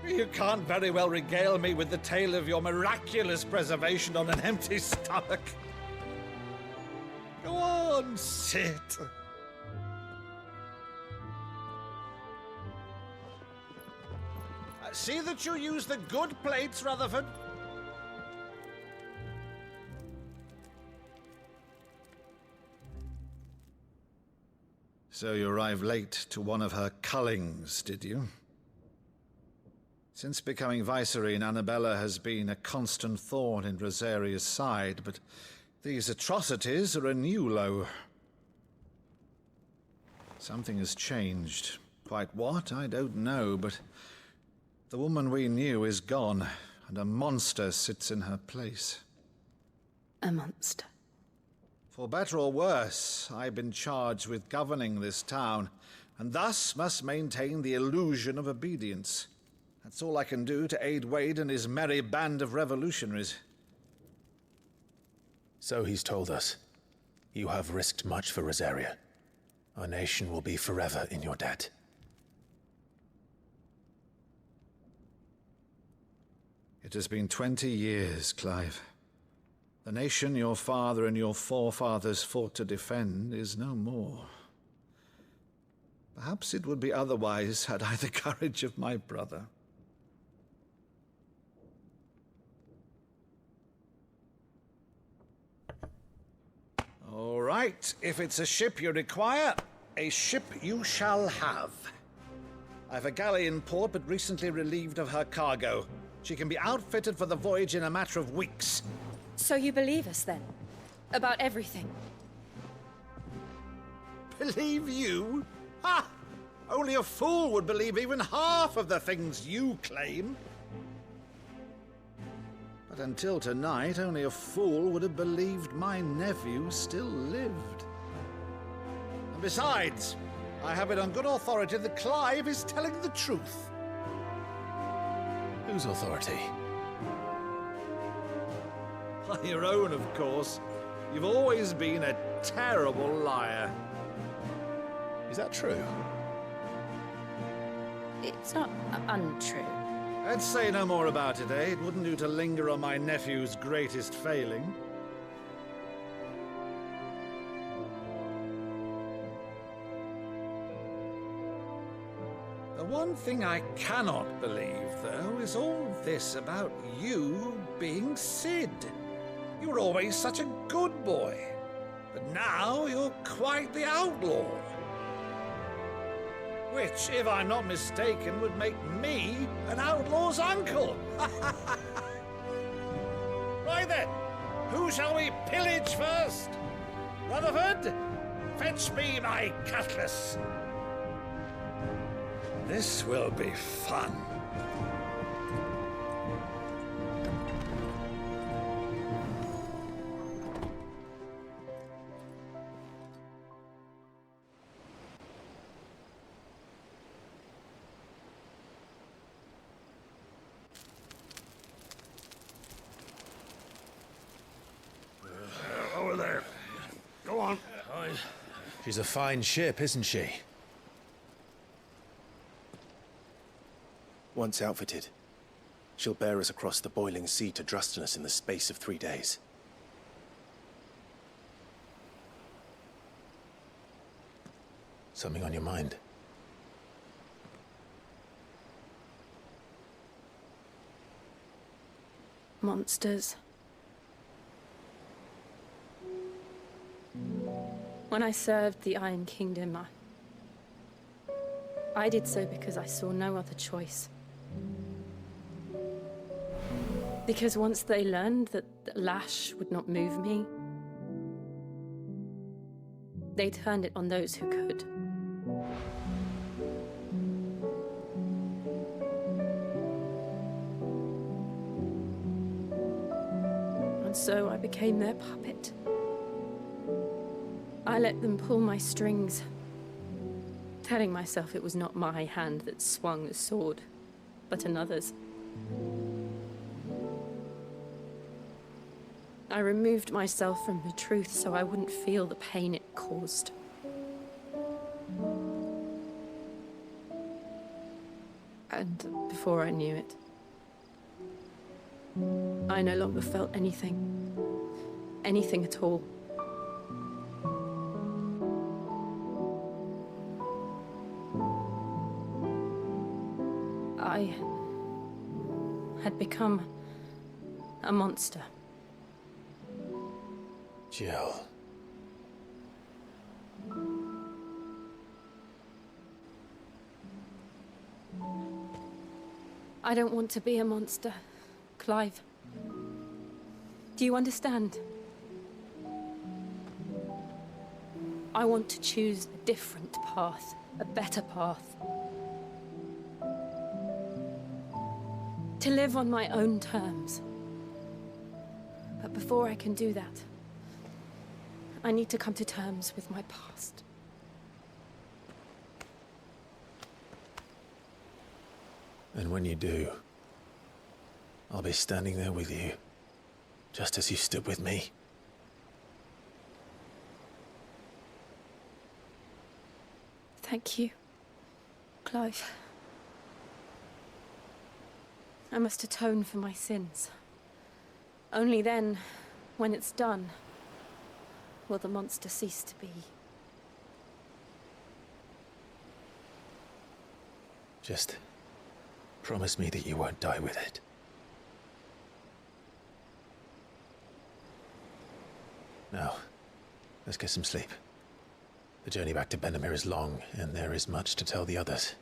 You can't very well regale me with the tale of your miraculous preservation on an empty stomach. Go on, sit. See that you use the good plates, Rutherford. So you arrived late to one of her cullings, did you? Since becoming Vicereine, Annabella has been a constant thorn in Rosaria's side, but these atrocities are a new low. Something has changed. Quite what, I don't know, but the woman we knew is gone, and a monster sits in her place. A monster? For better or worse, I've been charged with governing this town, and thus must maintain the illusion of obedience. That's all I can do to aid Wade and his merry band of revolutionaries. So he's told us. You have risked much for Rosaria. Our nation will be forever in your debt. It has been 20 years, Clive. The nation your father and your forefathers fought to defend is no more. Perhaps it would be otherwise had I the courage of my brother. All right, if it's a ship you require, a ship you shall have. I've a galley in port, but recently relieved of her cargo. She can be outfitted for the voyage in a matter of weeks. So you believe us, then? About everything? Believe you? Ha! Only a fool would believe even half of the things you claim. But until tonight, only a fool would have believed my nephew still lived. And besides, I have it on good authority that Clive is telling the truth. Whose authority? By your own, of course. You've always been a terrible liar. Is that true? It's not untrue. Let's say no more about it, eh? It wouldn't do to linger on my nephew's greatest failing. The one thing I cannot believe, though, is all this about you being Sid. You were always such a good boy, but now you're quite the outlaw. Which, if I'm not mistaken, would make me an outlaw's uncle. Right then, who Who shall we pillage first? Rutherford, fetch me my cutlass. This will be fun. Over there. Go on. She's a fine ship, isn't she? Once outfitted, she'll bear us across the boiling sea to Drustinus in the space of 3 days. Something on your mind? Monsters. When I served the Iron Kingdom, I did so because I saw no other choice. Because once they learned that the lash would not move me, they turned it on those who could. And so I became their puppet. I let them pull my strings, telling myself it was not my hand that swung the sword, but another's. I removed myself from the truth so I wouldn't feel the pain it caused. And before I knew it, I no longer felt anything. Anything at all. I had become a monster. Jill. I don't want to be a monster, Clive. Do you understand? I want to choose a different path, a better path. To live on my own terms. But before I can do that, I need to come to terms with my past. And when you do, I'll be standing there with you, just as you stood with me. Thank you, Clive. I must atone for my sins. Only then, when it's done, will the monster cease to be. Just promise me that you won't die with it. Now, let's get some sleep. The journey back to Benamir is long, and there is much to tell the others.